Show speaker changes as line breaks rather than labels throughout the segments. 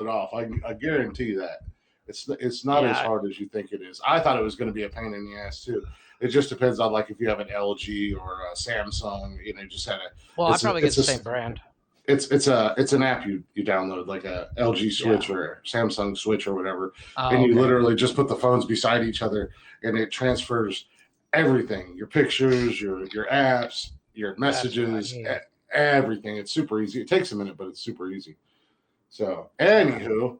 it off. I guarantee you that. It's not as hard as you think it is. I thought it was going to be a pain in the ass too. It just depends on like if you have an LG or a Samsung. Just had a.
Well, I probably get the same brand.
It's an app you download, like a LG Switch or Samsung Switch or whatever, and you literally just put the phones beside each other, and it transfers everything: your pictures, your apps, your messages, everything. It's super easy. It takes a minute, but it's super easy. So, anywho,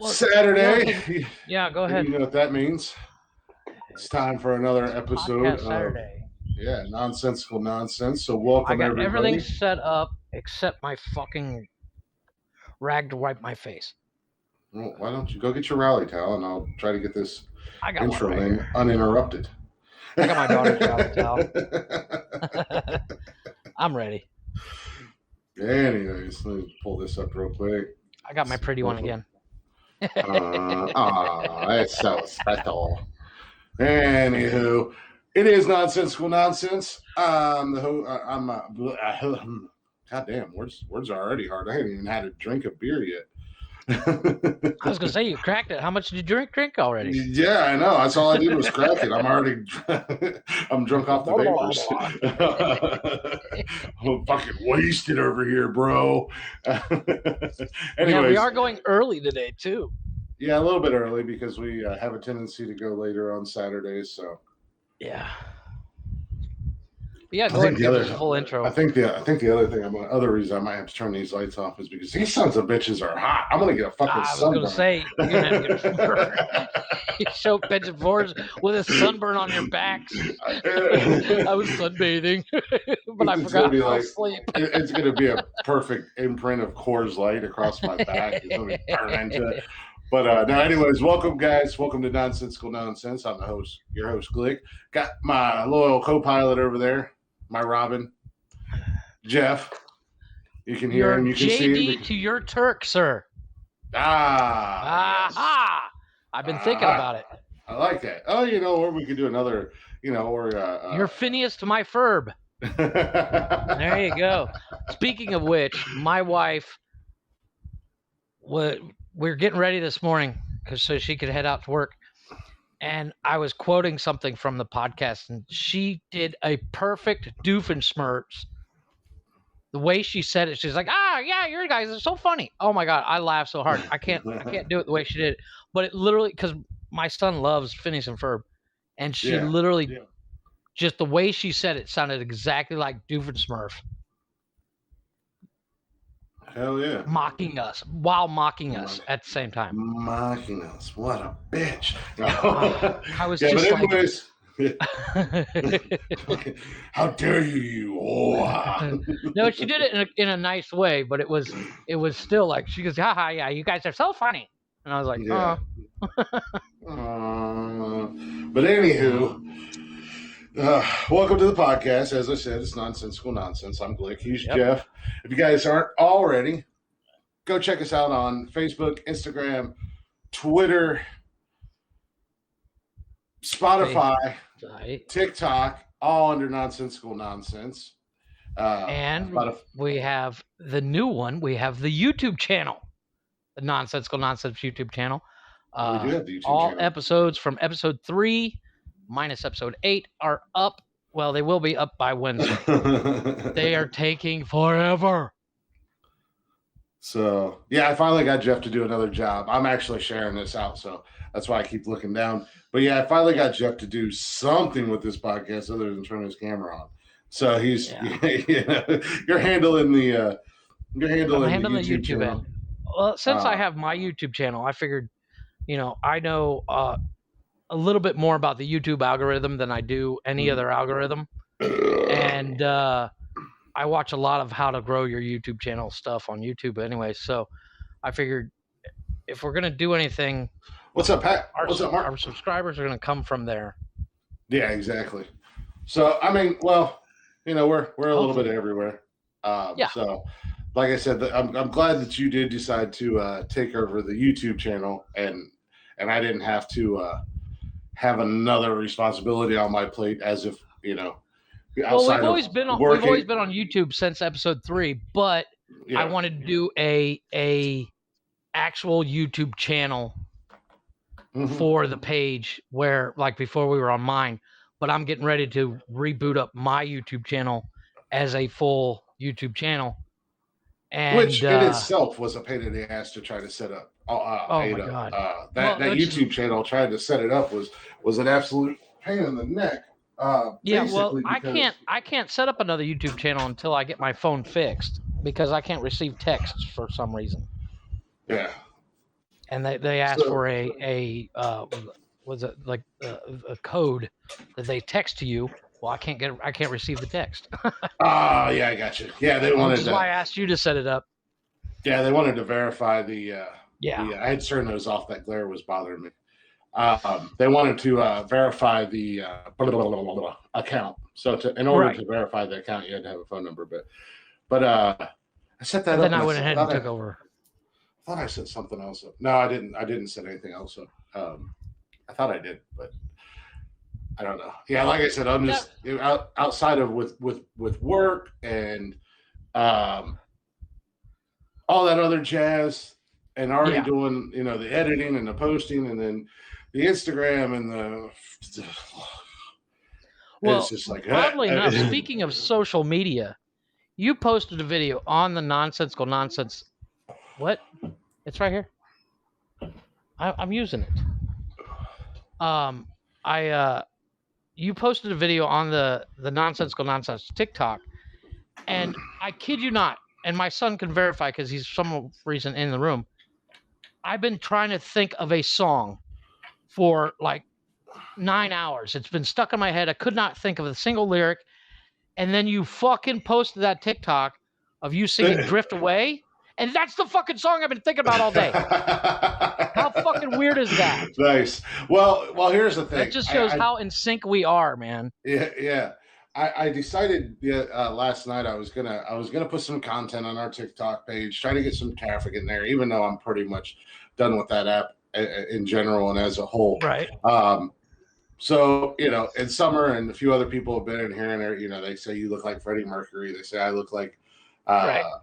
Saturday.
Go ahead.
You know what that means? It's time for another episode of
Saturday.
Nonsensical Nonsense. So welcome, everybody.
I got everything set up except my fucking rag to wipe my face.
Well, why don't you go get your rally towel and I'll try to get this intro
in
uninterrupted.
I got my daughter's rally towel. I'm ready.
Anyways, let me pull this up real quick.
I got my pretty one again.
That's so special. Anywho, it is Nonsensical Nonsense. Goddamn, words are already hard. I haven't even had a drink of beer yet.
I was gonna say you cracked it. How much did you drink already?
Yeah, I know. That's all I did was crack it. I'm drunk off the vapors. I'm fucking wasted over here, bro. Anyways,
we are going early today too.
Yeah, a little bit early because we have a tendency to go later on Saturdays. So
yeah. Yeah, go ahead and give us a full intro.
I think the other reason I might have to turn these lights off is because these sons of bitches are hot. I'm gonna get a fucking sunburn.
I was gonna say you're gonna have to get a sunburn. You show pigeon floors with a sunburn on your backs. I was sunbathing, but I forgot to fall asleep.
It's gonna be a perfect imprint of Coors Light across my back. It's gonna turn into it. But no, anyways, welcome guys. Welcome to Nonsensical Nonsense. I'm your host, Glick. Got my loyal co-pilot over there, my Robin, Jeff. You can hear him. You can see him.
To your Turk, sir.
Yes.
I've been thinking about it.
I like that. Oh, or we could do another.
Your Phineas to my Ferb. There you go. Speaking of which, my wife we're getting ready this morning so she could head out to work. And I was quoting something from the podcast, and she did a perfect Doofenshmirtz. The way she said it, she's like, yeah, your guys are so funny. Oh my God, I laughed so hard. I can't do it the way she did it. But it literally, because my son loves Phineas and Ferb, and she just the way she said it sounded exactly like Doofenshmirtz.
Hell yeah.
Mocking us at the same time.
Mocking us. What a bitch.
I was just
anyways, how dare you?
No, she did it in a nice way, but it was still like, she goes, yeah, you guys are so funny. And I was like,
But anywho, welcome to the podcast. As I said, it's Nonsensical Nonsense. I'm Glick. He's Jeff. If you guys aren't already, go check us out on Facebook, Instagram, Twitter, Spotify, TikTok, all under Nonsensical Nonsense.
And we have the new one. We have the YouTube channel, the Nonsensical Nonsense YouTube channel.
We do have the YouTube
all
channel.
Episodes from episode 3 minus episode 8 are up. Well, they will be up by Wednesday. They are taking forever.
So, yeah, I finally got Jeff to do another job. I'm actually sharing this out, so that's why I keep looking down. But, yeah, I finally got Jeff to do something with this podcast other than turn his camera on. So he's you're handling the YouTube
end. Well, since I have my YouTube channel, I figured, I know a little bit more about the YouTube algorithm than I do any other algorithm. And I watch a lot of how to grow your YouTube channel stuff on YouTube anyway. So I figured if we're going to do anything,
what's up, Pat? What's up, Mark?
Our subscribers are going to come from there.
Yeah, exactly. So, I mean, well, we're a little bit everywhere. So like I said, I'm glad that you did decide to take over the YouTube channel and I didn't have to have another responsibility on my plate as if,
well, we've always been on YouTube since episode 3, but I wanted to do a actual YouTube channel for the page where, like, before we were on mine, but I'm getting ready to reboot up my YouTube channel as a full YouTube channel. And
which in itself was a pain in the ass to try to set up.
Oh my God.
That YouTube channel, trying to set it up was an absolute pain in the neck.
Yeah, well, I can't set up another YouTube channel until I get my phone fixed because I can't receive texts for some reason.
Yeah.
And they asked for a was it like a code that they text to you. Well, I can't receive the text.
Yeah, I got you. Yeah, they wanted.
Which is why I asked you to set it up.
Yeah, they wanted to verify the. I had turned those off. That glare was bothering me. They wanted to verify the account. So in order to verify the account, you had to have a phone number. But I set that up.
Then I went ahead and took over.
I thought I set something else up. No, I didn't. I didn't set anything else up. I thought I did, but I don't know. Yeah, like I said, I'm just outside of with work and all that other jazz, and already doing the editing and the posting, and then the Instagram and the.
Well, it's just like oddly enough, speaking of social media, you posted a video on the Nonsensical Nonsense. What? It's right here. I'm using it. You posted a video on the Nonsensical Nonsense TikTok, and I kid you not, and my son can verify because he's for some reason in the room. I've been trying to think of a song for like 9 hours. It's been stuck in my head. I could not think of a single lyric. And then you fucking posted that TikTok of you singing Drift Away. And that's the fucking song I've been thinking about all day. How fucking weird is that?
Nice. Well, here's the thing.
That just shows how in sync we are, man.
Yeah. I decided last night I was gonna put some content on our TikTok page, try to get some traffic in there, even though I'm pretty much done with that app in general and as a whole.
Right.
So, in summer, and a few other people have been in here, and they say you look like Freddie Mercury. They say I look like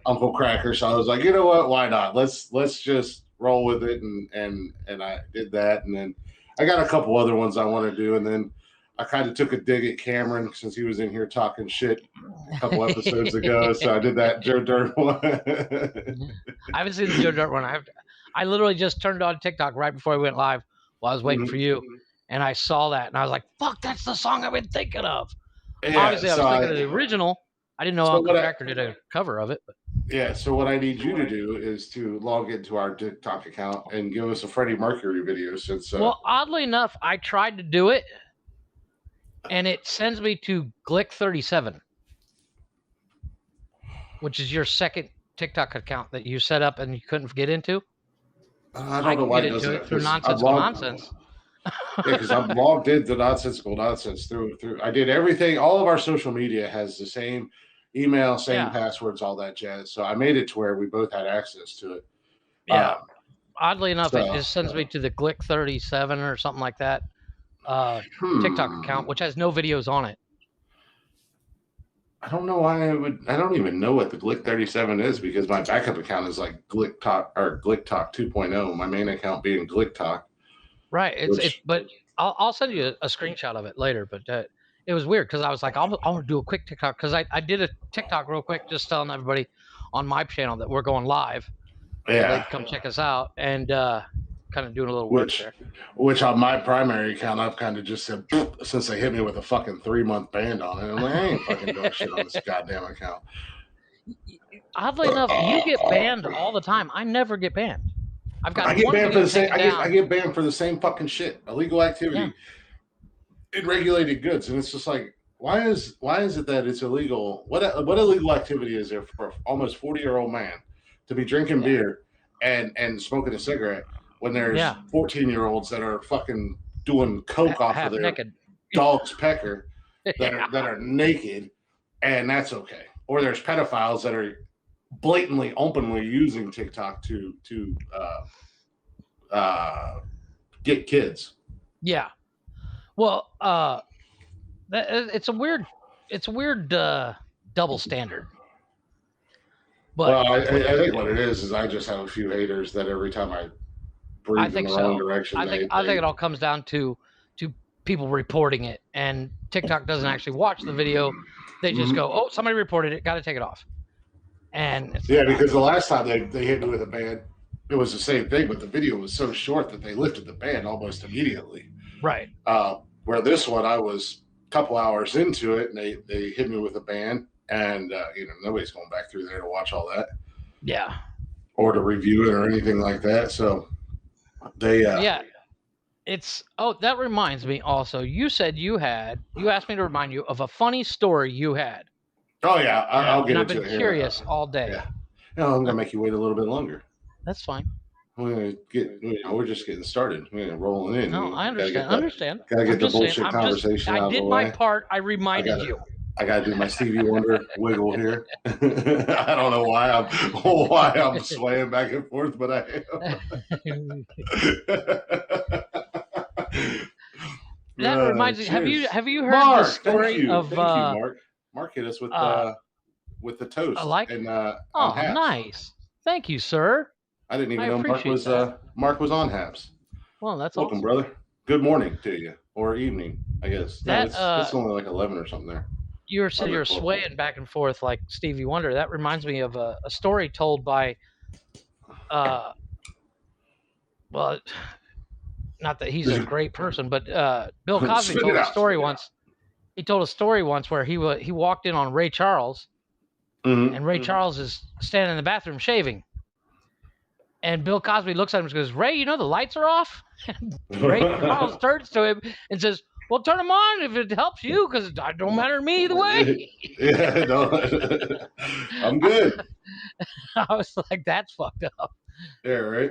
Uncle Cracker. So I was like, you know what? Why not? Let's just roll with it. And I did that. And then I got a couple other ones I want to do. And then I kind of took a dig at Cameron since he was in here talking shit a couple episodes ago. So I did that Joe Dirt one.
I haven't seen the Joe Dirt one. I literally just turned on TikTok right before I went live while I was waiting for you. And I saw that, and I was like, fuck, that's the song I've been thinking of. Yeah, obviously, I was thinking of the original. I didn't know Uncle Cracker did a cover of it. But.
Yeah, so what I need you to do is to log into our TikTok account and give us a Freddie Mercury video.
Well, oddly enough, I tried to do it, and it sends me to Glick37, which is your second TikTok account that you set up and you couldn't get into.
I don't know why it does it.
Through Nonsensical Nonsense.
Yeah, because I'm logged into Nonsensical Nonsense through. I did everything. All of our social media has the same email, same passwords, all that jazz. So I made it to where we both had access to it.
Yeah. Oddly enough, it just sends me to the Glick37 or something like that TikTok account, which has no videos on it.
I don't know why I don't even know what the Glick37 is because my backup account is like GlickTalk 2.0. My main account being GlickTalk.
Right. But I'll send you a screenshot of it later. But it was weird because I was like, I'll do a quick TikTok because I did a TikTok real quick, just telling everybody on my channel that we're going live. Yeah. So they come check us out and kind of doing a little work there.
Which on my primary account, I've kind of just said, since they hit me with a fucking 3-month ban on it, I'm like, I ain't fucking doing shit on this goddamn account.
Oddly enough, you get banned all the time. I never get banned.
I get banned for the same. I get banned for the same fucking shit. Illegal activity in regulated goods, and it's just like, why is it that it's illegal? What illegal activity is there for almost 40-year-old man to be drinking beer and smoking a cigarette when there's 14-year-olds that are fucking doing coke off of their
naked
dog's pecker that are naked, and that's okay. Or there's pedophiles that are blatantly, openly using TikTok to get kids.
Yeah. Well, it's a weird double standard. But
I think what it is I just have a few haters that every time I breathe in the wrong direction,
I think it all comes down to people reporting it, and TikTok doesn't actually watch the video. They just go, "Oh, somebody reported it. Got to take it off." And it's
because the last time they hit me with a ban, it was the same thing, but the video was so short that they lifted the ban almost immediately.
Right.
Where this one, I was a couple hours into it, and they hit me with a ban, and nobody's going back through there to watch all that.
Yeah.
Or to review it or anything like that. So they
that reminds me also, you said you asked me to remind you of a funny story you had.
Oh yeah, I'll get into it.
I've been curious all day.
Yeah. No, I'm gonna make you wait a little bit longer.
That's fine.
We're just getting started. We're rolling in.
No, I understand.
Gotta get the bullshit conversation out of the way.
I did my part. I reminded you.
I gotta do my Stevie Wonder wiggle here. I don't know why I'm swaying back and forth, but I am.
That reminds me. Have you heard the story of
thank you, Mark? Mark hit us with the toast.
I like.
And,
nice. Thank you, sir.
I didn't even know Mark was on Habs.
Well, that's
welcome,
awesome.
brother. Good morning to you, or evening, I guess. It's only like 11 or something there.
You're swaying back and forth like Stevie Wonder. That reminds me of a story told by, well, not that he's a great person, but Bill Cosby told a story once. He told a story once where he walked in on Ray Charles, and Ray Charles is standing in the bathroom shaving. And Bill Cosby looks at him and goes, "Ray, the lights are off?" And Ray Charles turns to him and says, "Well, turn them on if it helps you, because it don't matter to me either way."
Yeah, no, I'm good.
I was like, that's fucked up.
Yeah, right.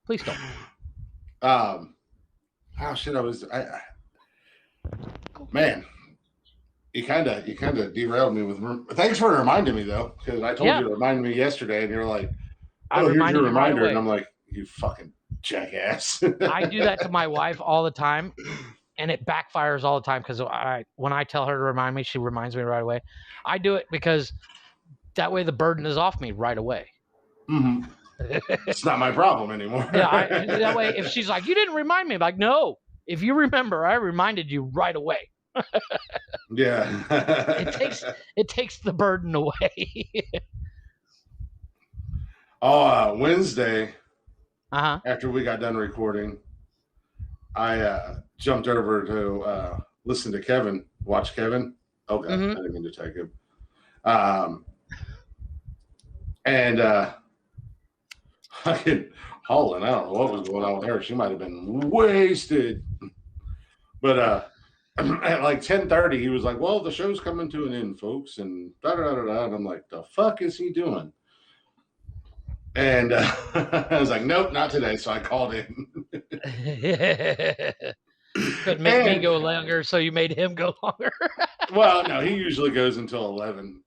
Please don't.
Man, you kind of derailed me with. Thanks for reminding me though, because I told you to remind me yesterday, and you're like, "Oh, here's your reminder," right, and I'm like, "You fucking jackass."
I do that to my wife all the time, and it backfires all the time, because when I tell her to remind me, she reminds me right away. I do it because that way the burden is off me right away.
Mm-hmm. It's not my problem anymore.
Yeah, that way if she's like, "You didn't remind me," I'm like, "No, if you remember, I reminded you right away."
Yeah.
it takes the burden away.
Wednesday, after we got done recording, I jumped over to listen to Kevin, watch Kevin. Okay, I didn't mean to tag him. And fucking Holland, I don't know what was going on with her. She might have been wasted. But at like 10:30, he was like, "Well, the show's coming to an end, folks," and da-da-da-da-da. And I'm like, "The fuck is he doing?" And I was like, "Nope, not today." So I called in.
Couldn't make me go longer, so you made him go longer.
Well, no, he usually goes until 11.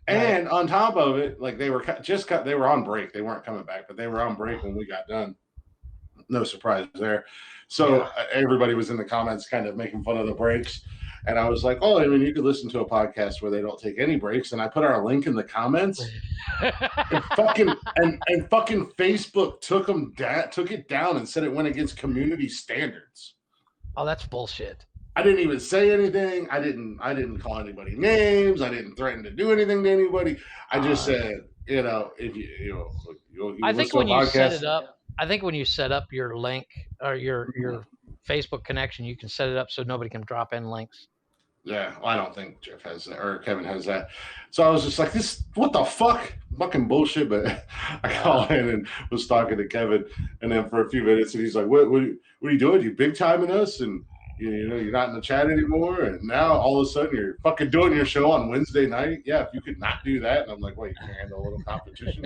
And on top of it, like they were on break. They weren't coming back, but they were on break when we got done. No surprise there. So everybody was in the comments kind of making fun of the breaks. And I was like, "Oh, I mean, you could listen to a podcast where they don't take any breaks." And I put our link in the comments. and fucking Facebook took it down and said it went against community standards.
Oh, that's bullshit.
I didn't even say anything. I didn't call anybody names. I didn't threaten to do anything to anybody. I just said, if you
I think when you set it up, when you set up your link or your Facebook connection, you can set it up so nobody can drop in links.
Yeah, well, I don't think Jeff has that or Kevin has that. So I was just like, what the fuck? Fucking bullshit. But I called in and was talking to Kevin, and then for a few minutes, and he's like, what are you doing? You big timing us? And you're not in the chat anymore. And now all of a sudden you're fucking doing your show on Wednesday night. Yeah, if you could not do that. And I'm like, wait, you can handle a little competition?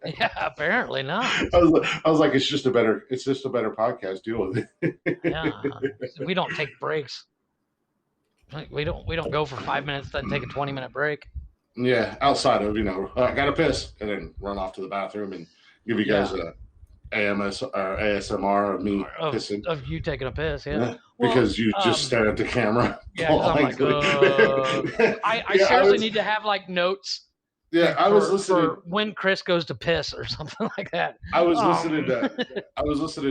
Yeah, apparently not.
I was like, it's just a better podcast. Deal with it.
Yeah, we don't take breaks. We don't go for 5 minutes, then take a 20-minute break.
Yeah, outside of I gotta piss, and then run off to the bathroom and give you guys ASMR of me pissing.
Of you taking a piss, yeah.
Because you just stare at the camera.
Yeah, because I'm like, I seriously need to have like notes.
Yeah, I was listening
for when Chris goes to piss or something like that.
I was listening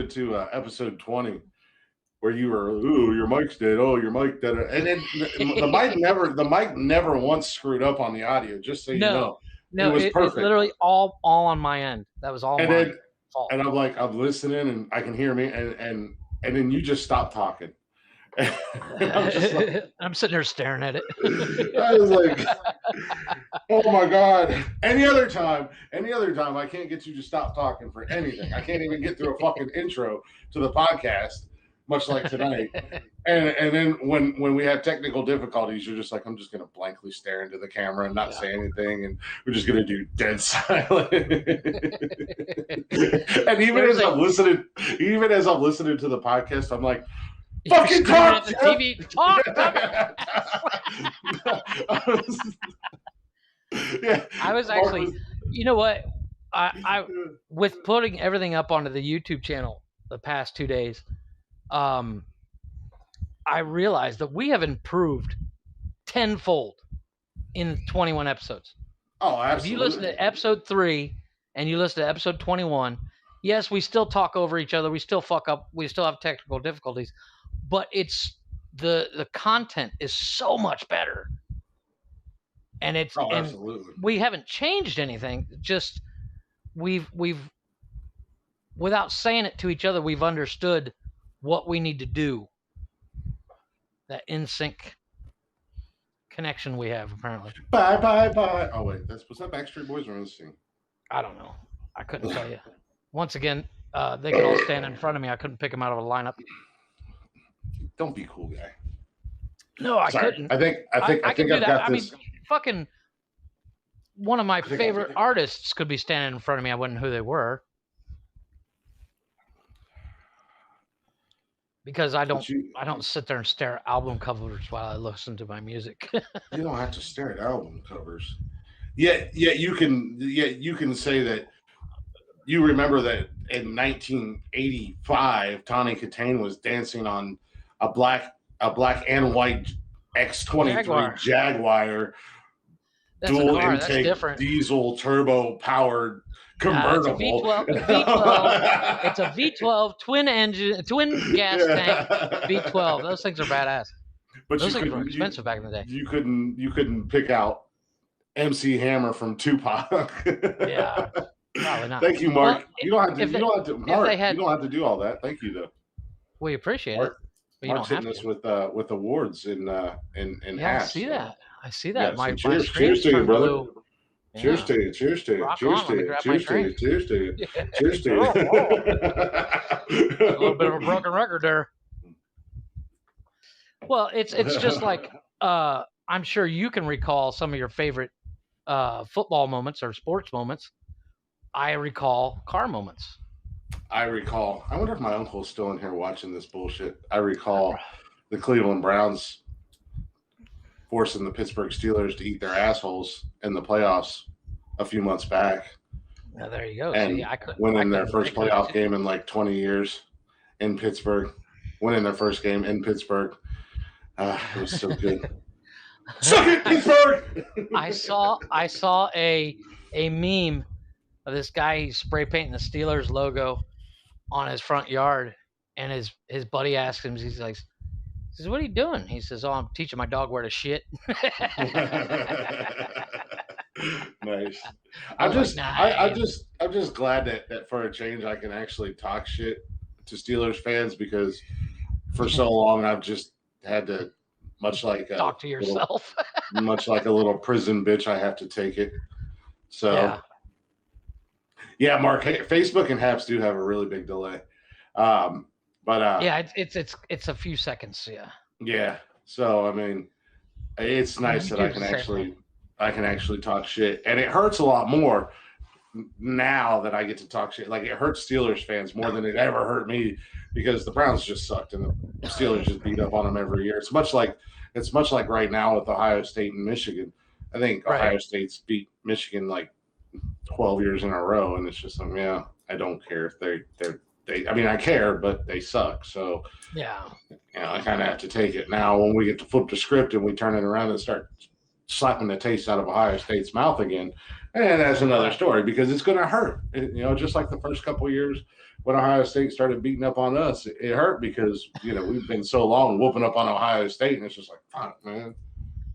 to episode 20 where you were, ooh, your mic's dead. Oh, your mic dead. And then the mic never once screwed up on the audio, just so you know.
No, it was perfect. It's literally all on my end. That was all my fault.
And I'm like, I'm listening and I can hear me and then you just stop talking.
I'm sitting there staring at it.
I was like, oh my God. Any other time, I can't get you to stop talking for anything. I can't even get through a fucking intro to the podcast, much like tonight. And then when we have technical difficulties, you're just like, I'm just going to blankly stare into the camera and not say anything. And we're just going to do dead silent. And even as I'm listening to the podcast, I'm like, fucking talk,
the TV. Talk. I was actually, you know what? I with putting everything up onto the YouTube channel the past 2 days, I realized that we have improved tenfold in 21 episodes.
Oh, absolutely.
If you listen to episode 3 and you listen to episode 21, yes, we still talk over each other. We still fuck up. We still have technical difficulties. But it's the content is so much better, and it's
absolutely.
We haven't changed anything. Just we've without saying it to each other, we've understood what we need to do. That in sync connection we have apparently.
Bye bye bye. Oh wait, was that Backstreet Boys or NSYNC?
I don't know. I couldn't tell you. Once again, they could all stand in front of me. I couldn't pick them out of a lineup.
Don't be cool, guy.
No, I couldn't.
I think I've got this.
I mean, fucking one of my favorite artists could be standing in front of me. I wouldn't know who they were because I don't sit there and stare at album covers while I listen to my music.
You don't have to stare at album covers. Yeah, you can say that. You remember that in 1985, Tawny Katane was dancing on a black and white X23 Jaguar dual intake diesel turbo powered convertible.
It's a V12 twin gas tank V12. Those things are badass.
But
those things were expensive back in the day.
You couldn't pick out MC Hammer from Tupac.
Yeah. Probably not.
Thank you, Mark. Well, you don't have to. Mark, you don't have to do all that. Thank you, though.
We appreciate it. But
Mark's hitting us with awards in
yeah,
hats.
I see that.
Yeah, cheers to you, brother. Blue. Cheers to you. Cheers to you. Cheers to you. Cheers to you. Cheers to you. Cheers to you.
A little bit of a broken record there. Well, it's just like I'm sure you can recall some of your favorite football moments or sports moments. I recall car moments.
I wonder if my uncle's still in here watching this bullshit. I recall the Cleveland Browns forcing the Pittsburgh Steelers to eat their assholes in the playoffs a few months back.
Now, there you go.
And winning their first playoff game in like 20 years in Pittsburgh. Winning their first game in Pittsburgh. It was so good. Suck it, Pittsburgh!
I saw a meme of this guy. He's spray painting the Steelers logo on his front yard, and his buddy asks him, he says, "What are you doing?" He says, "Oh, I'm teaching my dog where to shit."
Nice. I'm just glad that for a change I can actually talk shit to Steelers fans, because for so long I've just had to, much like
talk to yourself.
Much like a little prison bitch, I have to take it. So yeah, Mark, Facebook and Haps do have a really big delay. But
yeah, it's a few seconds. Yeah.
Yeah. So I mean, it's nice that I can actually talk shit, and it hurts a lot more now that I get to talk shit. Like, it hurts Steelers fans more than it ever hurt me, because the Browns just sucked and the Steelers just beat up on them every year. It's much like right now with Ohio State and Michigan. I think Ohio State's beat Michigan like 12 years in a row, and it's just like, yeah, I don't care if they. I mean, I care, but they suck. So
yeah,
I kind of have to take it. Now, when we get to flip the script and we turn it around and start slapping the taste out of Ohio State's mouth again, and that's another story because it's going to hurt. Just like the first couple of years when Ohio State started beating up on us, it hurt because we've been so long whooping up on Ohio State, and it's just like, fuck, man.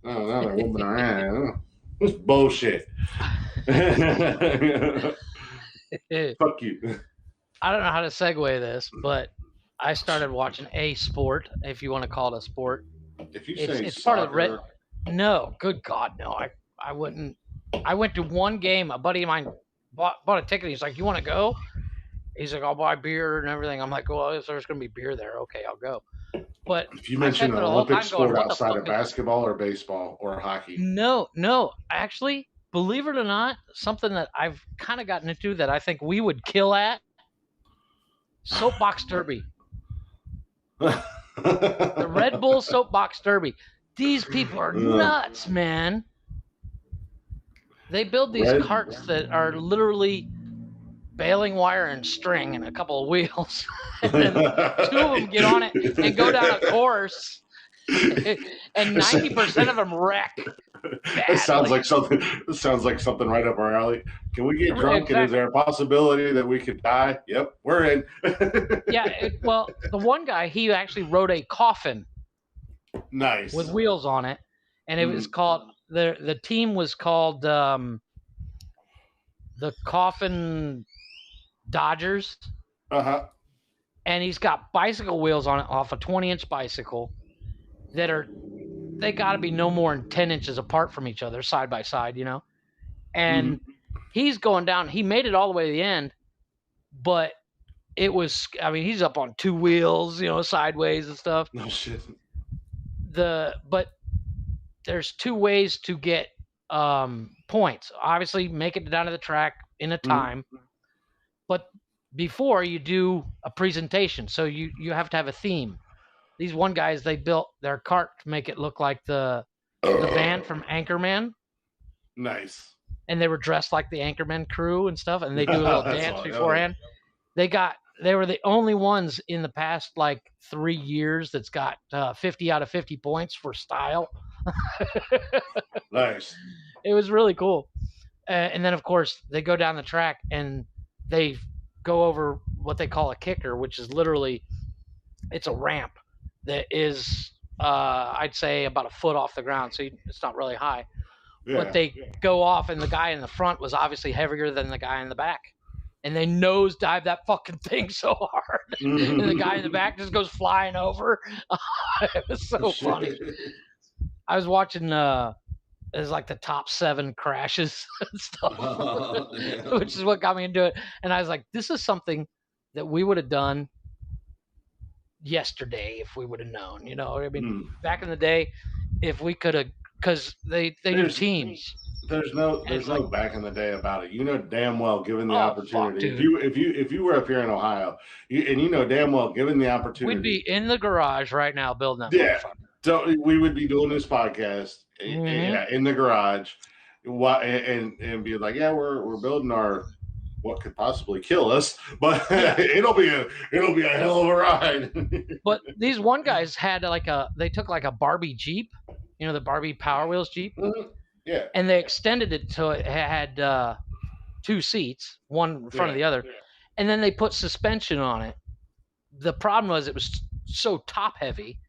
No, they're whooping our ass. It's bullshit. Fuck you.
I don't know how to segue this, but I started watching a sport, if you want to call it a sport.
If you say
it's
soccer,
part of the red. No, good God, no. I wouldn't. I went to one game. A buddy of mine bought a ticket. He's like, "You want to go?" He's like, "I'll buy beer and everything." I'm like, "Well, if there's going to be beer there, okay, I'll go." But
if you mention an Olympic sport outside of basketball or baseball or hockey,
no, actually, believe it or not, something that I've kind of gotten into that I think we would kill at: soapbox derby. The Red Bull soapbox derby. These people are nuts, man. They build these carts that are literally baling wire and string and a couple of wheels. And then 2 of them get on it and go down a course. And 90% of them wreck.
It sounds like something right up our alley. Can we get drunk? Exactly. And is there a possibility that we could die? Yep, we're in.
Yeah, well, the one guy, he actually rode a coffin.
Nice.
With wheels on it, and it was called the team was called the Coffin Dodgers. And he's got bicycle wheels on it off a 20-inch bicycle they got to be no more than 10 inches apart from each other, side by side, And he's going down. He made it all the way to the end, but it was. I mean, he's up on 2 wheels, sideways and stuff.
No shit.
But there's 2 ways to get points. Obviously, make it down to the track in a time. But before you do a presentation, so you have to have a theme. These one guys, they built their cart to make it look like the band from Anchorman.
Nice.
And they were dressed like the Anchorman crew and stuff, and they do a little dance beforehand. They were the only ones in the past 3 years that's got 50 out of 50 points for style.
Nice.
It was really cool. And then, of course, they go down the track and they go over what they call a kicker, which is literally, it's a ramp that is, I'd say, about a foot off the ground. So it's not really high. Yeah. But they go off, and the guy in the front was obviously heavier than the guy in the back. And they nosedive that fucking thing so hard. And the guy in the back just goes flying over. It was so funny. I was watching it was like the top 7 crashes and stuff, which is what got me into it. And I was like, this is something that we would have done yesterday if we would have known. I mean, back in the day, if we could have, because they do teams.
There's no back in the day about it. Damn well, given the opportunity. Fuck, if you were up here in Ohio, and damn well, given the opportunity,
we'd be in the garage right now building that.
Yeah, so we would be doing this podcast in the garage, and be like, yeah, we're building our what could possibly kill us, but it'll be a hell of a ride.
But these one guys had they took a Barbie Jeep, the Barbie Power Wheels Jeep.
Mm-hmm. Yeah.
And they extended it so it had 2 seats, one in front of the other. Yeah. And then they put suspension on it. The problem was it was so top heavy.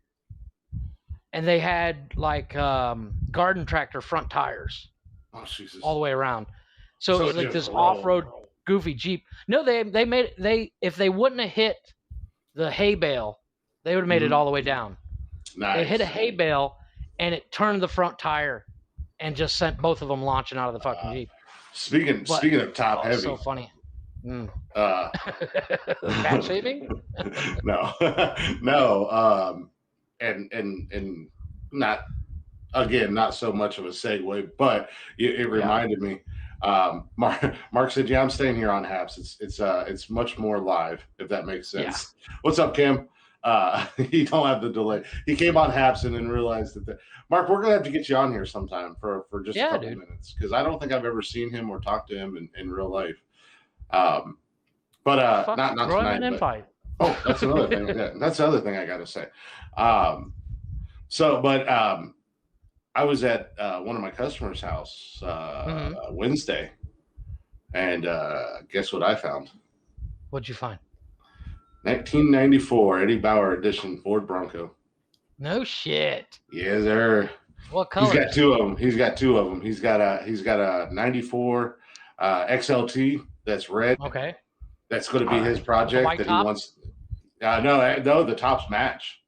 And they had garden tractor front tires.
Oh, Jesus.
All the way around. So it was this off-road goofy Jeep. No, they made it, if they wouldn't have hit the hay bale, they would have made it all the way down.
Nice.
They hit a hay bale and it turned the front tire and just sent both of them launching out of the fucking Jeep.
Speaking of top heavy.
So funny. Fat shaving?
No. And not, again, not so much of a segue, but it reminded me. Mark said, yeah, I'm staying here on Haps. It's much more live, if that makes sense. Yeah. What's up, Kim? He don't have the delay. He came on Haps and then realized that Mark, we're gonna have to get you on here sometime for just a couple minutes, because I don't think I've ever seen him or talked to him in real life. But But not tonight. But,
invite.
that's another thing. Yeah, that's the other thing I got to say. I was at one of my customers' house Wednesday, and guess what I found?
What'd you find?
1994 Eddie Bauer edition Ford Bronco.
No shit.
Yeah, there.
What colors?
He's got two of them. He's got a 94 XLT that's red.
Okay.
That's going to be his project that he wants. No, the tops match.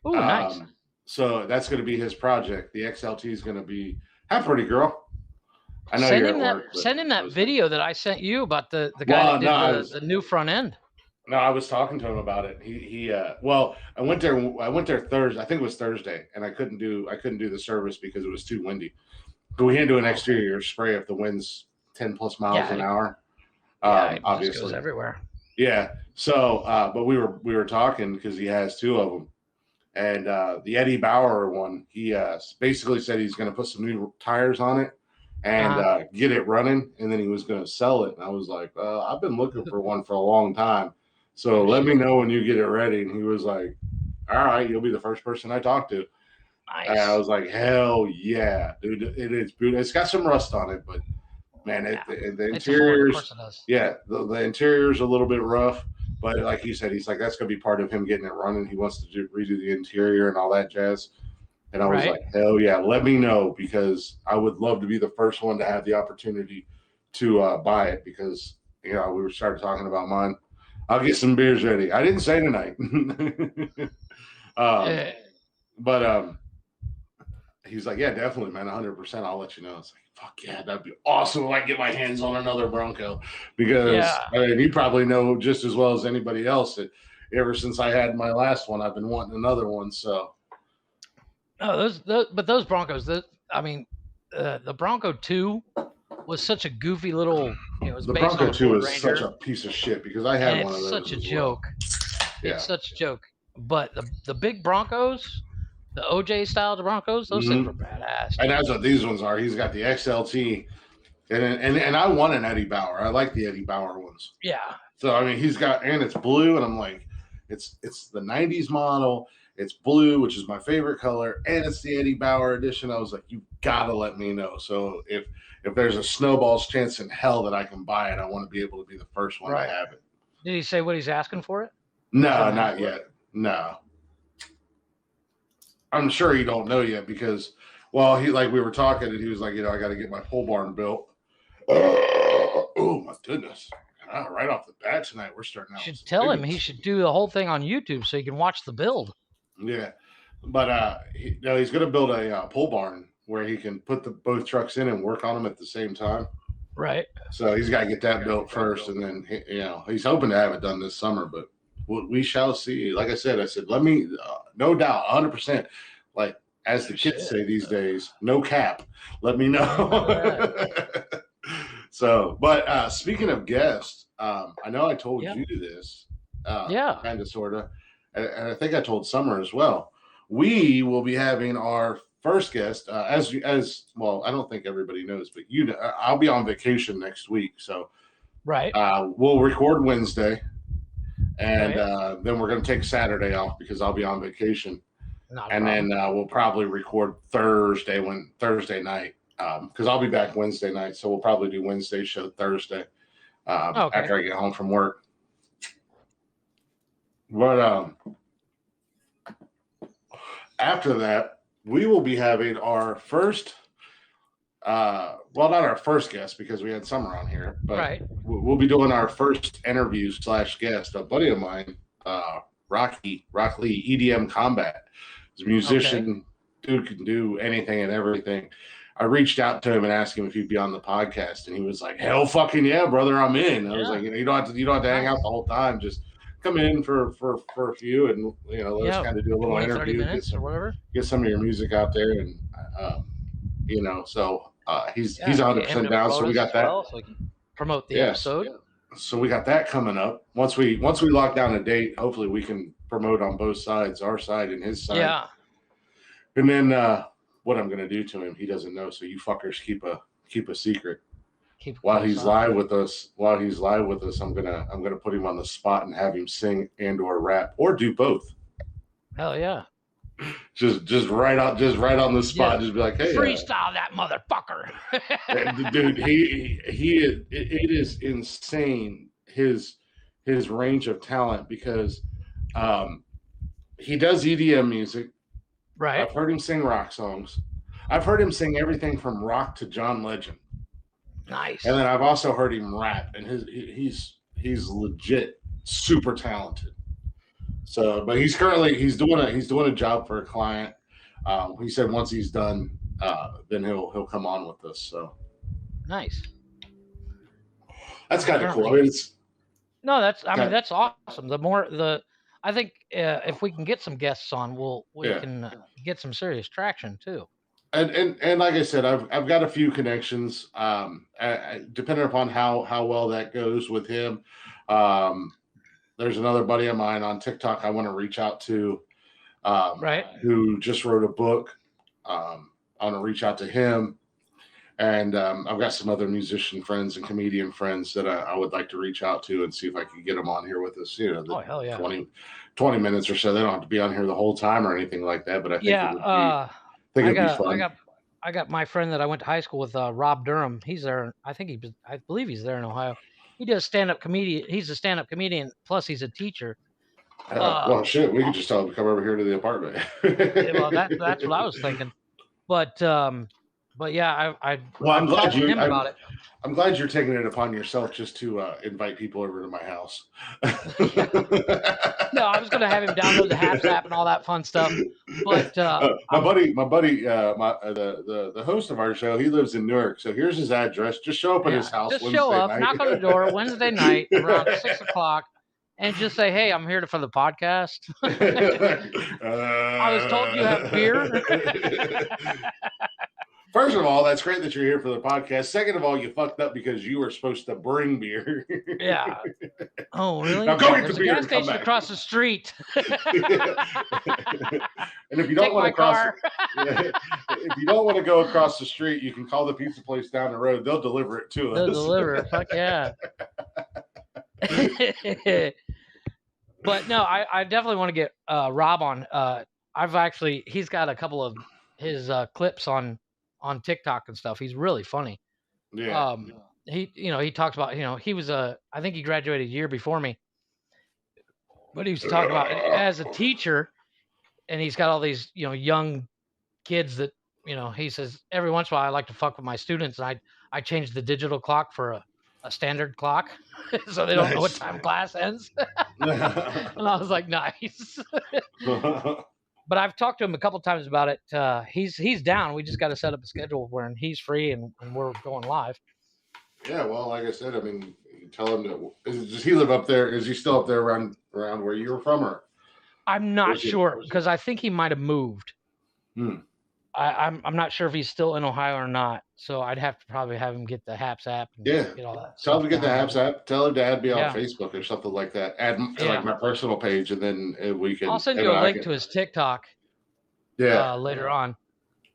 Oh, nice.
So that's going to be his project. The XLT is going to be. Have pretty girl. I know
send him that video that I sent you about the guy that did the new front end.
No, I was talking to him about it. I went there Thursday. I think it was Thursday, and I couldn't do the service because it was too windy. But we had to do an exterior spray if the wind's 10 plus miles an hour.
It
obviously
just goes everywhere.
Yeah. So, but we were talking because he has two of them, and the Eddie Bauer one, he basically said he's going to put some new tires on it and get it running, and then he was going to sell it. And I was like, I've been looking for one for a long time. So let me know when you get it ready. And he was like, all right, you'll be the first person I talk to.
Nice.
And I was like, hell yeah, dude. It is beautiful. It's got some rust on it, but man, the interior's, the interior's a little bit rough. But like he said, he's like, that's going to be part of him getting it running. He wants to redo the interior and all that jazz. And I was like, hell yeah, let me know, because I would love to be the first one to have the opportunity to buy it, because, we started talking about mine. I'll get some beers ready. I didn't say tonight. But he's like, yeah, definitely, man, 100%. I'll let you know. It's like, fuck yeah, that'd be awesome if I get my hands on another Bronco, because you probably know just as well as anybody else that ever since I had my last one, I've been wanting another one. So,
those Broncos, the Bronco 2 was such a goofy little.
The Bronco 2 is such a piece of shit, because I had one of those.
It's such a joke. Yeah. It's such a joke. But the big Broncos, the OJ style Broncos, those things were badass.
And that's what these ones are. He's got the XLT, and I want an Eddie Bauer. I like the Eddie Bauer ones.
Yeah.
So he's got, and it's blue, and I'm like, it's the 90s model. It's blue, which is my favorite color, and it's the Eddie Bauer edition. I was like, you gotta let me know. So if there's a snowball's chance in hell that I can buy it, I want to be able to be the first one to have it.
Did he say what he's asking for it?
No, not yet. No. I'm sure he don't know yet, because, we were talking, and he was like, I got to get my pole barn built. Oh my goodness. Right off the bat tonight, we're starting out.
You should tell him he should do the whole thing on YouTube so he can watch the build.
Yeah. But he's going to build a pole barn where he can put both trucks in and work on them at the same time.
Right.
So he's got to get that built first, and then he's hoping to have it done this summer. But we shall see. Like I said, let me, no doubt, 100%. Like as the kids say these days, no cap. Let me know. So, but speaking of guests, I know I told you this. Kind of, sort of, and I think I told Summer as well. We will be having our first guest, as well. I don't think everybody knows, but I'll be on vacation next week, so we'll record Wednesday, and then we're going to take Saturday off because I'll be on vacation, then we'll probably record Thursday night, because I'll be back Wednesday night, so we'll probably do Wednesday show Thursday after I get home from work. But after that, we will be having our first, not our first guest, because we had Summer on here, but we'll be doing our first interview / guest. A buddy of mine, Rock Lee, EDM Combat. He's a musician, dude can do anything and everything. I reached out to him and asked him if he'd be on the podcast, and he was like, hell fucking yeah, brother, I'm in. I was like, you don't have to hang out the whole time, just come in for a few, and let us kind of do a little interview, get some of your music out there, and so he's 100% down. So we got that.
So we can promote the episode.
So we got that coming up. Once we lock down a date, hopefully we can promote on both sides, our side and his side. Yeah. And then what I'm gonna do to him, he doesn't know. So you fuckers keep a secret. while he's live with us, I'm gonna put him on the spot and have him sing and or rap or do both.
Hell yeah!
Just right on the spot. Just be like, hey,
freestyle that motherfucker,
dude. It is insane his range of talent because he does EDM music.
Right.
I've heard him sing rock songs. I've heard him sing everything from rock to John Legend.
Nice.
And then I've also heard him rap, and he's legit super talented. So, but he's doing a job for a client. He said once he's done, then he'll come on with us. So
nice.
That's kind of cool. I mean,
that's awesome. I think if we can get some guests on, we can get some serious traction too.
And like I said, I've got a few connections. Depending upon how well that goes with him. There's another buddy of mine on TikTok I want to reach out to, who just wrote a book. I want to reach out to him. And I've got some other musician friends and comedian friends that I would like to reach out to and see if I could get them on here with us. 20 minutes or so. They don't have to be on here the whole time or anything like that. But I think it'd be fun.
I got my friend that I went to high school with, Rob Durham. He's there. I believe he's there in Ohio. He does stand-up comedian. He's a stand-up comedian. Plus, he's a teacher.
Well, shit, we could just tell him to come over here to the apartment.
Well, that's what I was thinking. But yeah,
I'm glad you're taking it upon yourself just to invite people over to my house.
No, I was going to have him download the Haps app and all that fun stuff. But
my buddy, the host of our show, he lives in Newark. So here's his address. Just show up at his house.
Just show up, knock on the door Wednesday night around 6:00. And just say, hey, I'm here for the podcast. I was told you have beer.
First of all, that's great that you're here for the podcast. Second of all, you fucked up because you were supposed to bring beer.
Yeah. Oh, really?
Now go get the beer.
Gas station across the street.
And if you don't want to go across the street, you can call the pizza place down the road. They'll deliver it to us.
They'll deliver it. Fuck yeah. But no, I definitely want to get Rob on. He's got a couple of his clips on TikTok and stuff. He's really funny.
Yeah.
He talks about, he was I think he graduated a year before me. But he was talking about as a teacher, and he's got all these, young kids that, he says every once in a while I like to fuck with my students, and I change the digital clock for a standard clock so they don't know what time class ends. And I was like, nice. But I've talked to him a couple times about it. He's down. We just got to set up a schedule where he's free and we're going live.
Yeah, well, like I said, I mean, you tell him does he live up there? Is he still up there around where you were from, or?
I'm not sure, because I think he might have moved. I'm not sure if he's still in Ohio or not. So I'd have to probably have him get the Haps app. And get all that.
Tell him to get the Haps app. Tell him to add me on Facebook or something like that. Add to like my personal page, and then we can.
I'll send you a link to his TikTok.
Yeah.
Later on,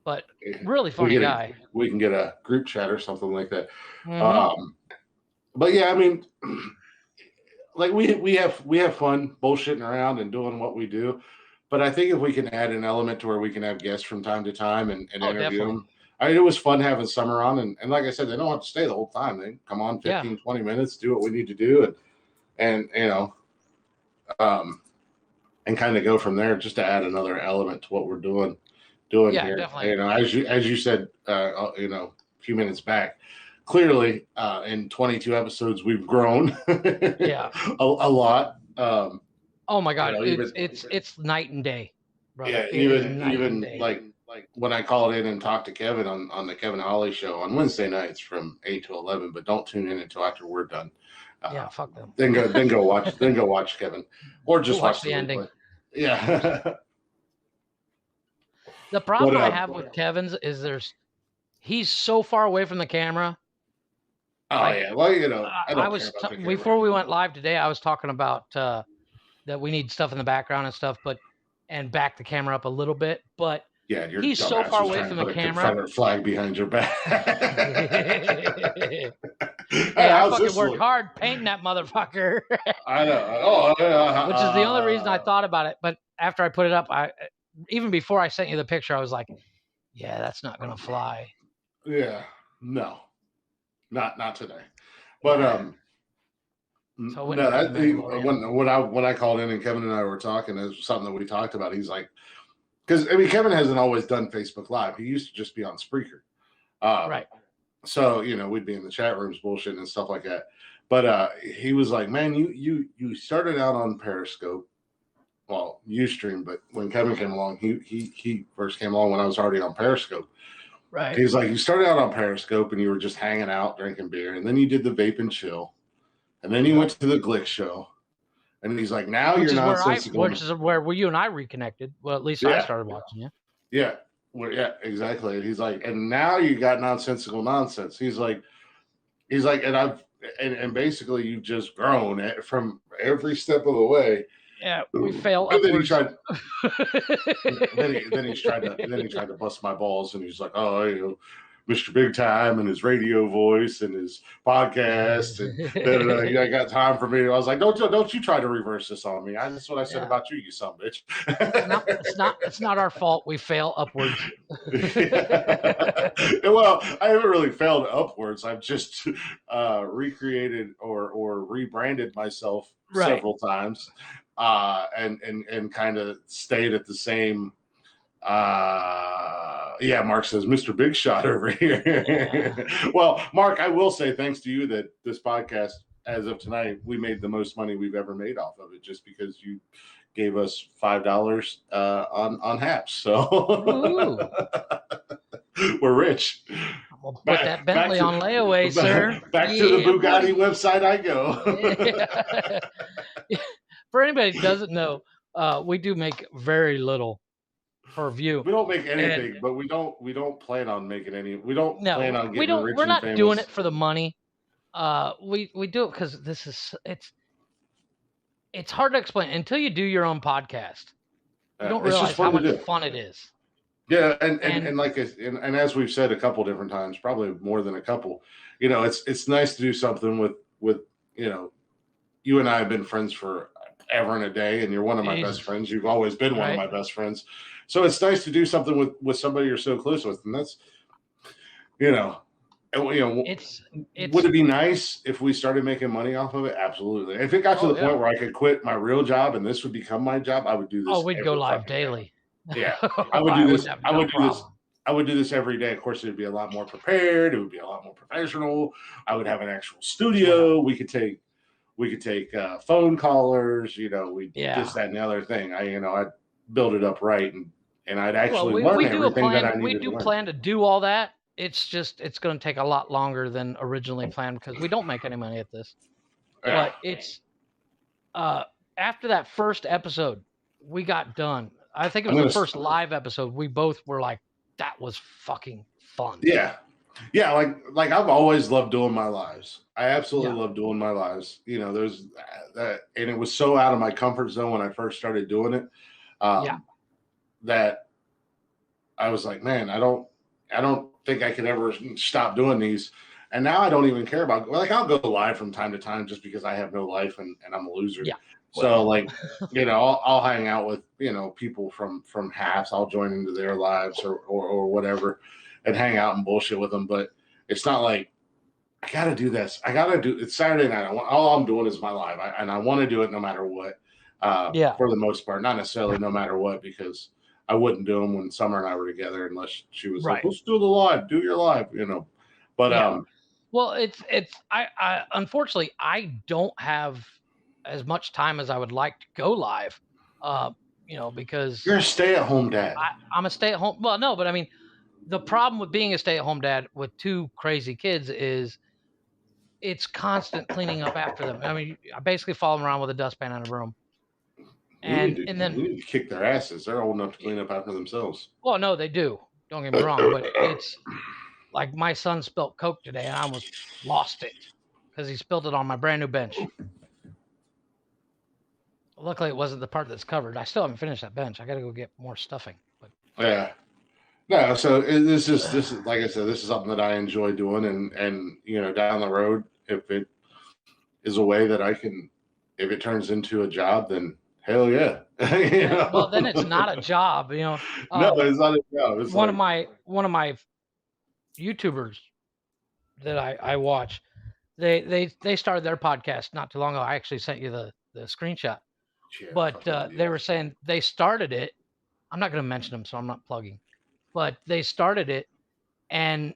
but really funny guy.
We can get a group chat or something like that.
Mm-hmm.
But yeah, I mean, like we have fun bullshitting around and doing what we do. But I think if we can add an element to where we can have guests from time to time and interview them. It was fun having Summer on. And like I said, they don't have to stay the whole time. They can come on 15, 20 minutes, do what we need to do. And kind of go from there, just to add another element to what we're doing here. Definitely. As you said, a few minutes back, clearly in 22 episodes, we've grown a lot.
Oh my God, it's night and day, brother.
Yeah, even like when I called in and talked to Kevin on the Kevin Holly show on Wednesday nights from 8 to 11, but don't tune in until after we're done.
Fuck them.
Then go watch Kevin, or just watch
the ending.
Yeah.
The problem I have with Kevin's is he's so far away from the camera.
Oh yeah, well
before we went live today, I was talking about that we need stuff in the background and stuff, and back the camera up a little bit. But
Yeah, your
he's so far away from the
put a
camera.
Confederate flag behind your back.
Hey, I fucking worked hard painting that motherfucker.
I know. Oh,
which is the only reason I thought about it. But after I put it up, even before I sent you the picture, I was like, yeah, that's not gonna fly.
Yeah, no, not today. But
so
when I called in and Kevin and I were talking, it was something that we talked about. He's like, because I mean, Kevin hasn't always done Facebook Live. He used to just be on Spreaker.
Right.
So we'd be in the chat rooms bullshitting and stuff like that. But he was like, man, you started out on Periscope. Well, Ustream, but when Kevin came along, he first came along when I was already on Periscope.
Right.
He's like, you started out on Periscope and you were just hanging out, drinking beer, and then you did the vape and chill, and then you went to the Glick show, and he's like, now you're nonsensical.
Which is where you and I reconnected. Well, at least I started watching you.
Yeah. Well, yeah, exactly. And he's like, and now you got nonsensical nonsense. He's like, and basically you've just grown from every step of the way.
Yeah, we fail.
And then he tried. then he tried to bust my balls, and he's like, "Oh, Mr. Big Time and his radio voice and his podcast, and I got time for me." I was like, "Don't you try to reverse this on me? That's what I said about you, you son of a bitch."
It's not our fault. We fail upwards.
Well, I haven't really failed upwards. I've just recreated or rebranded myself several times. And kind of stayed at the same. Mark says, Mr. Big Shot over here. Yeah. Well, Mark, I will say thanks to you that this podcast, as of tonight, we made the most money we've ever made off of it, just because you gave us $5 on Haps. So we're rich.
We'll put that Bentley on layaway, sir.
Back to the Bugatti website I go.
For anybody who doesn't know, we do make very little per view.
We don't make anything, but we don't plan on making any. We don't plan on getting rich.
We're not doing it for the money. We do it because it's hard to explain until you do your own podcast. You don't realize how much fun it is.
Yeah, and like and as we've said a couple different times, probably more than a couple. It's nice to do something with you and I have been friends for ever and a day, and you're one of my best friends. You've always been one of my best friends. So it's nice to do something with somebody you're so close with, and that's would it be nice if we started making money off of it? Absolutely. If it got to the point where I could quit my real job and this would become my job, I would do this.
Oh, we'd go live daily.
Yeah, I would do this. I would do this every day. Of course, it would be a lot more prepared. It would be a lot more professional. I would have an actual studio. We could take phone callers. This, that, and the other thing. I'd build it up right, and I'd actually learn everything that I needed.
We do plan to do all that. It's going to take a lot longer than originally planned because we don't make any money at this. Yeah. But it's after that first episode, we got done. I think it was the first live episode. We both were like, "That was fucking fun."
Yeah. Like I've always loved doing my lives. I absolutely love doing my lives. There's that, and it was so out of my comfort zone when I first started doing it. That I was like, man, I don't think I could ever stop doing these. And now I don't even care about, I'll go live from time to time just because I have no life and I'm a loser. Yeah. So I'll hang out with, people from Haps. I'll join into their lives or whatever and hang out and bullshit with them. But it's not like, I got to do this. It's Saturday night. All I'm doing is my live. And I want to do it no matter what. For the most part, not necessarily no matter what, because I wouldn't do them when Summer and I were together unless she was like, let's do the live, do your live, But
well, I unfortunately I don't have as much time as I would like to go live, because
you're a stay-at-home dad.
I'm a stay-at-home. Well, no, but I mean, the problem with being a stay-at-home dad with two crazy kids is it's constant cleaning up after them. I mean, I basically follow them around with a dustpan in a room. And then
we need to kick their asses. They're old enough to clean up after themselves.
Well, no, they do. Don't get me wrong, but it's like my son spilled Coke today, and I almost lost it because he spilled it on my brand new bench. Luckily, it wasn't the part that's covered. I still haven't finished that bench. I got to go get more stuffing. But
yeah, No, so this is like I said, this is something that I enjoy doing, and down the road, if it is a way that I can, if it turns into a job, then hell yeah.
Well, then it's not a job,
No, it's not a job. It's
one of
like
my YouTubers that I watch, they started their podcast not too long ago. I actually sent you the screenshot, but they were saying they started it. I'm not going to mention them, so I'm not plugging, but they started it, and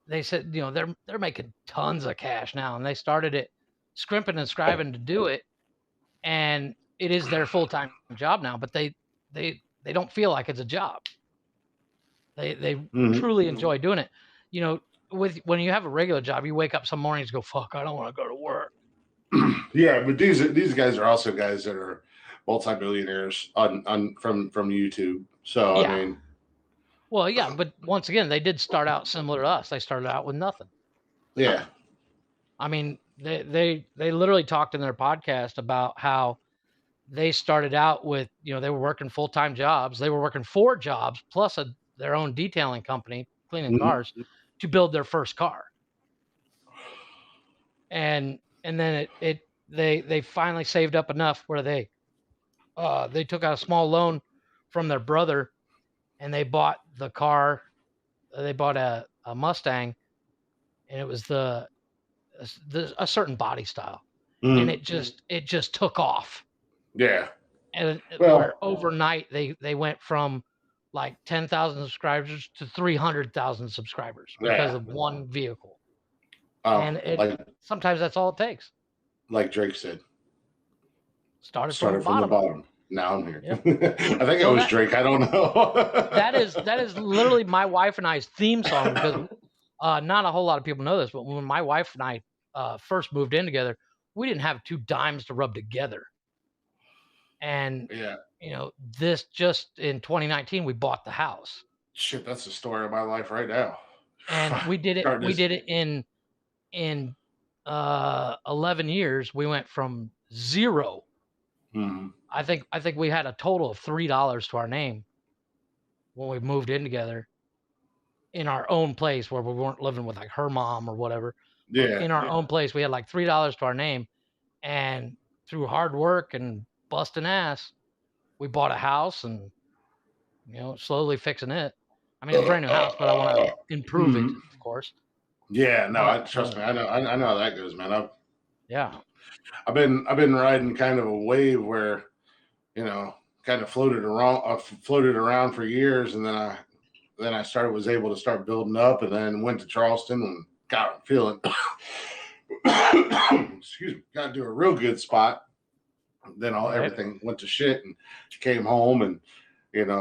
they said they're making tons of cash now, and they started it scrimping and scribing to do it, and it is their full-time job now, but they don't feel like it's a job. They truly enjoy doing it. When you have a regular job, you wake up some mornings and go, fuck, I don't want to go to work.
Yeah, but these guys are also guys that are multi-billionaires from YouTube. So
Yeah.
I mean,
well, yeah, but once again, they did start out similar to us. They started out with nothing.
yeah.
I mean, they literally talked in their podcast about how they started out with, they were working full-time jobs. They were working 4 jobs plus their own detailing company, cleaning cars, to build their first car. And then they finally saved up enough where they took out a small loan from their brother, and they bought the car. They bought a Mustang, and it was a certain body style, and it just took off.
Yeah.
And where overnight they went from like 10,000 subscribers to 300,000 subscribers because of one vehicle. And sometimes that's all it takes.
Like Drake said,
started from the bottom.
Now I'm here. Yep. I think it was Drake. I don't know.
that is literally my wife and I's theme song, because not a whole lot of people know this, but when my wife and I first moved in together, we didn't have 2 dimes to rub together. And this just in 2019, we bought the house.
Shit, that's the story of my life right now.
And we did it. We did it in 11 years. We went from 0. I think we had a total of $3 to our name when we moved in together in our own place, where we weren't living with like her mom or whatever.
Yeah.
In our own place, we had like $3 to our name, and through hard work and busting ass, we bought a house, and slowly fixing it. I mean, it's a brand new house, but I want to improve it, of course.
Yeah, no, trust me, I know how that goes, man. I've been riding kind of a wave where, kind of floated around for years, and then I was able to start building up, and then went to Charleston and got feeling excuse me, got to a real good spot. Then everything went to shit, and came home, and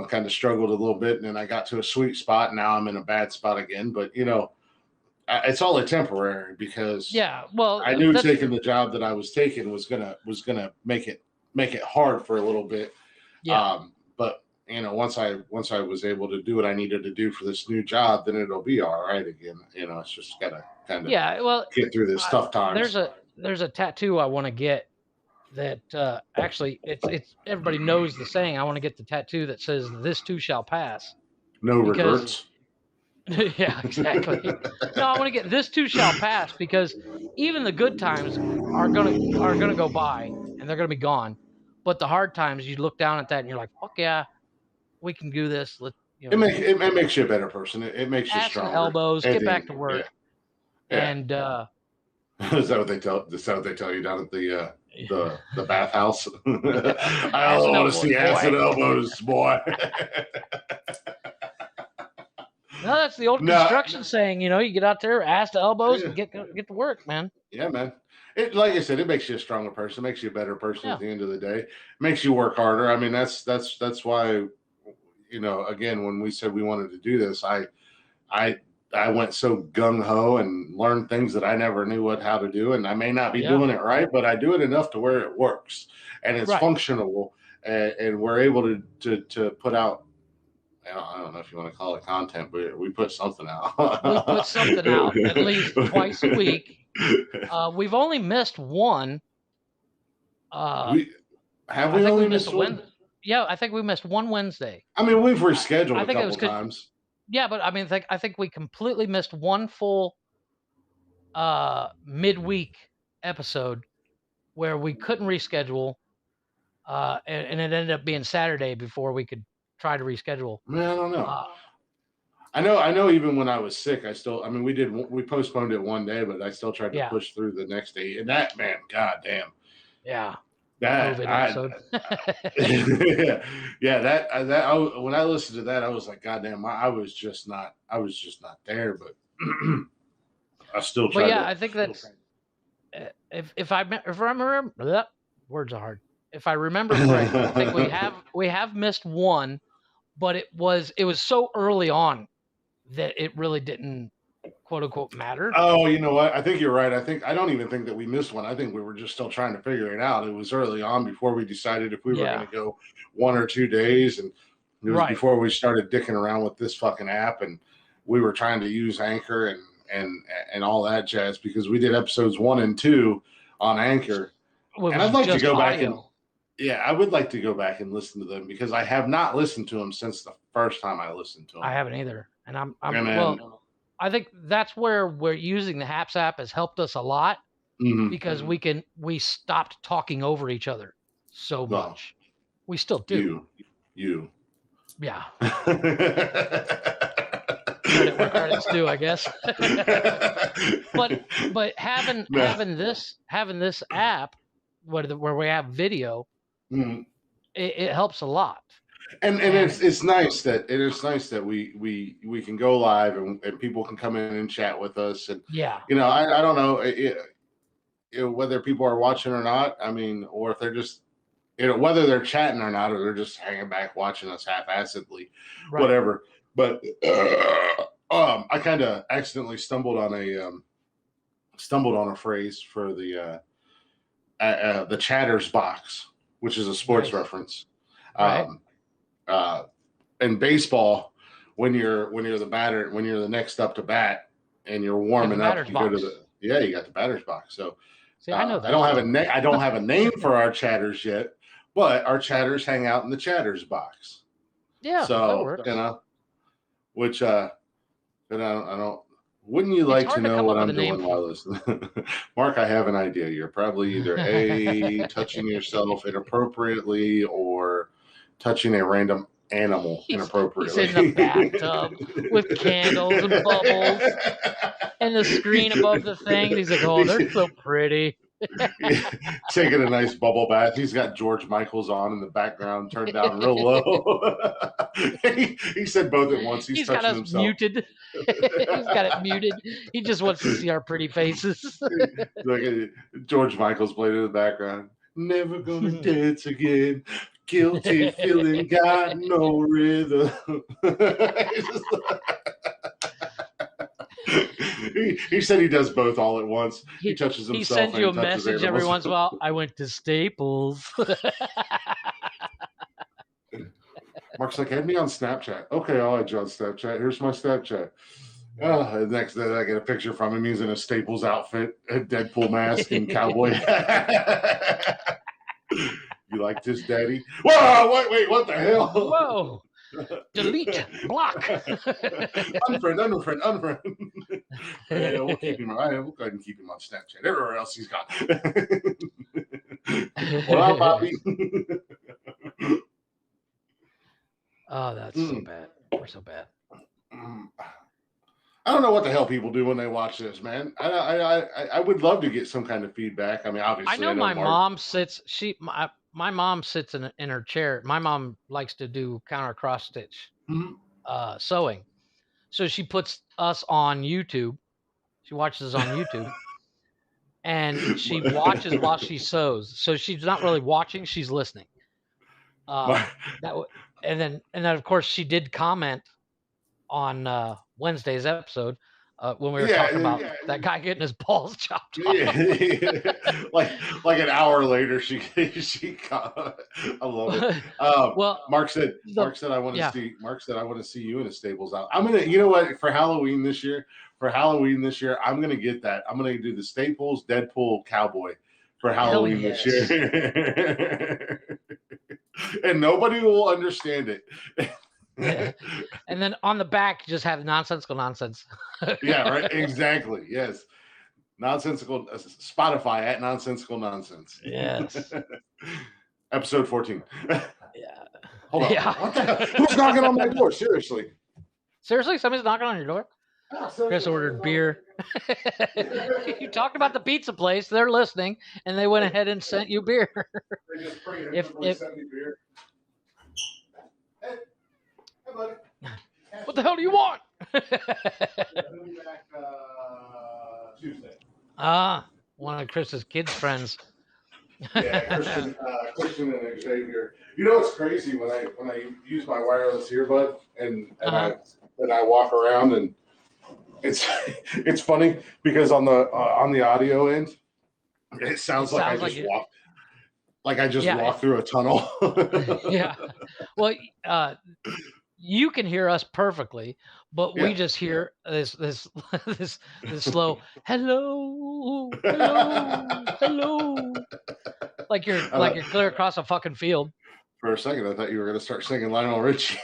kind of struggled a little bit, and then I got to a sweet spot. Now I'm in a bad spot again, but it's all temporary, because I knew taking the job that I was taking was gonna make it hard for a little bit. But once I was able to do what I needed to do for this new job, then it'll be all right again. It's just gotta kind of get through this tough times.
There's a tattoo I want to get that actually it's everybody knows the saying. I want to get the tattoo that says "This too shall pass."
No regrets.
Yeah, exactly. No, I want to get "This too shall pass," because even the good times are gonna go by, and they're gonna be gone. But the hard times, you look down at that and you're like, "Fuck yeah, we can do this."
It makes you a better person. It makes you stronger.
Ass and elbows, get back to work.
Yeah.
And
is that what they tell you down at the bathhouse? I don't want to see ass and elbows, boy.
No, that's the old construction saying. You get out there, ass to elbows, and get to work, man.
Yeah, man. Like I said, it makes you a stronger person, makes you a better person at the end of the day. Makes you work harder. I mean, that's why, again, when we said we wanted to do this, I went so gung ho and learned things that I never knew how to do, and I may not be doing it right, but I do it enough to where it works and it's functional, and we're able to put out. I don't know if you want to call it content, but we put something out.
We put something out at least twice a week. We've only missed one.
We only missed one?
Yeah, I think we missed one Wednesday.
I mean, we've rescheduled a couple times.
Yeah, but I mean, I think we completely missed one full midweek episode where we couldn't reschedule, and it ended up being Saturday before we could try to reschedule.
Man, I don't know. I know. Even when I was sick, we postponed it one day, but I still tried to push through the next day. And that, man, goddamn,
yeah,
that
COVID episode.
When I listened to that, I was like, goddamn, I was just not there. But I still tried.
But yeah, I think that's if I remember, words are hard. If I remember correctly, I think we have missed one, but it was so early on that it really didn't, quote unquote, matter.
Oh, you know what? I think you're right. I don't even think that we missed one. I think we were just still trying to figure it out. It was early on before we decided if we were going to go 1 or 2 days, and it was before we started dicking around with this fucking app, and we were trying to use Anchor and all that jazz, because we did episodes 1 and 2 on Anchor, and I'd like to go back and I would like to go back and listen to them, because I have not listened to them since the first time I listened to them.
I haven't either, and well, I think that's where we're using the Haps app has helped us a lot, because we stopped talking over each other so much. We still do.
You.
Yeah. Credit where credit's due, I guess. but having this app where we have video, it helps a lot.
And it's nice that we can go live and people can come in and chat with us, and I don't know whether people are watching or not. I mean, or if they're just whether they're chatting or not, or they're just hanging back watching us half-assedly, whatever. But I kind of accidentally stumbled on a phrase for the Chatters box, which is a sports reference. In baseball, when you're the batter, when you're the next up to bat, and you're warming up, you go to you got the batter's box. So
I know that.
I don't have a name for our chatters yet, but our chatters hang out in the Chatters box.
Yeah,
so which I don't. Wouldn't you like to know what I'm doing while listening? Mark, I have an idea. You're probably either A, touching yourself inappropriately, or touching a random animal inappropriately.
He's in the bathtub with candles and bubbles and the screen above the thing. And he's like, oh, they're so pretty.
Taking a nice bubble bath. He's got George Michael's on in the background, turned down real low. he said both at once. He's touching himself.
Muted. He's got it muted. He just wants to see our pretty faces.
Like George Michael's playing in the background. Never gonna dance again. Guilty feeling got no rhythm. He said he does both all at once. He touches himself. He
sends you a message every once in a while. I went to Staples.
Mark's like, add me on Snapchat. Okay, I'll add you on Snapchat. Here's my Snapchat. Next day, I get a picture from him. He's in a Staples outfit, a Deadpool mask, and cowboy hat. You like this, Daddy? Whoa! Wait! What the hell?
Whoa! Delete, block.
Unfriend. Yeah, we'll keep him. We'll go ahead and keep him on Snapchat. Everywhere else he's gone. Well, Bobby.
Oh, that's so bad. We're so bad.
I don't know what the hell people do when they watch this, man. I would love to get some kind of feedback. I mean, obviously,
I know my mom sits. My mom sits in her chair. My mom likes to do counter cross stitch sewing, so she puts us on YouTube. She watches us on YouTube, and she watches while she sews. So she's not really watching; she's listening. And then of course she did comment on Wednesday's episode when we were talking about that guy getting his balls chopped off.
Like an hour later, she I love it. Well, Mark said I want to see. Mark said I want to see you in a Staples out. I'm gonna, you know what, for Halloween this year, I'm gonna get that. I'm gonna do the Staples Deadpool cowboy for Halloween this year. And nobody will understand it.
Yeah. And then on the back, just have nonsensical nonsense.
Yeah, right. Exactly. Yes. Nonsensical Spotify at Nonsensical Nonsense.
Yes.
Episode 14.
Yeah.
Hold on.
Yeah.
What who's knocking on my door? Seriously.
Seriously, somebody's knocking on your door? Chris ordered beer. You talked about the pizza place. They're listening, and they went ahead and sent you beer.
They just preemptively sent me beer. Hey, buddy.
What the hell do you want?
I'll be back Tuesday.
One of Chris's kids' friends.
Yeah, Christian and Xavier. You know what's crazy when I use my wireless earbud and I walk around, and it's funny because on the audio end it sounds like I just walked through a tunnel.
Yeah. Well, you can hear us perfectly, but we just hear this slow hello, like you're clear across a fucking field.
For a second, I thought you were going to start singing Lionel Richie.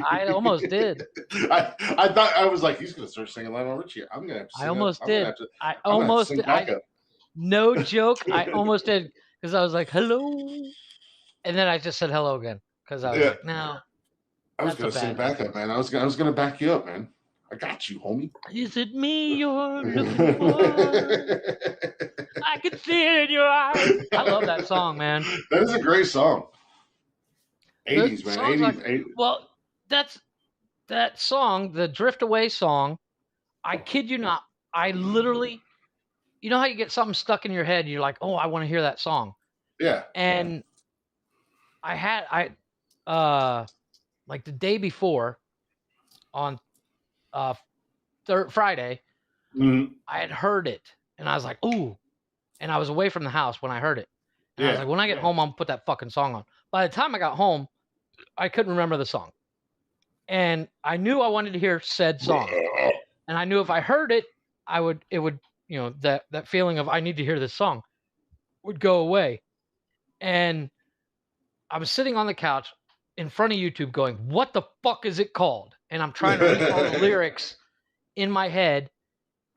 I almost did.
I thought, I was like, he's going to start singing Lionel Richie. I'm going to have to sing.
I almost did.
I almost did.
No joke. I almost did because I was like, hello. And then I just said hello again because I was like, no.
I was going to sing backup, man. I was going to back you up, man. I got you, homie.
Is it me you're looking for? I can see it in your eyes. I love that song, man.
That is a great song. 80s, man. 80s.
Well, that's that song, the Drift Away song. I kid you not. I literally, you know how you get something stuck in your head and you're like, oh, I want to hear that song.
Yeah.
And like the day before on Friday, I had heard it and I was like, ooh. And I was away from the house when I heard it. And I was like, when I get home, I'm going to put that fucking song on. By the time I got home, I couldn't remember the song. And I knew I wanted to hear said song. And I knew if I heard it, it would, that feeling of I need to hear this song would go away. And I was sitting on the couch in front of YouTube going, what the fuck is it called? And I'm trying to read all the lyrics in my head.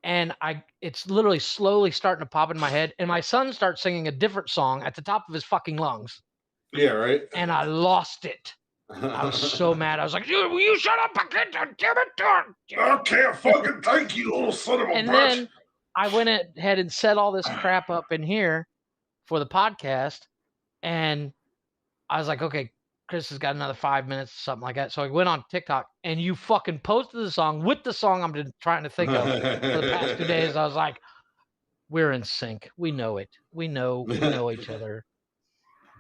And it's literally slowly starting to pop in my head. And my son starts singing a different song at the top of his fucking lungs.
Yeah, right.
And I lost it. I was so mad. I was like, dude, will you shut up? I can't damn it.
I can't fucking thank you, little son of a bitch.
And then I went ahead and set all this crap up in here for the podcast. And I was like, okay, Chris has got another 5 minutes, something like that. So I went on TikTok and you fucking posted the song with the song I'm been trying to think of for the past 2 days. I was like, we're in sync. We know it. We know each other.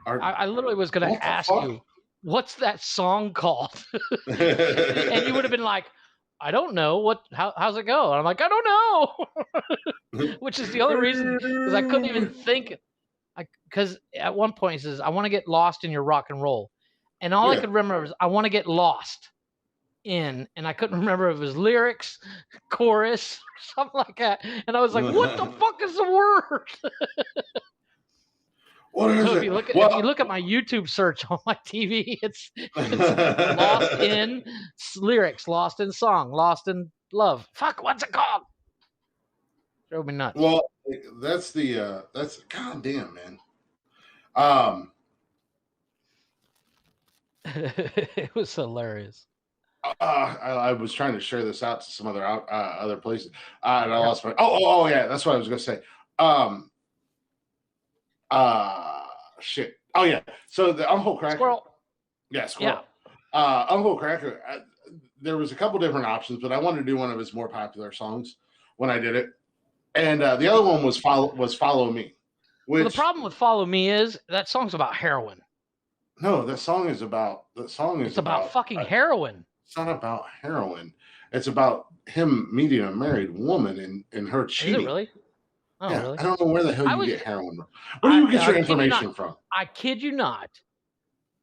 I literally was going to ask you, what's that song called? And you would have been like, I don't know. How's it go? And I'm like, I don't know. Which is the only reason, because I couldn't even think. Because at one point he says, I want to get lost in your rock and roll. And all I could remember was, I want to get lost in. And I couldn't remember if it was lyrics, chorus, something like that. And I was like, what the fuck is the word?
What is
so
it?
If you look at my YouTube search on my TV, it's lost in lyrics, lost in song, lost in love. Fuck, what's it called? Drove me nuts.
Well, that's goddamn, man.
It was hilarious.
I was trying to share this out to some other places, and I lost my. Oh, yeah, that's what I was gonna say. Shit. Oh yeah. So the Uncle Cracker.
Squirrel.
Yeah, Squirrel. Yeah. Uncle Cracker. There was a couple different options, but I wanted to do one of his more popular songs when I did it, and the other one was Follow Me. Which,
well, the problem with Follow Me is that song's about heroin.
No, that song is about. It's
about fucking heroin.
It's not about heroin. It's about him meeting a married woman and her cheating.
Is it really? Oh,
yeah,
really?
I don't know where the hell you get heroin from. Where do you get your information from?
I kid you not.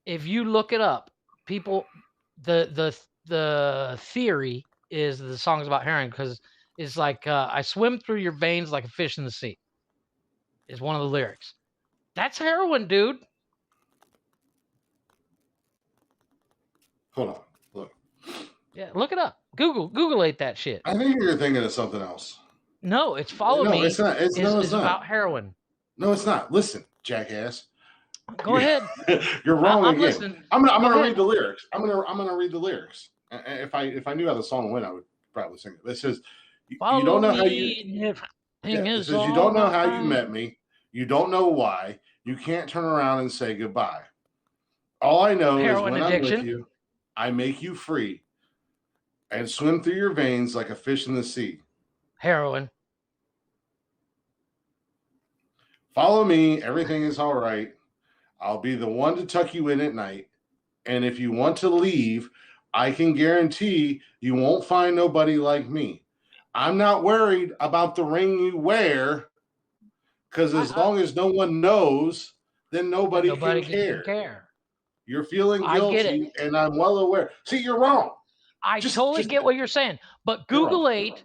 If you look it up, people, the theory is the song's about heroin because it's like, I swim through your veins like a fish in the sea, is one of the lyrics. That's heroin, dude.
Hold on.
Yeah, look it up. Google-ate that shit.
I think you're thinking of something else.
No, it's Follow Me.
It's not. It's
not.
about
heroin.
No, it's not. Listen, jackass.
Go ahead.
You're wrong
I'm
again.
listening.
I'm gonna read the lyrics. I'm gonna read the lyrics. If I knew how the song went, I would probably sing it. It says, "You don't know how you." It says, "You don't know how you met me. You don't know why. You can't turn around and say goodbye. All I know is when I'm with you, I make you free and swim through your veins like a fish in the sea.
Heroin.
Follow me. Everything is all right. I'll be the one to tuck you in at night. And if you want to leave, I can guarantee you won't find nobody like me. I'm not worried about the ring you wear, because as long as no one knows, then nobody can care. You're feeling guilty, and I'm well aware. See, you're wrong.
I totally get what you're saying, but Google-ate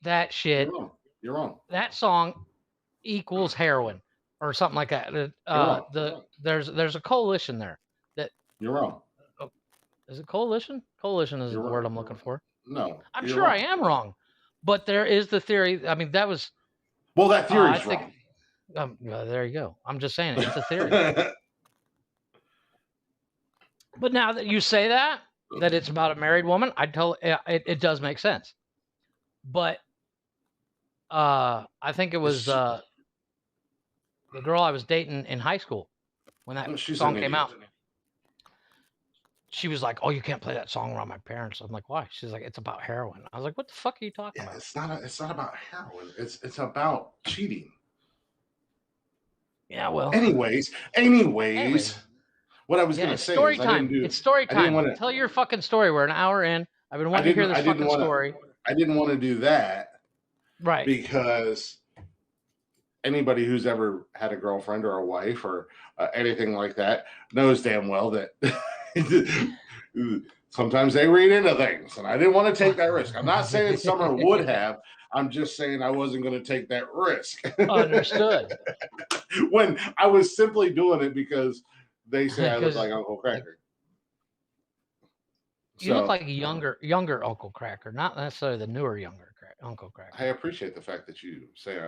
that shit.
You're wrong.
That song equals heroin or something like that. There's a coalition there.
You're wrong.
Is it coalition? Coalition is the word I'm looking for.
No,
I'm sure I am wrong, but there is the theory. I mean, that was.
Well, that theory's wrong.
There you go. I'm just saying it's a theory. But now that you say that it's about a married woman, it does make sense. But I think it was the girl I was dating in high school when that song came out. She was like, "Oh, you can't play that song around my parents." I'm like, "Why?" She's like, "It's about heroin." I was like, "What the fuck are you talking about?"
It's not about heroin. It's about cheating.
Yeah, well.
Anyways. What I was going to say
story time. It's story time. Tell your fucking story. We're an hour in. I've been wanting to hear this fucking story.
I didn't want to do that.
Right.
Because anybody who's ever had a girlfriend or a wife or anything like that knows damn well that sometimes they read into things, and I didn't want to take that risk. I'm not saying Summer would have. I'm just saying I wasn't going to take that risk.
Understood.
When I was simply doing it because they say I look like Uncle Cracker.
You look like a younger Uncle Cracker, not necessarily the newer Uncle Cracker.
I appreciate the fact that you say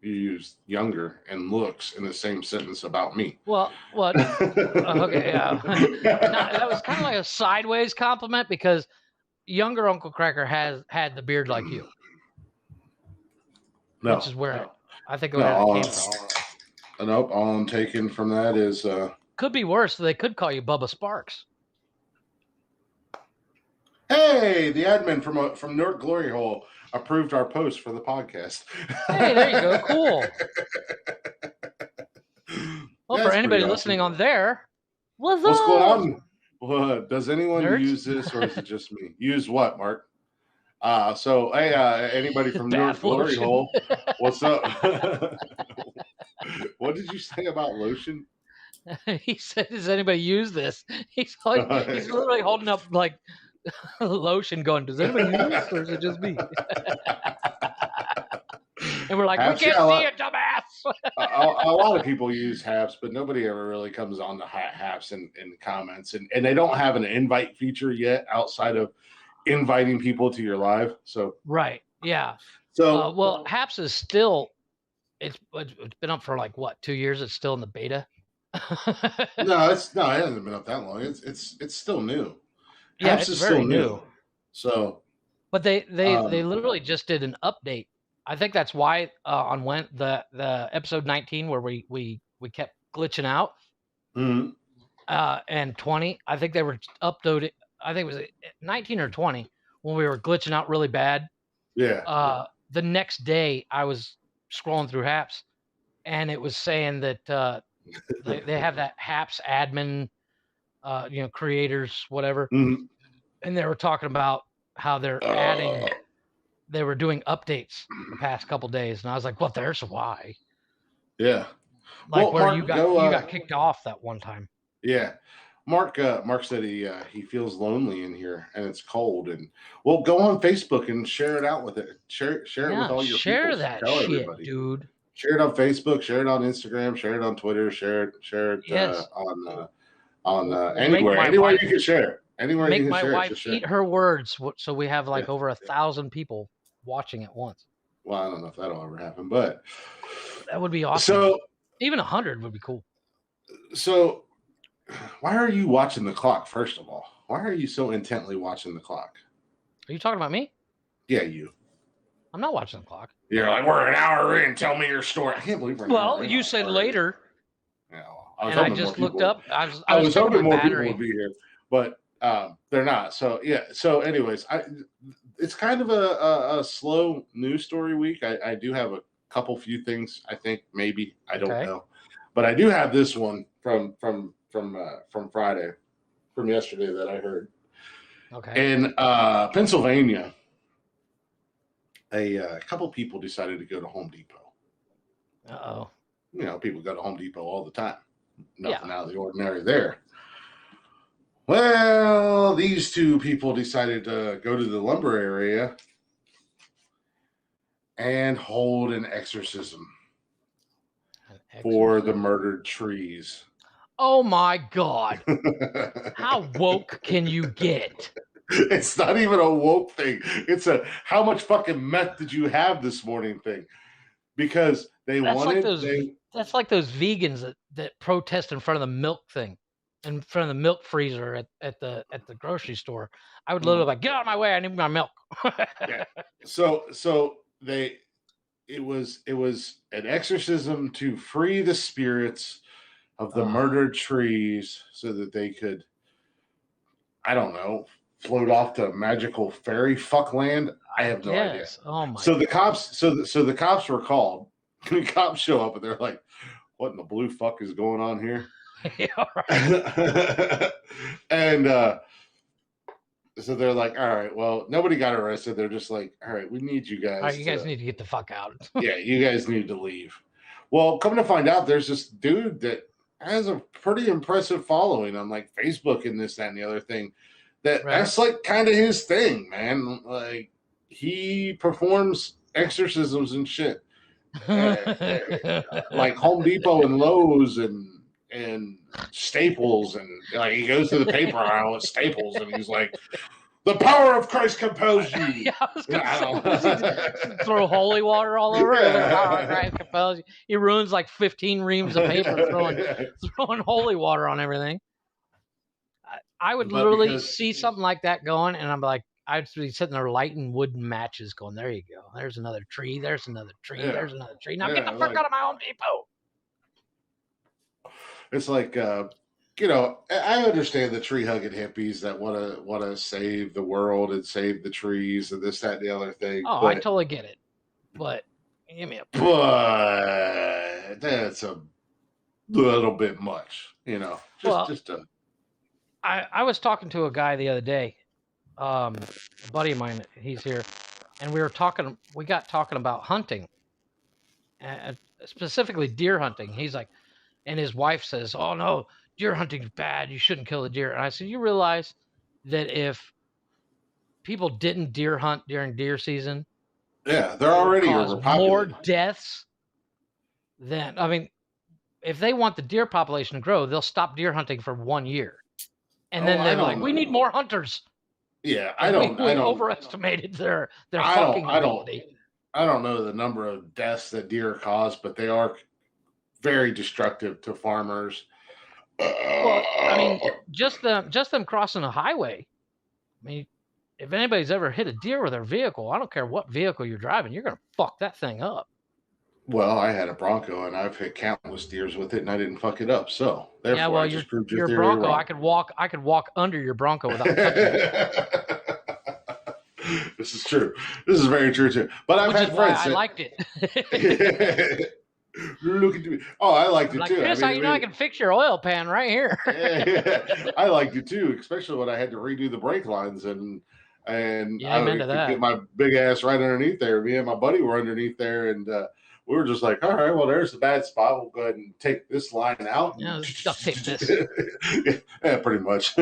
you use younger and looks in the same sentence about me.
Well, what? Okay, yeah. That was kind of like a sideways compliment because younger Uncle Cracker had the beard like you.
No.
Which is where I think it came from.
Nope. All I'm taking from that is
could be worse. They could call you Bubba Sparks.
Hey, the admin from Nerd Glory Hole approved our post for the podcast.
Hey, there you go. Cool. Well, for anybody listening on there, what's
going on? What, does anyone use this, or is it just me? Use what, Mark? So, hey, anybody from Nerd Glory Hole, what's up? What did you say about lotion?
He said, "Does anybody use this?" He's literally holding up like lotion, going, "Does anybody use this, or is it just me?" And we're like, "We can't see it, dumbass."
A lot of people use Haps, but nobody ever really comes on to Haps in comments, and they don't have an invite feature yet outside of inviting people to your live. So
right, yeah.
So
well, Haps is still it's been up for like what 2 years? It's still in the beta.
No, it hasn't been up that long. It's still new.
Yeah, it's very new.
So,
but they literally just did an update. I think that's why on the episode 19 where we kept glitching out.
Mm-hmm.
And 20, I think they were uploaded. I think it was 19 or 20 when we were glitching out really bad.
Yeah.
The next day I was scrolling through Haps, and it was saying that they have that Haps admin, creators, whatever.
Mm-hmm.
And they were talking about how they're they were doing updates the past couple days. And I was like, well, there's why.
Yeah.
Like where Mark, you got kicked off that one time.
Yeah. Mark said he feels lonely in here and it's cold, and well, go on Facebook and share it out with it. Share it with all your people.
Share that shit, everybody. Dude.
Share it on Facebook, share it on Instagram, share it on Twitter, share it
yes.
on anywhere you can share it. Anywhere
make
you can
my
share it,
wife
just share
eat
it.
her words, so we have like
Yeah,
over
yeah.
1,000 people watching at once.
Well, I don't know if that'll ever happen, but
that would be awesome.
So
even 100 would be cool.
So why are you watching the clock? First of all, why are you so intently watching the clock?
Are you talking about me?
Yeah, you.
I'm not watching the clock.
You're like, we're an hour in. Tell me your story. I can't believe we're an hour in.
You said later.
Yeah,
and I just looked up. I was
hoping
my
more
battery.
people would be here, but they're not. So yeah. So anyways, it's kind of a slow news story week. I do have a couple few things. I think maybe I don't know, but I do have this one from Friday, from yesterday that I heard.
Okay.
In Pennsylvania, a couple people decided to go to Home Depot.
Uh-oh.
You know, people go to Home Depot all the time. Nothing out of the ordinary there. Well, these two people decided to go to the lumber area and hold an exorcism for the murdered trees.
Oh my God. How woke can you get?
It's not even a woke thing. It's a how much fucking meth did you have this morning thing. Because that's
like those vegans that protest in front of the milk thing, in front of the milk freezer at the grocery store. I would literally like, get out of my way, I need my milk.
Yeah. So it was an exorcism to free the spirits of the murdered trees so that they could, I don't know, float off to magical fairy fuck land. I have no idea.
Oh my
so the cops so the cops were called. The cops show up and they're like, what in the blue fuck is going on here?
Yeah, right.
And so they're like, all right, well, nobody got arrested. They're just like, all right, we need you guys.
All right, you guys need to get the fuck out.
Yeah, you guys need to leave. Well, coming to find out, there's this dude that has a pretty impressive following on like Facebook and this, that, and the other thing. That's like kind of his thing, man. Like he performs exorcisms and shit. Like Home Depot and Lowe's and Staples, and like he goes to the paper aisle at Staples and he's like, the power of Christ compels you.
Yeah, I was gonna say, throw holy water all over it. The power of Christ compels you. He ruins like 15 reams of paper throwing holy water on everything. I would literally see something like that going, and I'm like, I'd be sitting there lighting wooden matches going, there you go. There's another tree. There's another tree. Yeah. There's another tree. Now get the fuck out of my Home Depot.
It's like, you know, I understand the tree hugging hippies that want to save the world and save the trees and this, that, and the other thing.
Oh, I totally get it. But give me a break.
But that's a little bit much, you know.
I was talking to a guy the other day, a buddy of mine, he's here, and we got talking about hunting, and specifically deer hunting. He's like, and his wife says, oh no, deer hunting's bad, you shouldn't kill the deer. And I said, you realize that if people didn't deer hunt during deer season,
yeah, they're already
more deaths than, I mean, if they want the deer population to grow, they'll stop deer hunting for 1 year. And then they're like, we need more hunters.
Yeah,
we overestimated their fucking ability.
I don't know the number of deaths that deer cause, but they are very destructive to farmers.
Well, I mean, just them crossing a highway. I mean, if anybody's ever hit a deer with their vehicle, I don't care what vehicle you're driving, you're gonna fuck that thing up.
Well, I had a Bronco and I've hit countless deers with it, and I didn't fuck it up. So therefore,
your Bronco, wrong. I could walk under your Bronco without touching it.
This is true. This is very true too. But I've had friends.
I liked it.
Look at me. Oh, I liked it too.
Here's how you know I can fix your oil pan right here.
I liked it too, especially when I had to redo the brake lines and
I could
get my big ass right underneath there. Me and my buddy were underneath there, and we were just like, all right, well, there's the bad spot. We'll go ahead and take this line out.
Yeah, duct tape this.
Yeah, pretty much.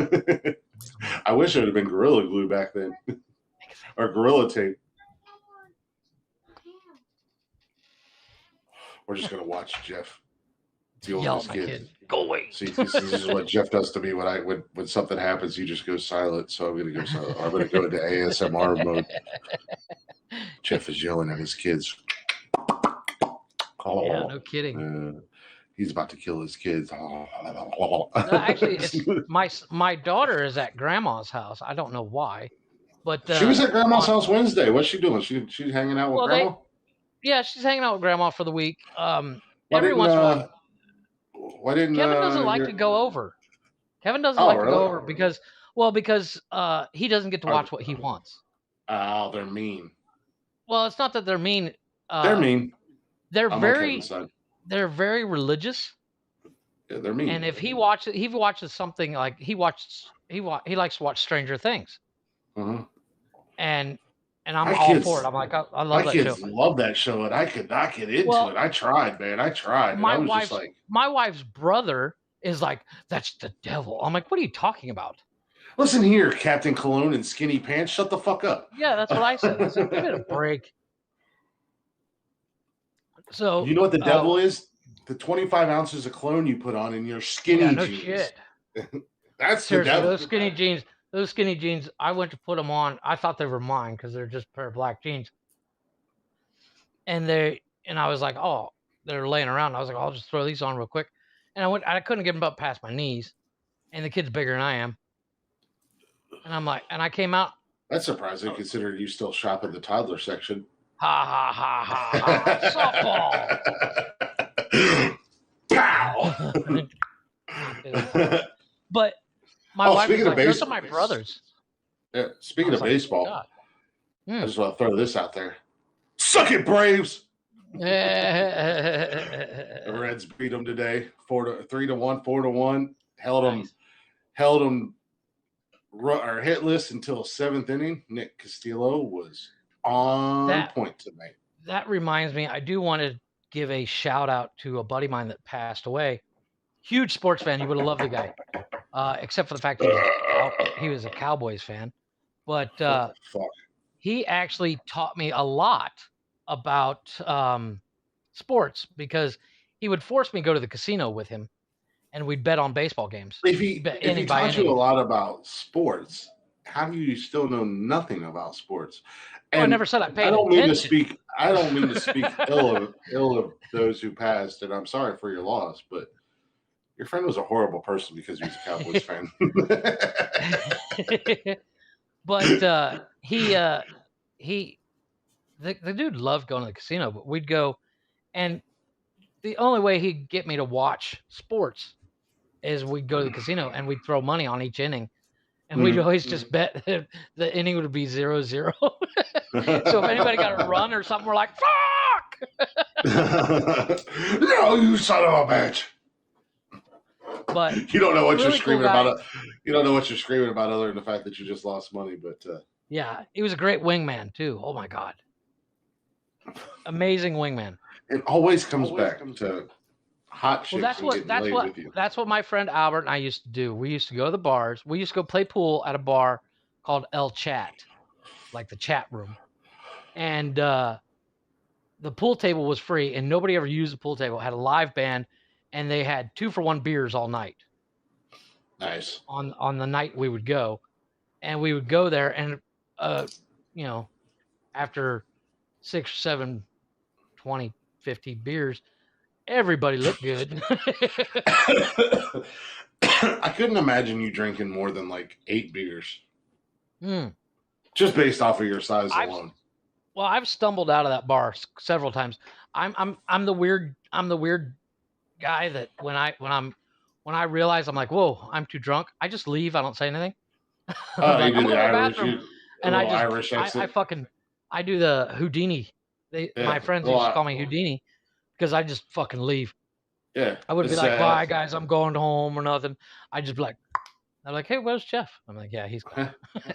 I wish it would have been Gorilla Glue back then, or Gorilla Tape. We're just gonna watch Jeff
Yell at my kid. Go away.
See, this is what Jeff does to me when something happens. He just goes silent. So I'm gonna go silent. I'm gonna go into ASMR mode. Jeff is yelling at his kids.
Oh, yeah, no kidding.
He's about to kill his kids.
No, actually, it's my daughter is at grandma's house. I don't know why, but
she was at grandma's house Wednesday. What's she doing? She's hanging out with grandma.
Yeah, she's hanging out with grandma for the week.
Every once in a while. Why didn't
Kevin doesn't like to go over? Kevin doesn't like to go over because he doesn't get to watch what he wants.
Oh, they're mean.
Well, it's not that they're mean.
They're mean.
They're very religious.
Yeah, they're mean.
And if he watches something like he likes to watch Stranger Things.
Mm-hmm.
And I'm all for it. I'm like, I love that show.
My kids love that show, and I could not get into it. I tried, man. I tried.
My wife's brother is like, that's the devil. I'm like, what are you talking about?
Listen here, Captain Cologne and Skinny Pants. Shut the fuck up.
Yeah, that's what I said. I said, give it a break. So
you know what the devil is? The 25 ounces of cologne you put on in your skinny jeans.
Shit.
That's
seriously,
the devil.
Those skinny jeans, I went to put them on. I thought they were mine because they're just a pair of black jeans. And I was like, oh, they're laying around. I was like, I'll just throw these on real quick. And I couldn't get them up past my knees. And the kid's bigger than I am. And I'm like, and I came out.
That's surprising considering you still shop in the toddler section.
Ha ha ha ha ha. Softball. Pow. But my wife was like, those are my brothers.
Yeah, speaking of baseball, I just want to throw this out there. Suck it, Braves! The Reds beat them today, 3-1, 4-1. Held them hitless until 7th inning. Nick Castillo was on point tonight.
That reminds me, I do want to give a shout out to a buddy of mine that passed away. Huge sports fan. You would have loved the guy, except for the fact that he was a Cowboys fan. But he actually taught me a lot about sports because he would force me to go to the casino with him, and we'd bet on baseball games.
If he taught you a lot about sports, how do you still know nothing about sports? And
I never said I paid
I don't
attention.
mean to speak ill of those who passed, and I'm sorry for your loss, but your friend was a horrible person because he was a Cowboys fan.
But the dude loved going to the casino, but we'd go, and the only way he'd get me to watch sports is we'd go to the casino and we'd throw money on each inning. And we'd always just bet that the inning would be 0-0. So if anybody got a run or something, we're like, fuck!
No, you son of a bitch.
But
you don't know what you're screaming about. You don't know what you're screaming about other than the fact that you just lost money. But
yeah, he was a great wingman too. Oh my God. Amazing wingman.
It always comes back to hot chicks. Well,
that's what my friend Albert and I used to do. We used to go to the bars. We used to go play pool at a bar called El Chat, like the chat room. And the pool table was free, and nobody ever used the pool table. It had a live band, and they had 2-for-1 beers all night.
Nice.
On the night we would go, and we would go there, and after 6, 7, 20, 50 beers, everybody looked good.
I couldn't imagine you drinking more than like 8 beers. Just based off of your size alone.
Well, I've stumbled out of that bar several times. I'm the weird guy that when I realize I'm like, whoa, I'm too drunk, I just leave. I don't say anything.
You do the Irish,
and
Irish exit.
I do the Houdini. My friends used to call me Houdini because I just fucking leave.
Yeah.
I wouldn't be like, bye guys, I'm going home or nothing. I'd just be like, I'm like, hey, where's Jeff? I'm like, yeah, he's gone.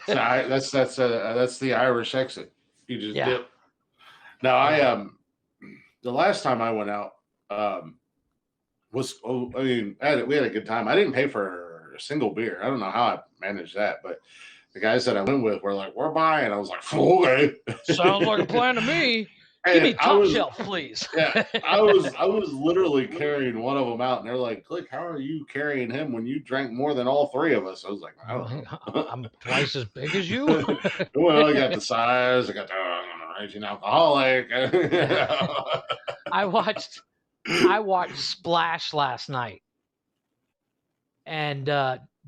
That's the Irish exit. You just dip. Now the last time I went out we had a good time. I didn't pay for a single beer. I don't know how I managed that, but the guys that I went with were like, we're buying. I was like, okay.
Sounds like a plan to me. Give me top shelf, please.
Yeah, I was literally carrying one of them out, and they're like, "Click, how are you carrying him when you drank more than all three of us?" I was like, "I don't know.
I'm twice as big as you."
Well, I got the size. I got the I'm a raging alcoholic.
I watched Splash last night, and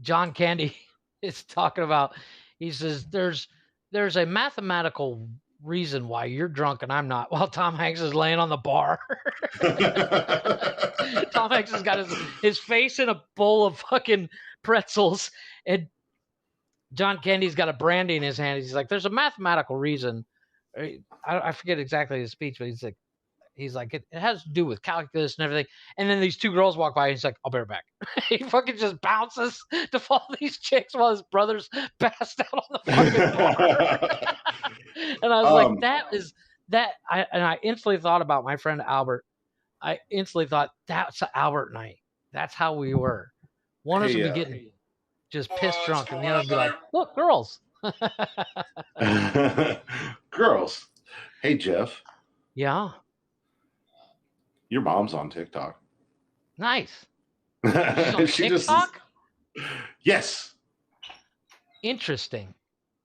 John Candy is talking about. He says there's a mathematical reason why you're drunk and I'm not, while Tom Hanks is laying on the bar. Tom Hanks has got his face in a bowl of fucking pretzels, and John Candy's got a brandy in his hand. He's like, there's a mathematical reason. I forget exactly his speech, but he's like, it has to do with calculus and everything. And then these two girls walk by, and he's like, I'll be right back. He fucking just bounces to follow these chicks while his brother's passed out on the fucking bar. And I was like, I instantly thought about my friend Albert. I instantly thought, that's Albert and I. That's how we were. One of us would be getting just pissed drunk, and the other would be like, look, girls.
Girls. Hey, Jeff.
Yeah.
Your mom's on TikTok.
Nice. She TikTok?
Yes.
Interesting.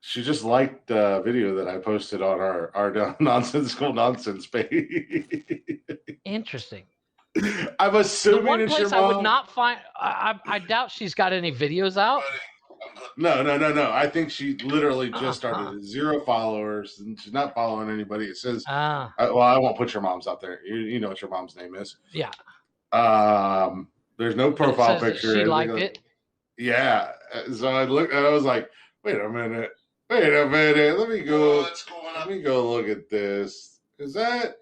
She just liked the video that I posted on our Nonsensical Nonsense page.
Interesting.
I'm assuming
the one
it's
place
your mom.
I would not find. I doubt she's got any videos out.
No. I think she literally just started 0 followers, and she's not following anybody. It says, well, I won't put your mom's out there. You know what your mom's name is.
Yeah.
There's no profile picture.
She liked it.
Yeah. So I looked, and I was like, wait a minute. Let me go. Let me go look at this. Is that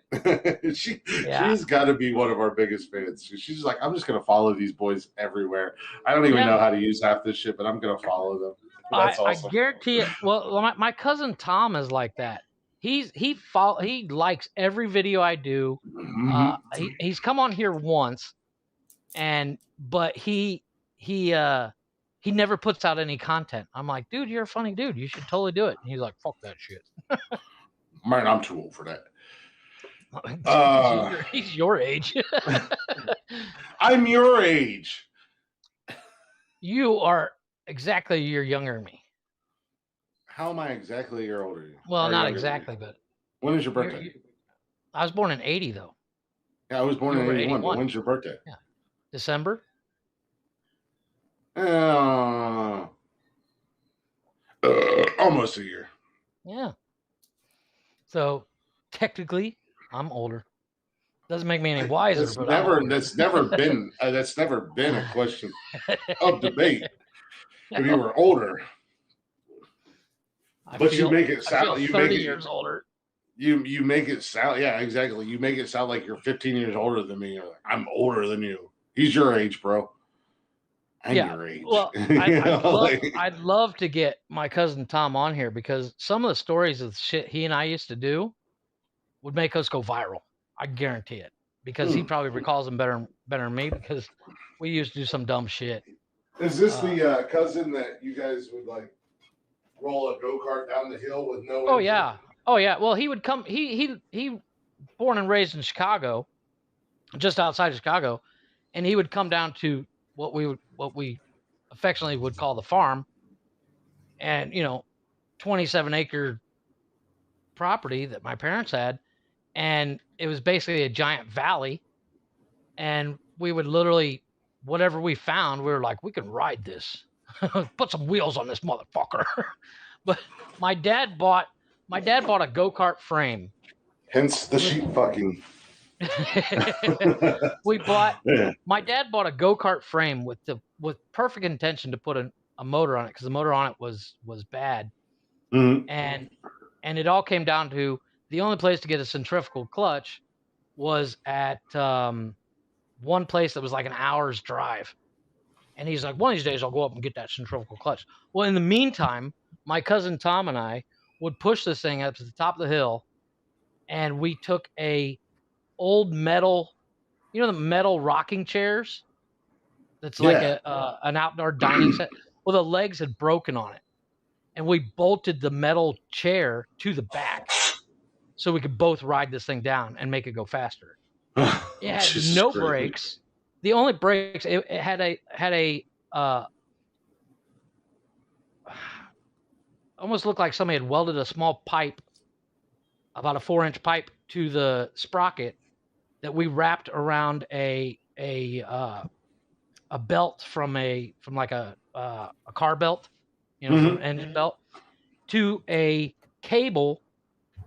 she's got to be one of our biggest fans. She's like, I'm just gonna follow these boys everywhere. I don't even know how to use half this shit, but I'm gonna follow them. That's awesome.
I guarantee it. Well, my cousin Tom is like that. He likes every video I do. Mm-hmm. He's come on here once, but he never puts out any content. I'm like, dude, you're a funny dude. You should totally do it. And he's like, fuck that shit.
Man, I'm too old for that.
He's your age.
I'm your age.
You are exactly a year younger than me.
How am I exactly a year older than you?
Well, not exactly, but
when is your birthday?
I was born in 80, though.
Yeah, I was born in 81. But when's your birthday?
Yeah, December.
Almost a year.
Yeah. So technically, I'm older. Doesn't make me any wiser.
That's never been a question of debate. If you were older, you make it sound.
You 30 years older.
You make it sound. Yeah, exactly. You make it sound like you're 15 years older than me. You're like, I'm older than you. He's your age, bro. I'm your age.
Well, I'd love to get my cousin Tom on here, because some of the stories of shit he and I used to do would make us go viral. I guarantee it, because he probably recalls them better than me, because we used to do some dumb shit.
Is this the cousin that you guys would like roll a go-kart down the hill with no?
Oh yeah. Well, he would come. He born and raised in Chicago, just outside of Chicago, and he would come down to what we affectionately would call the farm, and 27-acre property that my parents had, and it was basically a giant valley, and we would literally, whatever we found, we were like, we could ride this. Put some wheels on this motherfucker. But my dad bought a go-kart frame.
Hence the sheep fucking.
My dad bought a go-kart frame with perfect intention to put a motor on it, because the motor on it was bad. Mm-hmm. And it all came down to the only place to get a centrifugal clutch was at one place that was like an hour's drive. And he's like, one of these days I'll go up and get that centrifugal clutch. Well, in the meantime, my cousin Tom and I would push this thing up to the top of the hill, and we took a old metal, the metal rocking chairs that's like an outdoor dining set. Well, the legs had broken on it, and we bolted the metal chair to the back. so we could both ride this thing down and make it go faster. It had no brakes. The only brakes, it had a almost looked like somebody had welded a small pipe, about a 4-inch pipe, to the sprocket that we wrapped around a belt from like a car belt, from an engine belt, to a cable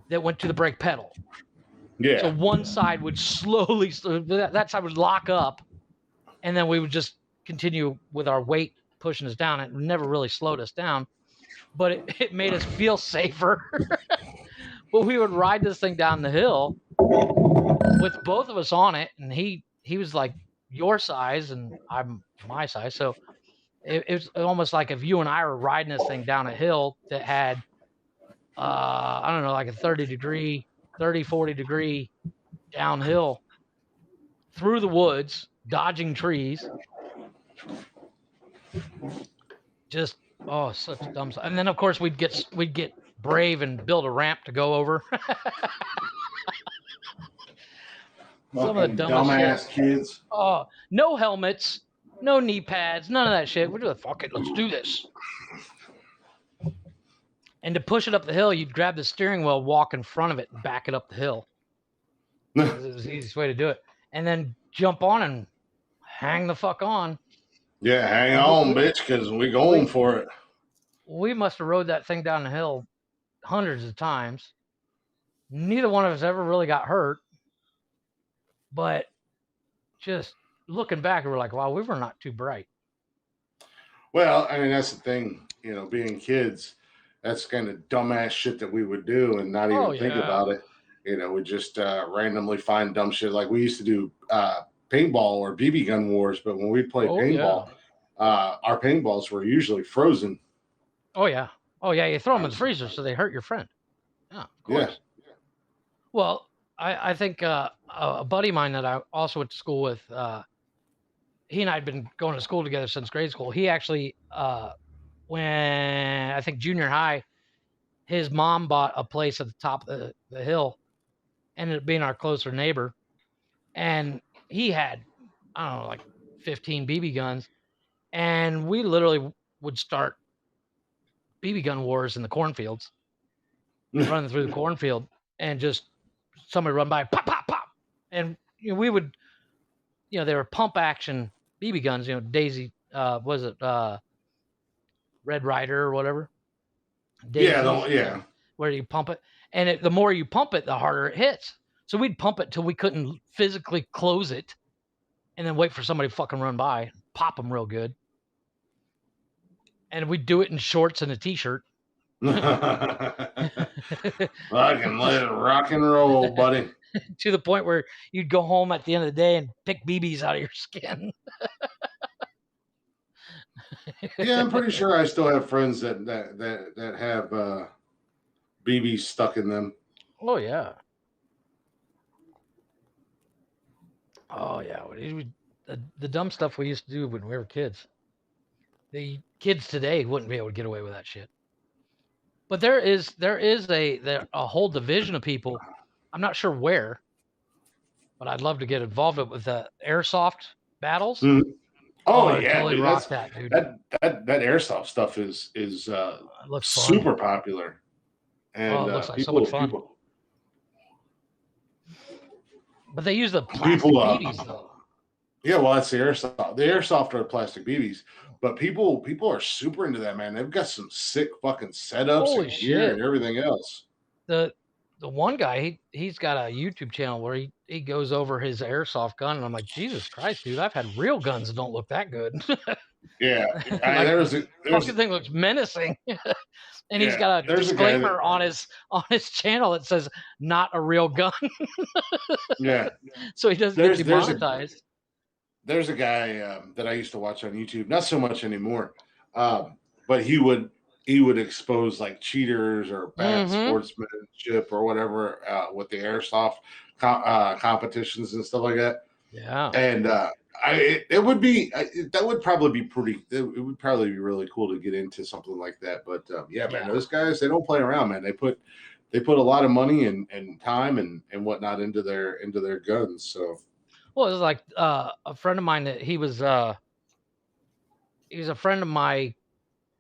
that went to the brake pedal.
Yeah.
So one side would slowly, that side would lock up, and then we would just continue with our weight pushing us down. It never really slowed us down, but it made us feel safer. But we would ride this thing down the hill with both of us on it, and he was like your size and I'm my size, so it was almost like if you and I were riding this thing down a hill that had I don't know, like a 40 degree downhill through the woods, dodging trees. Just such dumb stuff. And then of course we'd get brave and build a ramp to go over. Some of the
dumbass kids.
Oh, no helmets, no knee pads, none of that shit. We're just fuck it, let's do this. And to push it up the hill, you'd grab the steering wheel, walk in front of it, and back it up the hill. It was the easiest way to do it. And then jump on and hang the fuck on.
Yeah, hang on, bitch, because we're going for it.
We must have rode that thing down the hill hundreds of times. Neither one of us ever really got hurt. But just looking back, we're like, wow, we were not too bright.
Well, I mean, that's the thing, being kids, that's kind of dumbass shit that we would do and not even think about it. We just randomly find dumb shit. Like we used to do paintball or BB gun wars, but when we played paintball, our paintballs were usually frozen.
Oh, yeah. Oh, yeah, you throw them in the freezer so they hurt your friend. Yeah, of course.
Yeah.
Well, I think a buddy of mine that I also went to school with, he and I had been going to school together since grade school. He actually, when I think junior high, his mom bought a place at the top of the hill, ended up being our closer neighbor. And he had, I don't know, like 15 BB guns. And we literally would start BB gun wars in the cornfields, running through the cornfield, and just somebody run by, pop, pop, pop. And we would, they were pump action BB guns, Daisy, was it Red Rider or whatever?
Daisy,
where you pump it. And the more you pump it, the harder it hits. So we'd pump it till we couldn't physically close it and then wait for somebody to fucking run by, pop them real good. And we'd do it in shorts and a t-shirt.
I can let it rock and roll, buddy.
To the point where you'd go home at the end of the day and pick BBs out of your skin.
Yeah, I'm pretty sure I still have friends that have BBs stuck in them.
Oh yeah. Oh yeah. The dumb stuff we used to do when we were kids. The kids today wouldn't be able to get away with that shit. But there is a whole division of people. I'm not sure where, but I'd love to get involved with the airsoft battles.
Mm-hmm. Oh yeah,
totally
dude,
rock that, dude.
That airsoft stuff is
looks
super popular, and
it looks like so much fun. But they use the plastic BBs though.
Yeah, well, that's the airsoft. The airsoft are plastic BBs, but people are super into that, man. They've got some sick fucking setups and gear and everything else.
The one guy, he's got a YouTube channel where he goes over his airsoft gun, and I'm like, Jesus Christ, dude, I've had real guns that don't look that good.
Yeah,
the fucking thing looks menacing. And he's got a disclaimer on his channel that says not a real gun.
Yeah.
So he doesn't get demonetized.
There's a guy that I used to watch on YouTube, not so much anymore, but he would expose like cheaters or bad sportsmanship or whatever with the airsoft competitions and stuff like that.
Yeah.
And it would probably be really cool to get into something like that. But man, those guys, they don't play around, man. they put a lot of money and time and whatnot into their guns. So,
well, it was like a friend of mine that he was a friend of my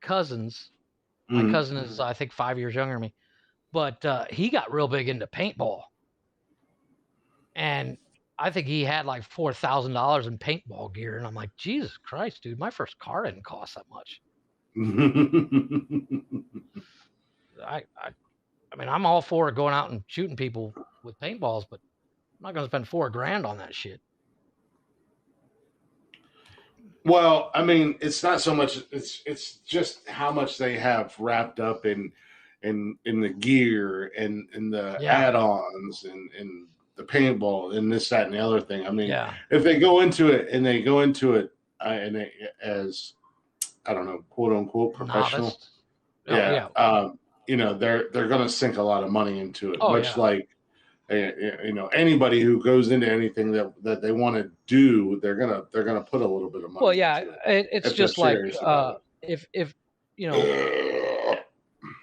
cousin's. My cousin is, I think, 5 years younger than me, but he got real big into paintball, and I think he had like $4,000 in paintball gear, and I'm like, Jesus Christ, dude, my first car didn't cost that much. I mean, I'm all for going out and shooting people with paintballs, but I'm not going to spend $4,000 on that shit.
Well, I mean, it's not so much. It's just how much they have wrapped up in the gear and in the add-ons and the paintball and this, that, and the other thing. I mean, if they go into it and and they, as I don't know, quote unquote professional, you know, they're going to sink a lot of money into it, much like you know, anybody who goes into anything that they want to do, they're gonna put a little bit of money.
Well, yeah, it's just like if you know,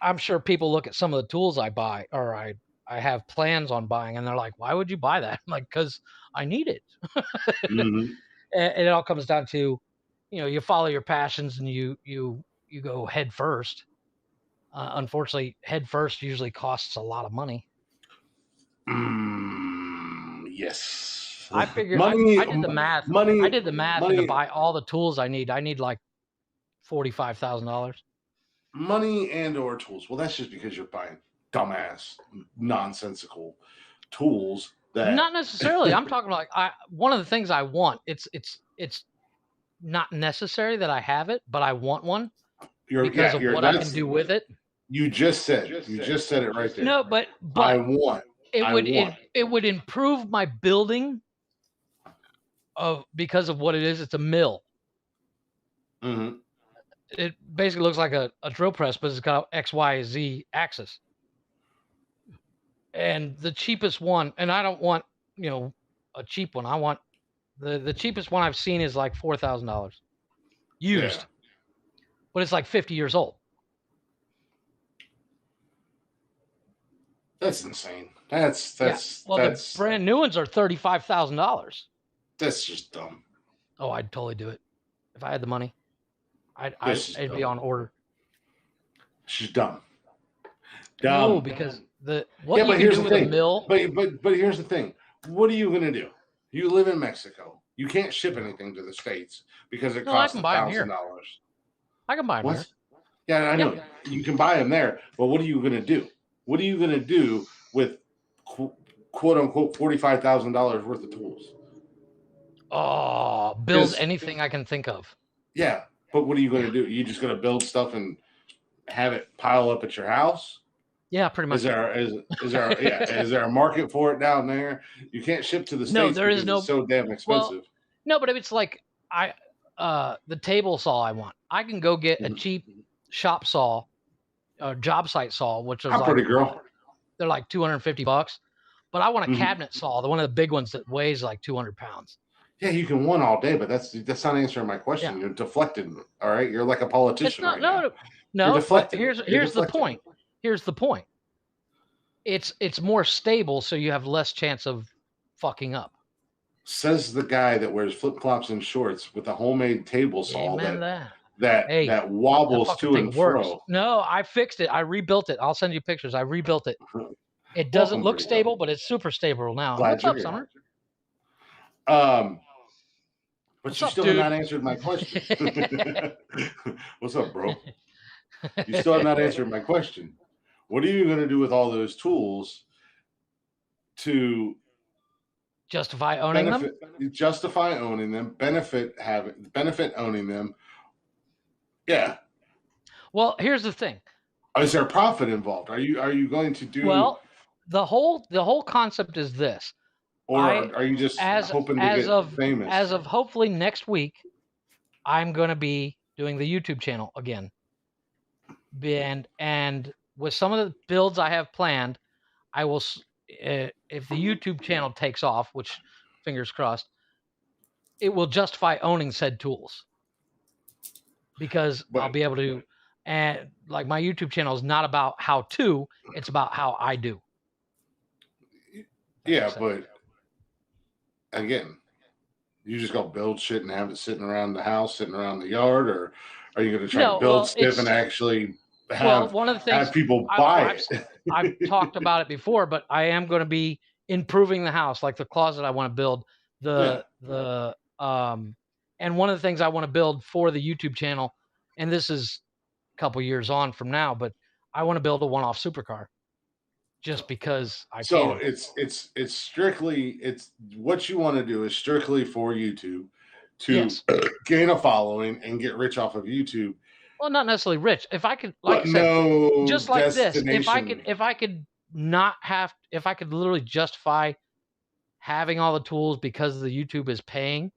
I'm sure people look at some of the tools I buy or I have plans on buying, and they're like, "Why would you buy that?" I'm like, "Because I need it." And it all comes down to, you know, you follow your passions and you go head first. Unfortunately, head first usually costs a lot of money.
Yes.
I figured I did the math. I did the math, and to buy all the tools I need like $45,000.
Money and or tools. Well, that's just because you're buying dumbass, nonsensical tools. That
not necessarily. I'm talking like one of the things I want. It's not necessary that I have it, but I want one because of what I can do with it.
You just said it right there.
No, but
I want.
It would improve my building because of what it is. It's a mill. It basically looks like a drill press, but it's got X, Y, Z axis. And the cheapest one, and I don't want, you know, a cheap one. I want the cheapest one I've seen is like $4,000 used, but it's like 50 years old.
That's insane. That's
the brand new ones are $35,000.
That's just dumb.
Oh, I'd totally do it if I had the money. It'd be on order.
She's dumb.
No, because what you can do with a mill.
But here's the thing. What are you gonna do? You live in Mexico. You can't ship anything to the States because it costs $1,000.
I can buy them here.
Yeah, I know. You can buy them there, but what are you gonna do? What are you gonna do with quote unquote $45,000 worth of tools?
Oh, build anything I can think of.
Yeah, but what are you gonna do? You just gonna build stuff and have it pile up at your house?
Yeah, pretty much.
Is there a market for it down there? You can't ship to the States.
No, there is no.
It's so damn expensive.
Well, no, but it's like the table saw I want. I can go get a cheap shop saw, job site saw, which is
pretty girl.
They're like $250, but I want a cabinet saw, the one of the big ones that weighs like 200 pounds.
Yeah, you can one all day, but that's not answering my question. Yeah. You're deflecting. All right, you're like a politician.
No. But here's the point. Here's the point. It's more stable, so you have less chance of fucking up.
Says the guy that wears flip flops and shorts with a homemade table saw that wobbles to and fro.
No, I fixed it. I rebuilt it. I'll send you pictures. I rebuilt it. It doesn't look stable, but it's super stable now. What's up, Summer?
But you still have not answered my question. What's up, bro? You still have not answered my question. What are you going to do with all those tools to
justify owning them?
Justify owning them, benefit owning them. Yeah.
Well, here's the thing.
Is there profit involved? Are you going to do?
Well, the whole concept is this.
Or are you just hoping to get famous?
As of hopefully next week, I'm going to be doing the YouTube channel again. And with some of the builds I have planned, I will, if the YouTube channel takes off, which fingers crossed, it will justify owning said tools. Because I'll be able to, And like my YouTube channel is not about how to, it's about how I do.
Yeah, but again, you just go build shit and have it sitting around the house, sitting around the yard, or are you going to try to build stuff and actually have
one of the things,
have people buy it?
I've talked about it before, but I am going to be improving the house, like the closet I want to build, and one of the things I want to build for the YouTube channel, and this is a couple years on from now, but I want to build a one-off supercar. Just because I
so
can.
It's strictly, it's what you want to do is strictly for YouTube to gain a following and get rich off of YouTube.
Well, not necessarily rich. If I could, like I said, just like this, if I could literally justify having all the tools because the YouTube is paying,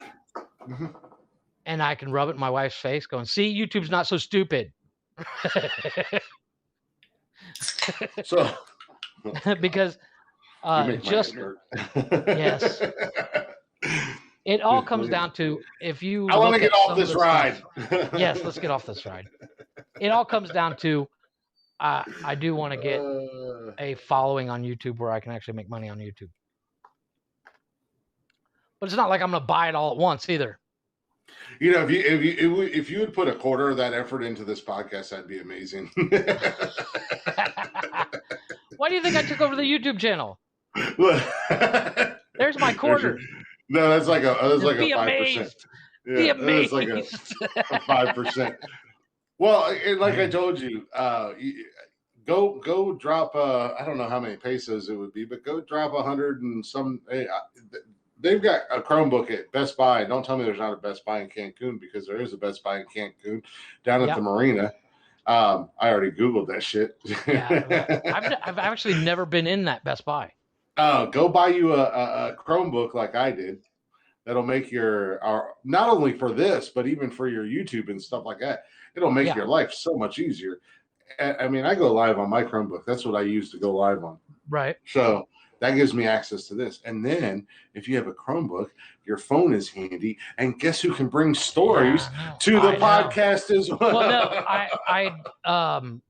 and I can rub it in my wife's face, going, "See, YouTube's not so stupid."
So.
Because just yes, it all comes down to if you.
I want to get off this ride.
Yes, let's get off this ride. It all comes down to I do want to get a following on YouTube where I can actually make money on YouTube. But it's not like I'm going to buy it all at once either.
You know, if you would put a quarter of that effort into this podcast, that'd be amazing.
Why do you think I took over the YouTube channel? There's my quarter.
No, that's like a
5%. Yeah, be amazed.
That's like a 5%. Well, like I told you, go drop. I don't know how many pesos it would be, but go drop 100 and some. They've got a Chromebook at Best Buy. Don't tell me there's not a Best Buy in Cancun, because there is a Best Buy in Cancun down at the marina. I already Googled that shit.
Yeah, I've actually never been in that Best Buy.
Go buy you a Chromebook like I did. That'll make not only for this, but even for your YouTube and stuff like that. It'll make your life so much easier. I mean, I go live on my Chromebook. That's what I use to go live on.
Right.
So that gives me access to this. And then if you have a Chromebook, your phone is handy. And guess who can bring stories to the podcast as well?
Well, no,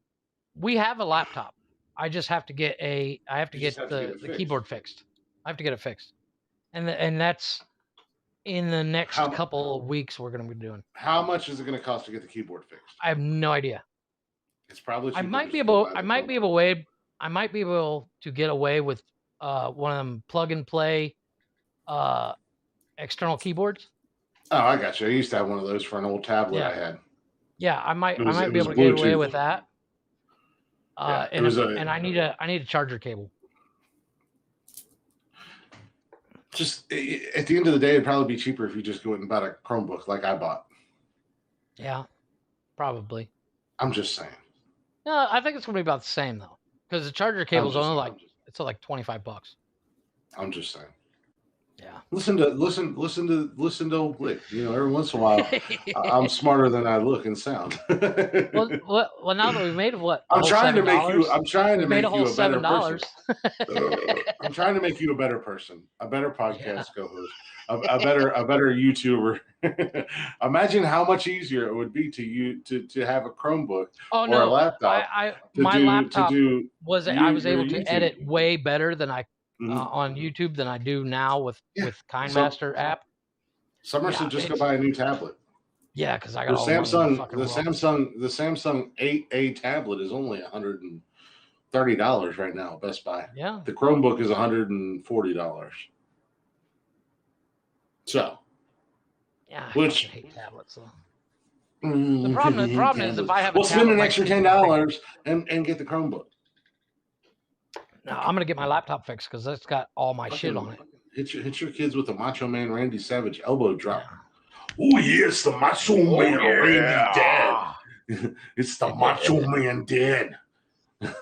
we have a laptop. I just have to get the keyboard fixed. I have to get it fixed. And that's in the next couple of weeks we're going to be doing.
How much is it going to cost to get the keyboard fixed?
I have no idea.
It's probably
I might be able to get away with one of them plug and play external keyboards.
Oh, I got you. I used to have one of those for an old tablet I had.
Yeah, I might be able to get away with that. And I need a charger cable.
Just at the end of the day, it'd probably be cheaper if you just go and bought a Chromebook like I bought.
Yeah, probably.
I'm just saying.
No, I think it's going to be about the same though, because the charger cable is only like $25.
I'm just saying.
Yeah.
Listen to old Blick. You know, every once in a while, I'm smarter than I look and sound.
well, now that we've made
I'm trying to make you a better
$7.
person. I'm trying to make you a better person, a better podcast co-host, a better YouTuber. Imagine how much easier it would be to have a Chromebook or a laptop.
I was able to edit way better than I. On YouTube than I do now with KineMaster app.
Summer said just go buy a new tablet.
Yeah, because I got
the Samsung 8A tablet is only $130 right now at Best Buy.
Yeah.
The Chromebook is $140. So.
Yeah.
I
hate tablets though. The problem is if I have
spend an extra $10 and get the Chromebook.
No, I'm gonna get my laptop fixed because that's got all my shit on it.
Hit your kids with the Macho Man Randy Savage elbow drop. Oh yes, the Macho Man Randy dead. It's the Macho Man dead.
Well,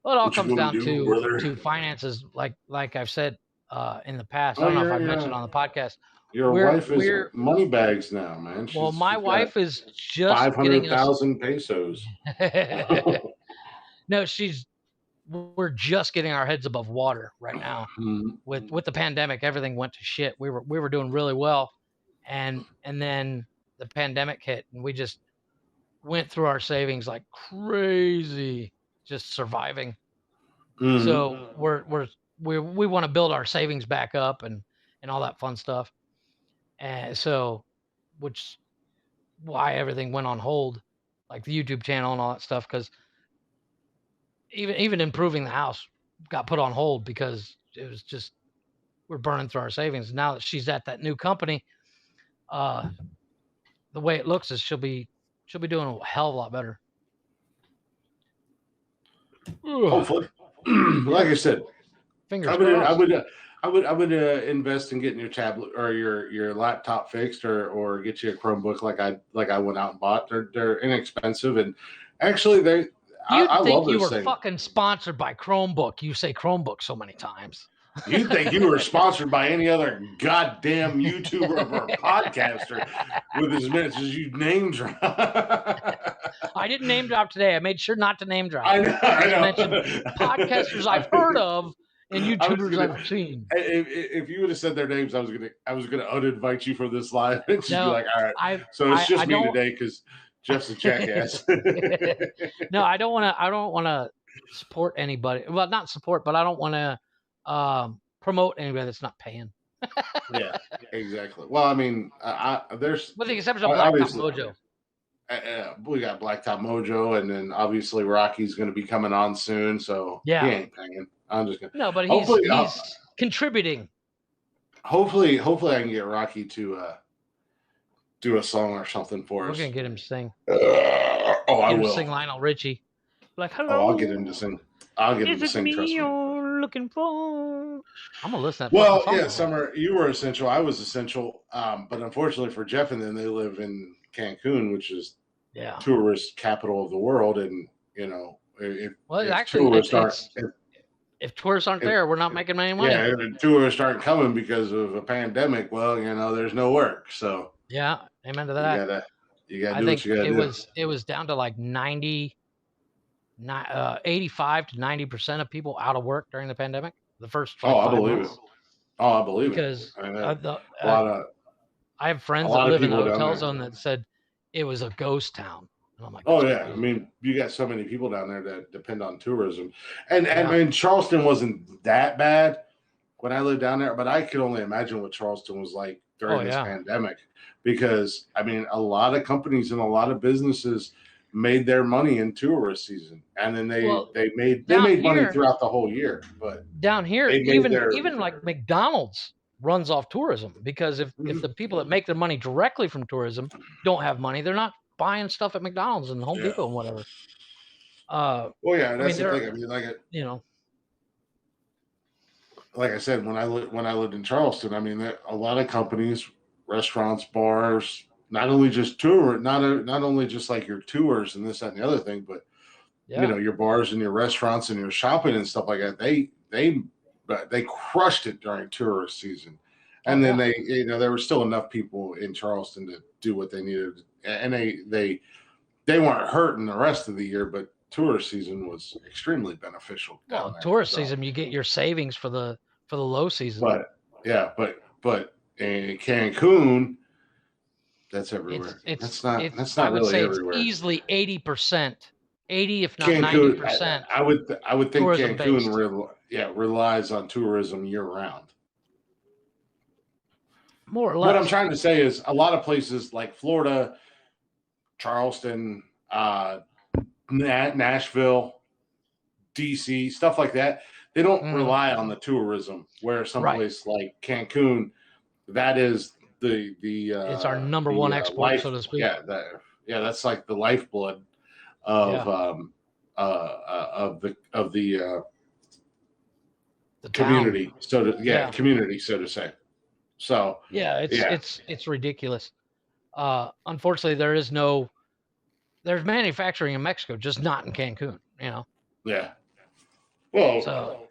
it all comes down to finances, like I've said in the past. I don't know if I've mentioned on the podcast.
Your wife is money bags now, man.
My wife is just
500,000 pesos.
No, we're just getting our heads above water right now. With the pandemic, everything went to shit. We were doing really well, and then the pandemic hit, and we just went through our savings like crazy, just surviving.
Mm-hmm.
So we want to build our savings back up and all that fun stuff. And so, which why everything went on hold, like the YouTube channel and all that stuff, because even improving the house got put on hold because it was just we're burning through our savings. Now that she's at that new company, the way it looks is she'll be doing a hell of a lot better.
Hopefully, like I said,
fingers crossed.
I would invest in getting your tablet or your laptop fixed, or get you a Chromebook like I went out and bought. They're inexpensive, and actually I
think
love
you
this
were
thing.
Fucking sponsored by Chromebook. You say Chromebook so many times.
You think you were sponsored by any other goddamn YouTuber or podcaster with as many as you name drop?
I didn't name drop today. I made sure not to name drop.
I know.
Mentioned podcasters I've heard of and YouTubers I've seen.
If you would have said their names, I was gonna uninvite you from this live and just be like, all right. So it's just me today because Jeff's a jackass.
No, I don't want to support anybody. Well, not support, but I don't want to promote anybody that's not paying.
Yeah, exactly. Well, I mean, there's
with the exception of Blacktop Mojo.
We got Blacktop Mojo, and then obviously Rocky's going to be coming on soon. So
yeah,
he ain't paying. I'm just gonna.
No, but he's contributing.
Hopefully, I can get Rocky to do a song or something for us.
We're gonna get him to sing.
I will
sing Lionel Richie. Like, hello.
Oh, I'll get him to sing. I'll get him to sing.
Me
trust me.
You're looking for. I'm gonna listen to that.
Well, yeah, Summer, you were essential. I was essential. But unfortunately for Jeff and them, they live in Cancun, which is tourist capital of the world, and if
tourists aren't there, we're not making any money.
Yeah, if tourists aren't coming because of a pandemic, well, there's no work. So
yeah, amen to that.
You gotta do what you gotta do.
It was down to like 85 to 90% of people out of work during the pandemic. The first
I believe it. I believe
because
it. Because
I have friends that live in the hotel zone that said it was a ghost town. And I'm like,
oh yeah, crazy. I mean, you got so many people down there that depend on tourism, and I mean, Charleston wasn't that bad when I lived down there, but I could only imagine what Charleston was like during this pandemic, because I mean, a lot of companies and a lot of businesses made their money in tourist season, and then they made money throughout the whole year. But
down here, even like McDonald's runs off tourism, because if the people that make their money directly from tourism don't have money, they're not buying stuff at McDonald's and Home Depot and whatever.
Well, yeah, that's the thing. I mean, like I said, when I lived in Charleston, I mean, a lot of companies, restaurants, bars, not only just not only just like your tours and this, that, and the other thing, but your bars and your restaurants and your shopping and stuff like that. They crushed it during tourist season, and then there were still enough people in Charleston to do what they needed, and they weren't hurting the rest of the year, but tourist season was extremely beneficial.
Well, tourist season, you get your savings for the low season.
But in Cancun, that's everywhere. That's not really everywhere.
It's easily 80%, 80 if not 90%.
I would think Cancun relies on tourism year round.
More or less.
What I'm trying to say is a lot of places like Florida, Charleston, Nashville, DC, stuff like that, they don't rely on the tourism, where someplace like Cancun, that is the
it's our number one export, so to speak.
That's like the lifeblood of the community. Community, so to say. So it's ridiculous.
Unfortunately, there's manufacturing in Mexico, just not in Cancun.
Yeah. Well,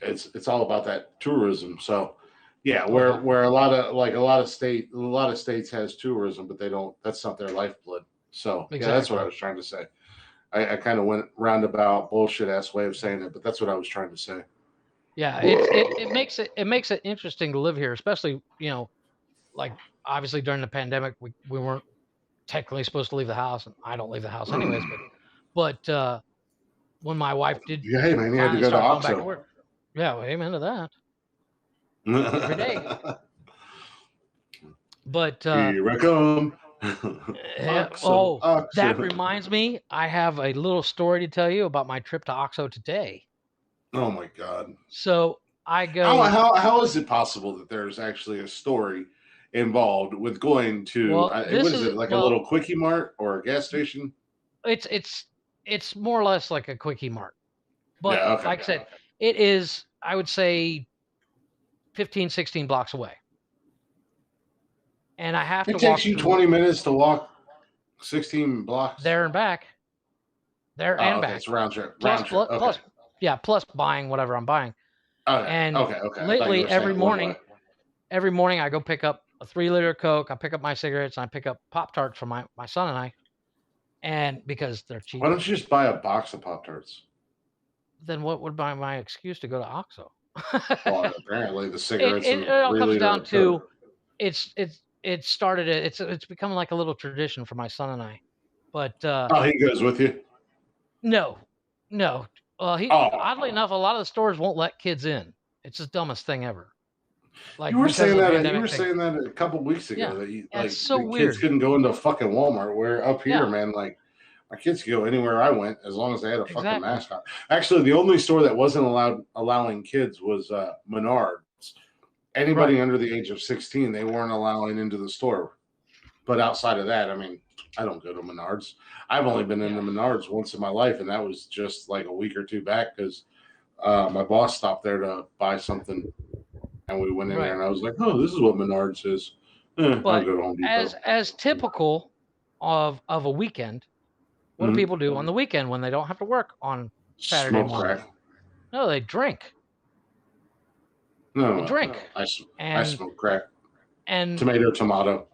it's all about that tourism. So where a lot of states has tourism, but they don't. That's not their lifeblood. So that's what I was trying to say. I kind of went roundabout bullshit ass way of saying it, but that's what I was trying to say.
Yeah, it makes it interesting to live here, especially like obviously during the pandemic, we weren't technically supposed to leave the house, and I don't leave the house anyways. But when my wife did
Yeah, hey man, you had to
finally
go to
start going back to
OXXO.
work, yeah, well, amen to that. Every day. But
Here I come.
OXXO. That reminds me, I have a little story to tell you about my trip to OXXO today.
Oh my God.
So I go.
How is it possible that there's actually a story involved with going to what is it, like a little quickie mart or a gas station?
It's more or less like a quickie mart. But
yeah, okay.
Like I said, it is, I would say, 15, 16 blocks away. And I have to walk.
It takes you 20 minutes to walk 16 blocks?
There and back. There and back.
It's round trip.
Plus buying whatever I'm buying.
Okay.
And
okay.
Lately, every morning I go pick up a 3-liter Coke, I pick up my cigarettes, and I pick up Pop-Tarts for my son and I. And because they're cheap.
Why don't you just buy a box of Pop-Tarts?
Then what would be my excuse to go to OXXO?
Well, apparently the cigarettes.
It all comes down to it started. It's become like a little tradition for my son and I. But
he goes with you?
No. Oddly enough, a lot of the stores won't let kids in. It's the dumbest thing ever.
Like you were saying that a couple weeks ago that
so
the
weird.
Kids couldn't go into fucking Walmart. Where up here, man, like my kids could go anywhere I went as long as they had a fucking mask on. Actually, the only store that wasn't allowing kids was Menards. Anybody under the age of 16, they weren't allowing into the store. But outside of that, I mean, I don't go to Menards. I've only been into Menards once in my life, and that was just like a week or two back because my boss stopped there to buy something, and we went in there, and I was like, "Oh, this is what Menards is." I'll go to Home Depot.
As typical of a weekend, what do people do on the weekend when they don't have to work on Saturday morning?
Crack.
No, they drink.
No,
they drink.
I smoke crack.
And
tomato.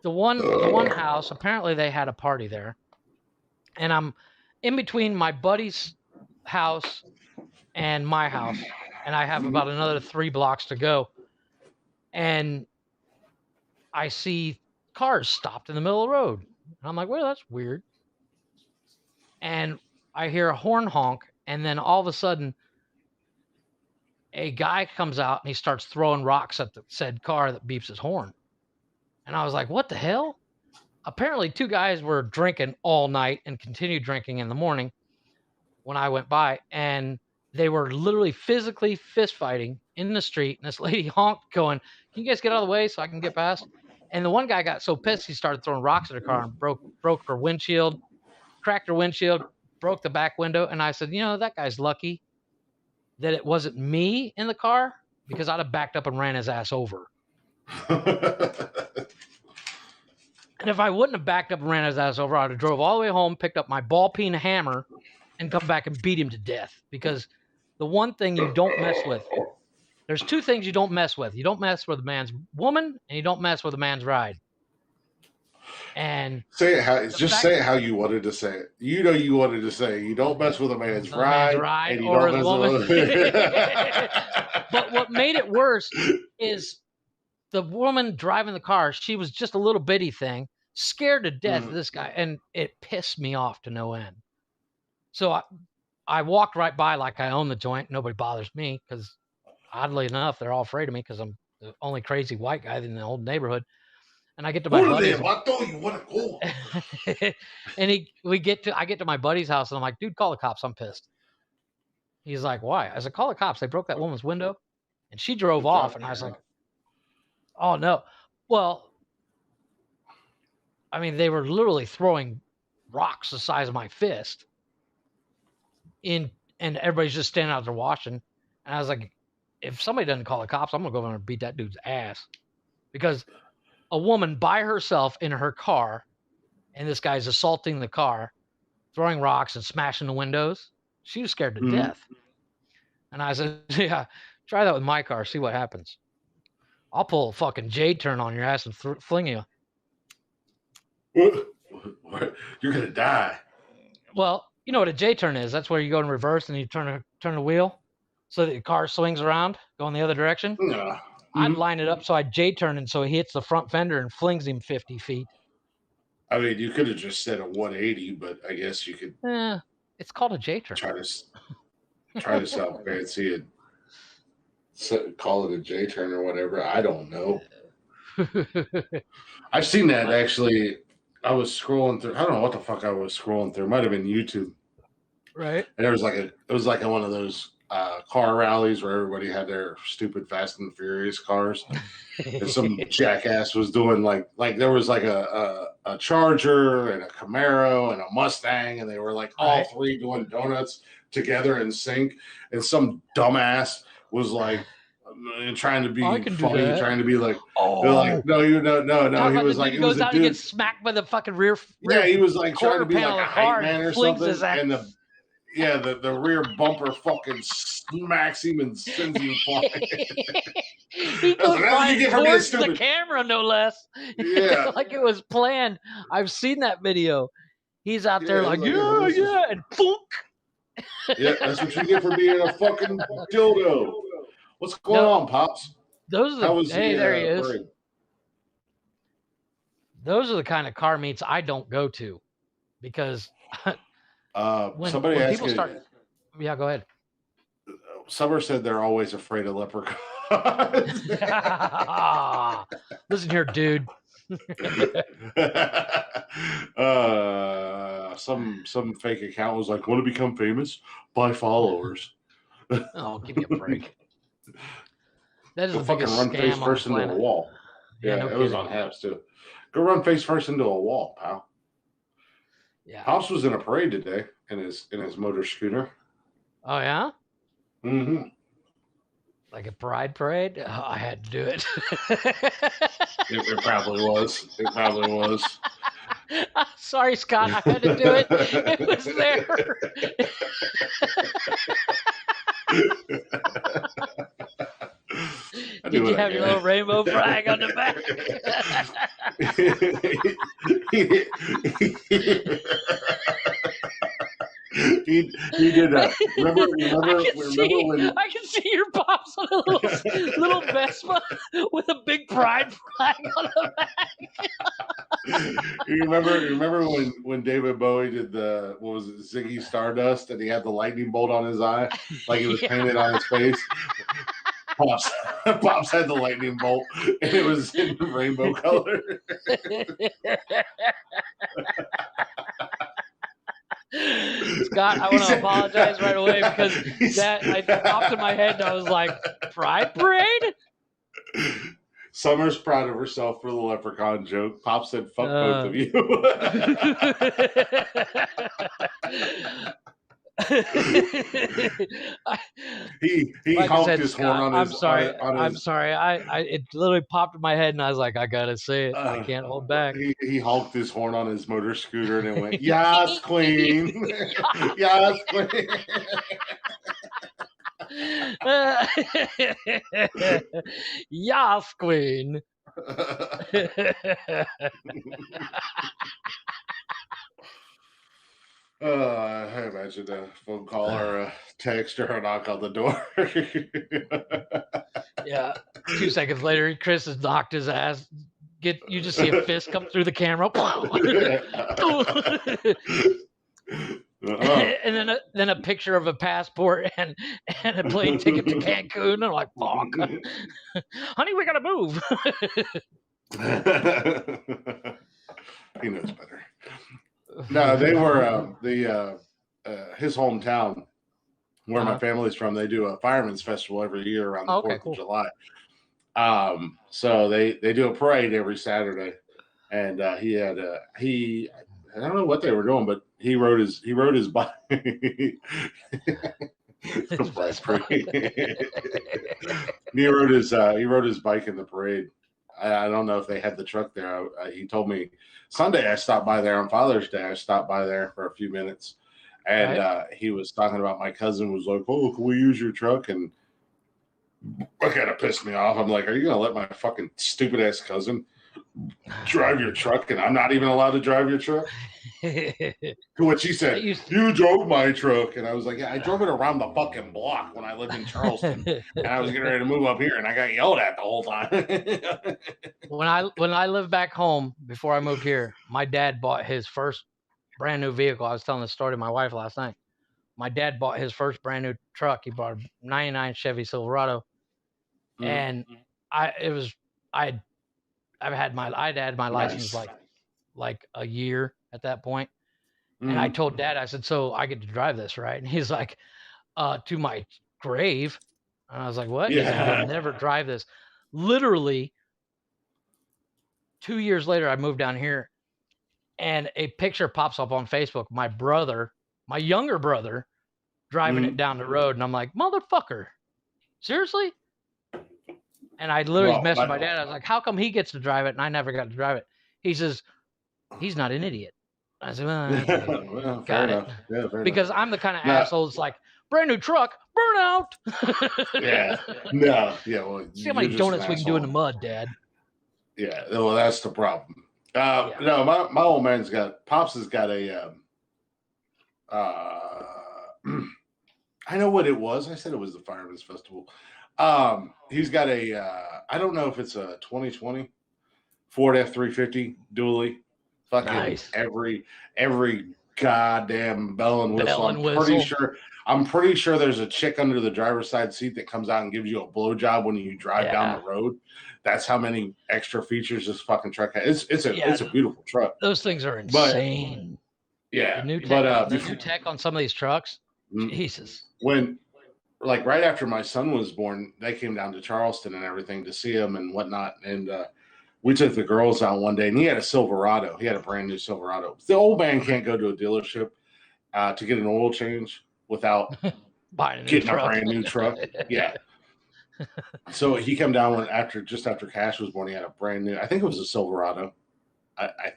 The one house, apparently they had a party there, and I'm in between my buddy's house and my house, and I have about another 3 blocks to go, and I see cars stopped in the middle of the road, and I'm like, well, that's weird. And I hear a horn honk, and then all of a sudden a guy comes out and he starts throwing rocks at the said car that beeps his horn. And I was like, what the hell? Apparently 2 guys were drinking all night and continued drinking in the morning when I went by, and they were literally physically fist fighting in the street, and this lady honked going, can you guys get out of the way so I can get past? And the one guy got so pissed he started throwing rocks at her car and broke her windshield, cracked her windshield, broke the back window. And I said, that guy's lucky that it wasn't me in the car, because I'd have backed up and ran his ass over. And if I wouldn't have backed up and ran his ass over, I'd have drove all the way home, picked up my ball peen hammer, and come back and beat him to death. Because the one thing you don't mess with, there's 2 things you don't mess with. You don't mess with a man's woman, and you don't mess with a man's ride. And
say it how you wanted to say it. You wanted to say you don't mess with a man's ride and you don't mess with
But what made it worse is the woman driving the car, she was just a little bitty thing, scared to death of this guy, and it pissed me off to no end. So I walked right by like I own the joint. Nobody bothers me because, oddly enough, they're all afraid of me because I'm the only crazy white guy in the whole neighborhood. And I get to my buddy's. And I get to my buddy's house, and I'm like, dude, call the cops. I'm pissed. He's like, why? I said, call the cops. They broke that woman's window, and she drove off. And I was like, oh no. Well, I mean, they were literally throwing rocks the size of my fist and everybody's just standing out there watching. And I was like, if somebody doesn't call the cops, I'm gonna go over and beat that dude's ass, because a woman by herself in her car, and this guy's assaulting the car, throwing rocks and smashing the windows. She was scared to death. And I said, yeah, try that with my car, see what happens. I'll pull a fucking J-turn on your ass and fling you.
You're gonna die.
Well, you know what a J-turn is. That's where you go in reverse and you turn the wheel so that the car swings around, going the other direction.
Yeah.
I'd line it up so I'd J-turn, and so he hits the front fender and flings him 50 feet.
I mean, you could have just said a 180, but I guess you could.
It's called a J-turn.
Try to sound fancy and call it a J-turn or whatever. I don't know. I've seen that actually. I was scrolling through. I don't know what the fuck I was scrolling through. It might have been YouTube.
Right.
And it was like one of those car rallies where everybody had their stupid Fast and Furious cars, and some jackass was doing like there was like a Charger and a Camaro and a Mustang, and they were like all three doing donuts together in sync, and some dumbass was like trying to be funny, trying to be like, they're like, no. He was like, it was a dude.
He gets smacked by the fucking rear.
Yeah, he was like trying to be like a hype man or something, and the rear bumper fucking smacks him and sends him flying.
He goes flying towards the camera, no less.
Yeah,
like it was planned. I've seen that video. He's out there like and boom.
Yeah, that's what you get for being a fucking dildo. What's going on, Pops?
There he is. Parade? Those are the kind of car meets I don't go to because
somebody asked me.
Yeah, go ahead.
Summer said they're always afraid of leprechauns.
Listen here, dude.
Some fake account was like, want to become famous? Buy followers.
Oh, give me a break. That is
the biggest run face first into a wall. Yeah, it was on Habs too. Go run face first into a wall, pal.
Yeah.
Pops was in a parade today in his motor scooter.
Oh yeah?
Mm-hmm.
Like a pride parade? Oh, I had to do it.
It probably was. It probably was.
Sorry, Scott. I had to do it. It was there. Did you have your little rainbow flag on the back?
He did that. Remember
I can see your pops on a little Vespa with a big pride flag on the back.
You remember when David Bowie did Ziggy Stardust, and he had the lightning bolt on his eye, like he was painted on his face? Pops had the lightning bolt, and it was in rainbow color.
Scott, I want to apologize right away because I popped in my head and I was like, Pride Parade?
Summer's proud of herself for the leprechaun joke. Pop said, fuck both of you. He honked his horn on his.
I'm sorry. It literally popped in my head, and I was like, I gotta say it. I can't hold back.
He honked his horn on his motor scooter, and it went, "Yes, queen, yes, queen."
Yas, queen.
I imagine a phone call or a text or a knock on the door.
Yeah. 2 seconds later, Chris has knocked his ass. You just see a fist come through the camera. And then a picture of a passport and a plane ticket to Cancun. I'm like, fuck. Honey, we gotta move.
He knows better. No, they were his hometown, where my family's from. They do a fireman's festival every year around the 4th of July. So they do a parade every Saturday, and he I don't know what they were doing, but he rode his bike. He rode his bike in the parade. I don't know if they had the truck there. He told me Sunday I stopped by there on Father's Day. I stopped by there for a few minutes, and he was talking about my cousin was like, "Oh, can we use your truck?" And that kind of pissed me off. I'm like, "Are you gonna let my fucking stupid ass cousin drive your truck, and I'm not even allowed to drive your truck. To which he said, you drove my truck. And I was like, yeah, I drove it around the fucking block when I lived in Charleston. And I was getting ready to move up here, and I got yelled at the whole time.
When I lived back home before I moved here, my dad bought his first brand new vehicle. I was telling the story to my wife last night. My dad bought his first brand new truck. He bought a 99 Chevy Silverado. And I'd had my license like a year at that point. And I told Dad, I said, so I get to drive this, right? And he's like, to my grave. And I was like, what?
Yeah.
He's like, you'll never drive this. Literally 2 years later, I moved down here, and a picture pops up on Facebook. My younger brother, driving it down the road. And I'm like, motherfucker, seriously? And I literally messaged my dad. I was like, how come he gets to drive it and I never got to drive it? He says, he's not an idiot. I said, okay.
Well,
got it.
Yeah,
because I'm the kind of asshole that's like, brand new truck, burnout.
Yeah. No. Yeah. Well,
see how many donuts we can do in the mud, Dad.
Yeah. Well, that's the problem. No, my old man's Pops has got a, I know what it was. I said it was the Fireman's Festival. He's got a, I don't know if it's a 2020 Ford F-350 dually. Fucking nice. Every goddamn bell and whistle. I'm pretty sure there's a chick under the driver's side seat that comes out and gives you a blowjob when you drive down the road. That's how many extra features this fucking truck has. It's a beautiful truck.
Those things are insane.
The
new tech on some of these trucks. Jesus.
When right after my son was born, they came down to Charleston and everything to see him and whatnot. And we took the girls out one day, and he had a Silverado. He had a brand new Silverado. The old man can't go to a dealership to get an oil change without getting a brand new truck. Yeah. So he came down just after Cash was born. He had a brand new, I think it was a Silverado. I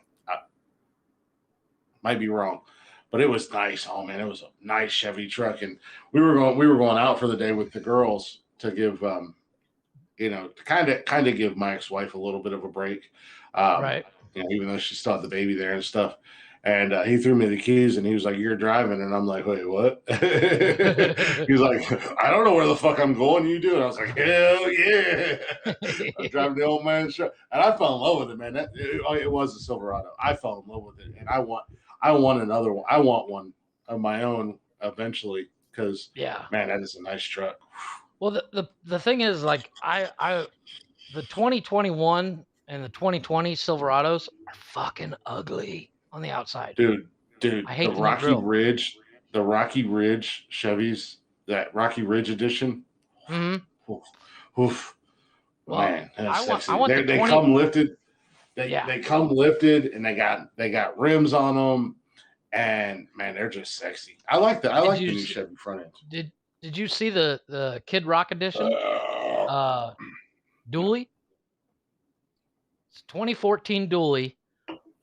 might be wrong, but it was nice. Oh man, it was a nice Chevy truck, and we were going out for the day with the girls to give to kind of give my ex-wife a little bit of a break,
right?
Even though she still had the baby there and stuff. And he threw me the keys, and he was like, "You're driving," and I'm like, "Wait, what?" He's like, "I don't know where the fuck I'm going. You do?" And I was like, "Hell yeah!" I'm driving the old man's truck, and I fell in love with it, man. It was a Silverado. I fell in love with it, and I want another one. I want one of my own eventually, because man, that is a nice truck.
Well, the thing is, like, the 2021 and the 2020 Silverados are fucking ugly on the outside.
Dude,
I hate
the Rocky Ridge Chevys, that Rocky Ridge edition. Oof.
Well,
man, that's sexy.
I want
they come lifted. They come lifted, and they got rims on them, and man, they're just sexy. I like that. I like the new Chevy front end.
Did you see the Kid Rock edition? Dually. It's 2014 Dually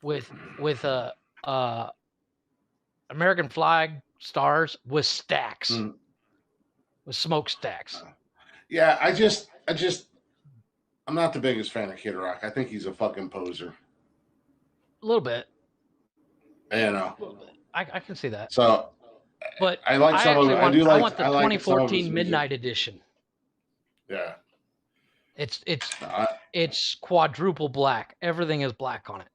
with American flag stars with stacks, with smokestacks.
Yeah, I'm not the biggest fan of Kid Rock. I think he's a fucking poser.
A little bit.
You know.
A little bit. I can see that.
So,
but
I like some of it. I want
the 2014 Midnight Edition.
Yeah.
It's quadruple black. Everything is black on it.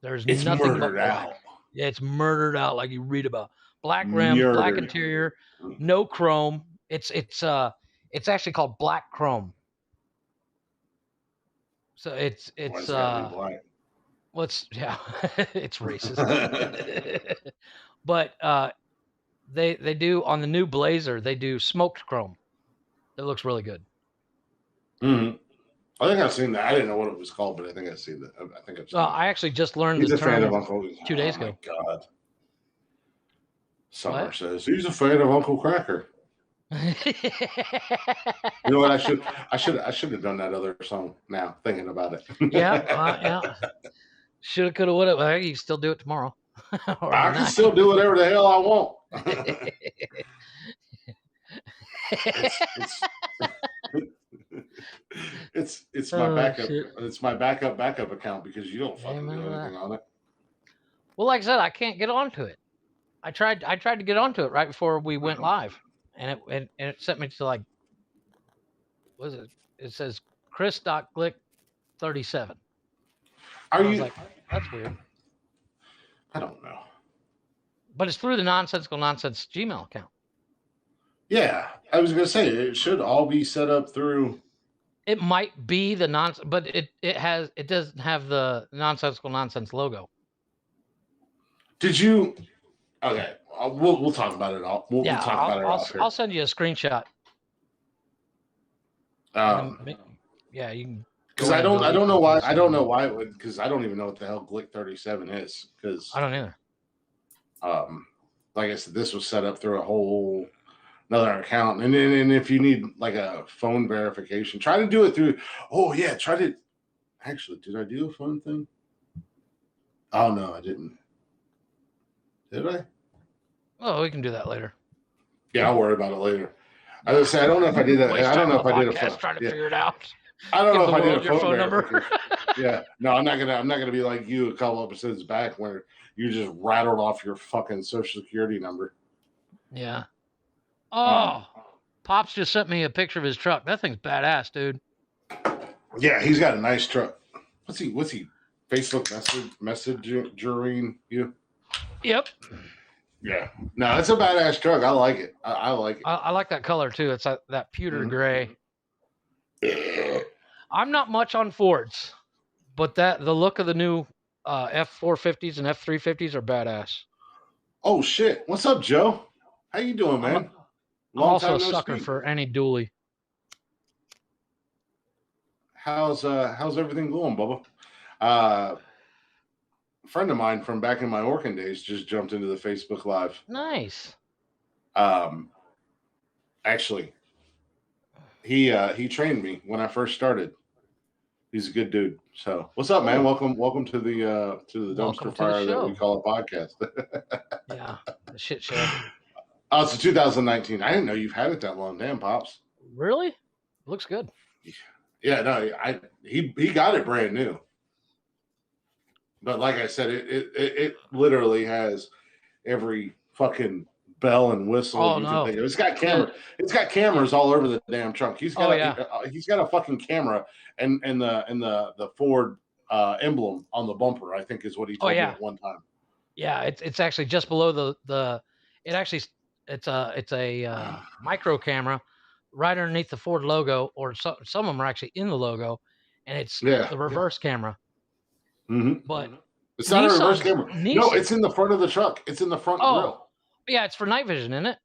There's nothing but black. Yeah, it's murdered out like you read about. Black rim, black interior, no chrome. It's actually called black chrome. So it's it's racist. But they do on the new Blazer, they do smoked chrome. It looks really good.
Mm-hmm. I think I've seen that. I didn't know what it was called, but I think I've seen that.
I actually just learned the term 2 days ago.
Oh my God. Summer says he's a fan of Uncle Cracker. You know what? I should have done that other song now, thinking about it.
Yeah. Shoulda, coulda, woulda. Well, you can still do it tomorrow.
I can still do whatever the hell I want. It's my backup. Shit. It's my backup account because you don't fucking do anything on it.
Well, like I said, I can't get onto it. I tried to get onto it right before we went live, and it sent me to like, what is it? It says Chris.Glick37. I was like, that's weird.
I don't know.
But it's through the Nonsensical Nonsense Gmail account.
Yeah, I was gonna say it should all be set up through.
It might be the but it doesn't have the Nonsensical Nonsense logo.
Did you? Okay, we'll talk about it all. We'll talk about it off here.
I'll send you a screenshot. Yeah, you can.
Because I don't know why it would. Because I don't even know what the hell Glick37 is. Because
I don't either.
Like I said, this was set up through another account, and if you need like a phone verification, try to do it through. Oh yeah, try to. Actually, did I do a phone thing? Oh no, I didn't. Did I?
Oh, we can do that later.
Yeah, I'll worry about it later. I was say I don't know if I did that. I don't know if I did a phone.
Trying to figure it out.
I don't know if I did a phone number. Yeah, no, I'm not gonna be like you a couple episodes back where you just rattled off your fucking social security number.
Yeah. Oh, Pops just sent me a picture of his truck. That thing's badass, dude.
Yeah, he's got a nice truck. What's he? Facebook messaging you?
Yep.
Yeah. No, it's a badass truck. I like it. I like it.
I like that color too. It's that pewter gray. I'm not much on Fords, but the look of the new F450s and F350s are badass.
Oh shit! What's up, Joe? How you doing, man?
I'm also a sucker for any dually.
How's everything going, Bubba? A friend of mine from back in my Orkin days just jumped into the Facebook Live.
Nice.
Actually, he trained me when I first started. He's a good dude. So, what's up, man? Welcome to the dumpster fire that we call a podcast.
Yeah, the shit show.
Oh, it's a 2019. I didn't know you've had it that long. Damn, Pops.
Really? Looks good.
Yeah, no, he got it brand new. But like I said, it literally has every fucking bell and whistle you can think of. It's got camera. It's got cameras all over the damn trunk. He's got he's got a fucking camera and the Ford emblem on the bumper, I think is what he told me at one time. Yeah,
it's actually just below the it's a micro camera right underneath the Ford logo, or some of them are actually in the logo, and it's the reverse camera.
Mm-hmm.
But
it's not a reverse camera. No, it's in the front of the truck. It's in the front grill.
Yeah, it's for night vision, isn't it?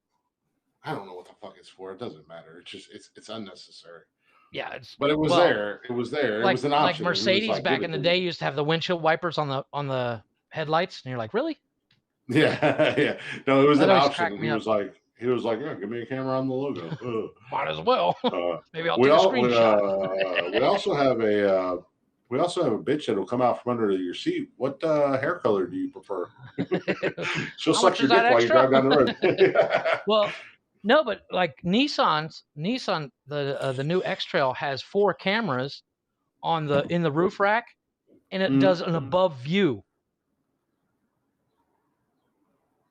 I don't know what the fuck it's for. It doesn't matter. It's just it's unnecessary.
Yeah,
but it was there. It was there. It was an option.
Like Mercedes back in the day used to have the windshield wipers on the headlights, and you're like, really?
Yeah, yeah. No, it was an option. He was like, yeah, give me a camera on the logo.
Might as well. Maybe I'll take a screenshot.
We also have a bitch that'll come out from under your seat. What hair color do you prefer? She'll suck your dick while you drive down the road.
Well, no, but like Nissan, the new X-Trail has 4 cameras in the roof rack, and it does an above view.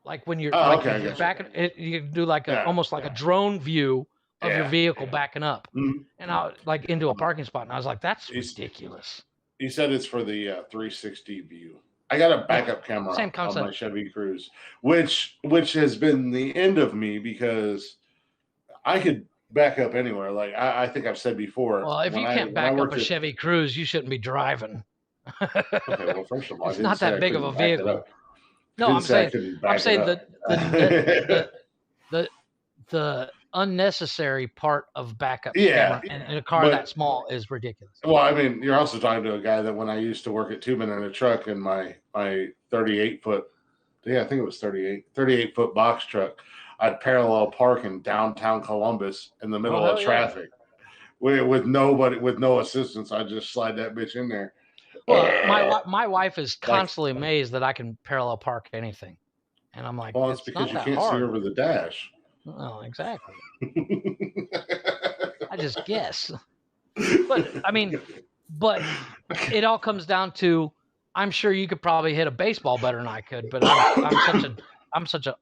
Like when you're backing, you do like almost like a drone view of your vehicle backing up, and I like into a parking spot, and I was like, "That's ridiculous."
He said it's for the 360 view. I got a backup camera on my Chevy Cruze, which has been the end of me because I could back up anywhere. Like I think I've said before.
Well, if you can't back up a Chevy Cruze, you shouldn't be driving.
Okay, well, first of all,
it's not that big of a vehicle. No, I'm saying the unnecessary part of backup camera in a car that small is ridiculous.
Well, I mean, you're also talking to a guy that when I used to work at Tubman in a truck in my 38-foot, I think it was 38-foot box truck, I'd parallel park in downtown Columbus in the middle of traffic with no assistance. I'd just slide that bitch in there.
Well, my wife is constantly amazed that I can parallel park anything, and I'm like,
well, it's because you can't see over the dash.
Oh, exactly. I just guess. But I mean, but it all comes down to, I'm sure you could probably hit a baseball better than I could, but I'm such a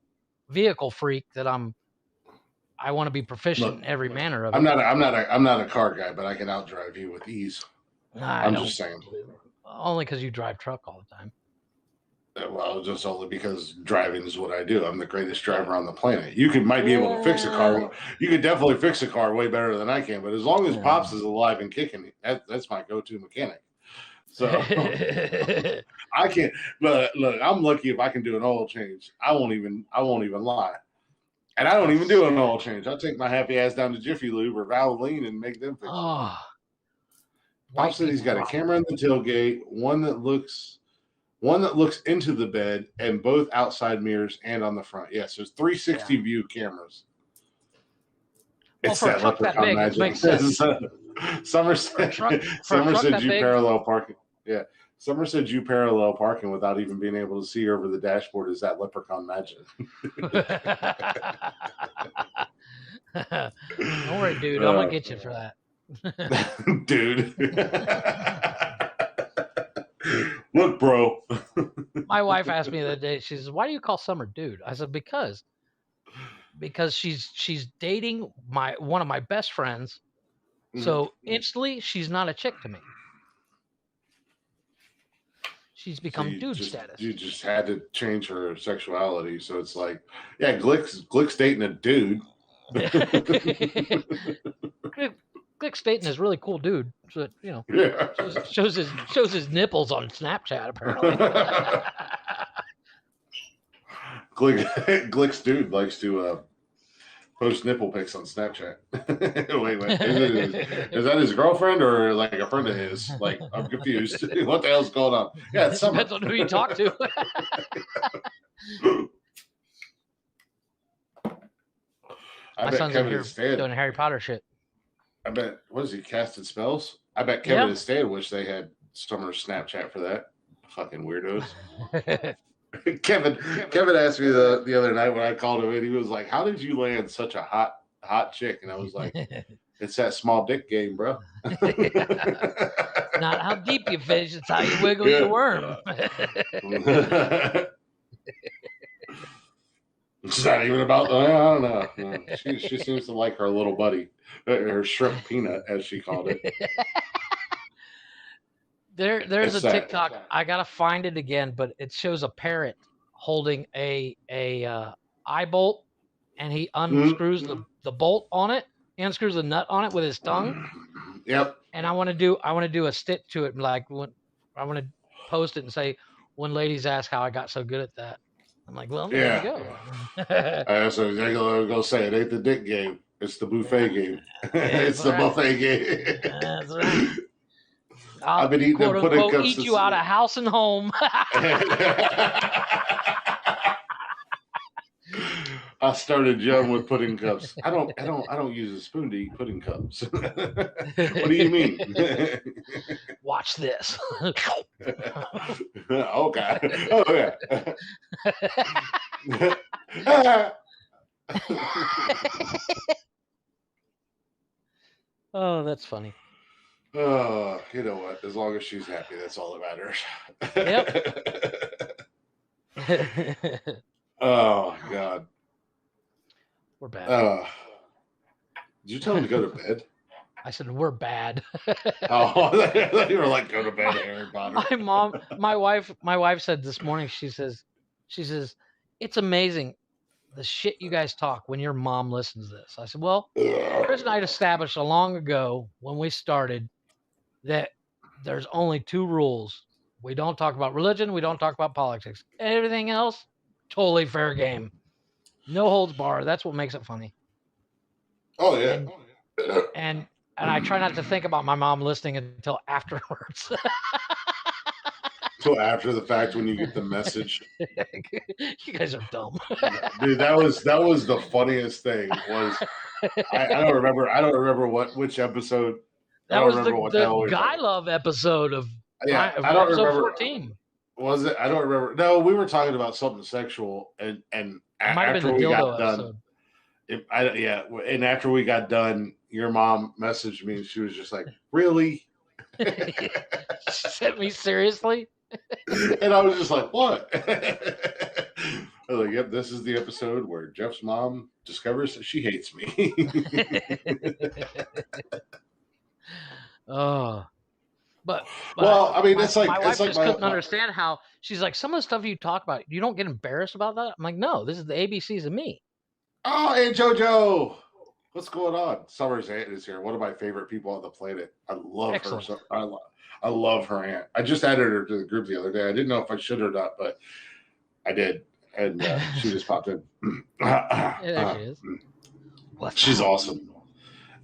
vehicle freak that I want to be proficient in every manner of it.
I'm not a car guy, but I can outdrive you with ease. I'm just saying.
Only because you drive truck all the time.
Well, just only because driving is what I do. I'm the greatest driver on the planet. You might be able to fix a car. You could definitely fix a car way better than I can. But as long as Pops is alive and kicking, that's my go-to mechanic. So I can't. Look, I'm lucky if I can do an oil change. I won't even lie. And I don't even do an oil change. I'll take my happy ass down to Jiffy Lube or Valvoline and make them fix it. Pop said he's got a camera in the tailgate, one that looks into the bed, and both outside mirrors and on the front. Yes, there's 360 view cameras.
Well, it's that leprechaun magic. It makes sense.
Summer said you parallel parking. Yeah. Summer said you parallel parking without even being able to see over the dashboard. Is that leprechaun magic?
Don't worry, dude. I'm gonna get you for that.
Dude. Look, bro.
My wife asked me the other day, she says, "Why do you call Summer dude?" I said, because she's dating one of my best friends. So instantly she's not a chick to me. She's become dude status.
You just had to change her sexuality. So it's like, yeah, Glick's dating a dude.
Glick's dating this really cool dude. So, shows his nipples on Snapchat, apparently.
Glick's dude likes to post nipple pics on Snapchat. Wait. Is that his girlfriend or like a friend of his? Like, I'm confused. What the hell's going on? Yeah, it's Summer.
Depends on who you talk to. My son's in here doing Harry Potter shit.
I bet, what is he, casting spells? I bet Kevin and Stan wish they had Summer's Snapchat for that. Fucking weirdos. Kevin asked me the other night when I called him, and he was like, "How did you land such a hot chick?" And I was like, "It's that small dick game, bro."
Not how deep you fish; it's how you wiggle your worm.
It's not even about. I don't know. No. She seems to like her little buddy, her shrimp peanut, as she called it.
There's a TikTok. I gotta find it again, but it shows a parrot holding a eye bolt, and he unscrews the bolt on it. He unscrews the nut on it with his tongue.
Yep.
And I want to do a stitch to it, like when I want to post it and say, when ladies ask how I got so good at that, I'm like, well, there you go.
So I'm gonna say it ain't the dick game; it's the buffet game. It's the buffet game.
That's right.
I've been eating
quote
pudding
unquote,
cups.
Eat you out of house and home.
I started young with pudding cups. I don't use a spoon to eat pudding cups. What do you mean?
Watch this.
Okay. Oh yeah.
Oh, that's funny.
Oh, you know what? As long as she's happy, that's all that matters.
Yep.
Oh God.
We're bad.
Did you tell him to go to bed?
I said we're bad.
Oh, you were like, go to bed, Harry Potter.
My wife said this morning. She says, it's amazing the shit you guys talk when your mom listens to this. I said, well, Chris and I established long ago when we started that there's only two rules. We don't talk about religion. We don't talk about politics. Everything else, totally fair game. No holds barred. That's what makes it funny.
Oh yeah.
And I try not to think about my mom listening until afterwards.
Until after the fact, when you get the message.
You guys are dumb.
Dude, that was the funniest thing. Was I don't remember which episode.
That was the Guy Love episode of
I don't
episode
remember
14.
Was it? I don't remember. No, we were talking about something sexual, and
it might have been the dildo episode.
And after we got done, your mom messaged me and she was just like, really?
She sent me seriously?
And I was just like, what? I was like, yep, this is the episode where Jeff's mom discovers that she hates me.
Oh. But
well, I mean, it's like
my wife
it's like
just
my,
couldn't understand how she's like, some of the stuff you talk about, you don't get embarrassed about that? I'm like, no, this is the ABCs of me.
oh, Aunt JoJo, what's going on? Summer's aunt is here. One of my favorite people on the planet. I love
Excellent.
her. So I love her aunt. I just added her to the group the other day. I didn't know if I should or not, but I did, and she just popped in.
Yeah, there she is.
She's awesome.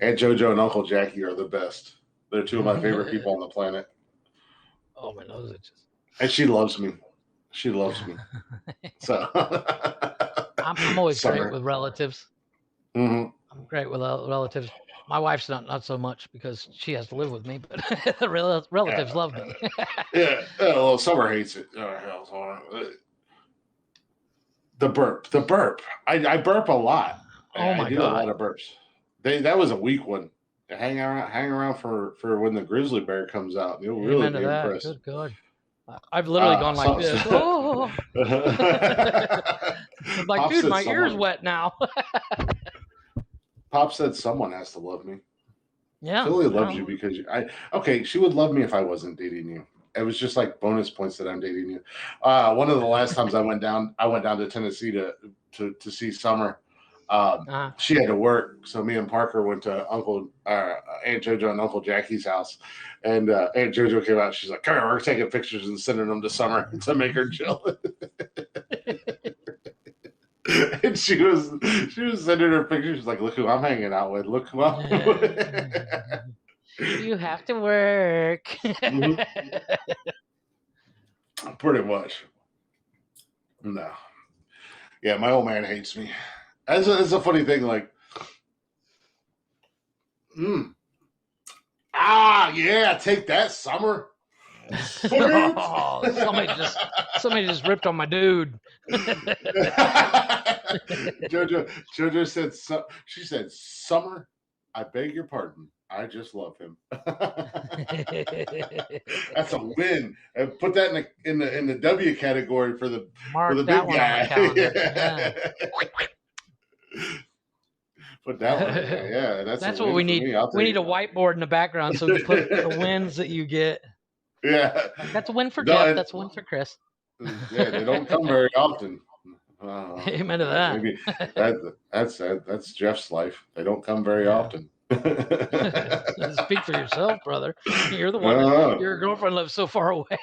Aunt JoJo and Uncle Jackie are the best. They're two of my favorite people on the planet.
Oh, my nose itches.
And she loves me. She loves me. So
I'm always great with relatives.
Mm-hmm.
I'm great with relatives. My wife's not so much because she has to live with me, but the relatives love me.
Yeah. Well, Summer hates it. The burp. I burp a lot.
Oh my
I do
God.
a lot of burps. That was a weak one. Hang around for when the grizzly bear comes out. You'll really be impressed.
Good God. I've literally gone like this. Oh. I'm like, dude, my ear's wet now.
Pop said someone has to love me.
Yeah.
Philly loves you because okay, she would love me if I wasn't dating you. It was just like bonus points that I'm dating you. One of the last times I went down to Tennessee to see Summer. She had to work, so me and Parker went to Aunt JoJo and Uncle Jackie's house, and Aunt JoJo came out. She's like, "Come here, we're taking pictures and sending them to Summer to make her jealous." And she was sending her pictures. She's like, "Look who I'm hanging out with. Look who I'm with."
You have to work.
Mm-hmm. Pretty much. No. Yeah, my old man hates me. It's a funny thing, like, yeah, take that, Summer.
Oh, somebody just ripped on my dude.
JoJo said, she said, Summer, I beg your pardon. I just love him. That's a win. And put that in the W category for the big guy. Yeah. Put that one. Yeah, that's
what we need. We need a whiteboard in the background so we can put the wins that you get.
Yeah,
that's a win for Jeff. That's a win for Chris.
Yeah, they don't come very often.
Amen to that.
Maybe that's Jeff's life. They don't come very often.
Speak for yourself, brother. You're the one. Your girlfriend lives so far away.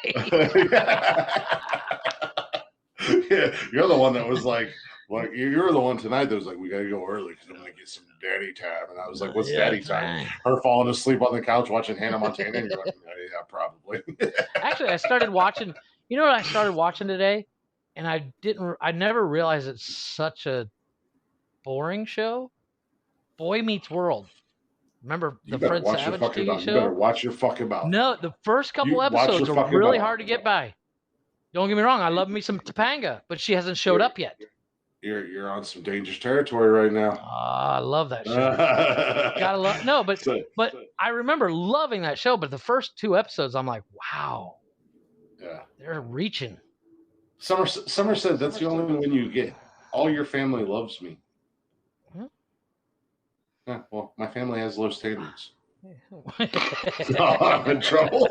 Yeah, you're the one that was like you're the one tonight that was like, we gotta go early because I'm gonna get some daddy time. And I was like, what's daddy time? Her falling asleep on the couch watching Hannah Montana. And you're like, yeah, probably.
Actually, I started watching. You know what I started watching today, and I never realized it's such a boring show. Boy Meets World. Remember the Fred Savage TV show?
You better watch your fucking mouth.
No, the first couple episodes are really hard to get by. Don't get me wrong. I love me some Topanga, but she hasn't showed up yet.
You're on some dangerous territory right now.
I love that show. Gotta love. No, but I remember loving that show. But the first 2 episodes, I'm like, wow.
Yeah,
they're reaching.
Summer said that's the only one you get. All your family loves me. Yeah, well, my family has low standards. Oh, I'm in trouble.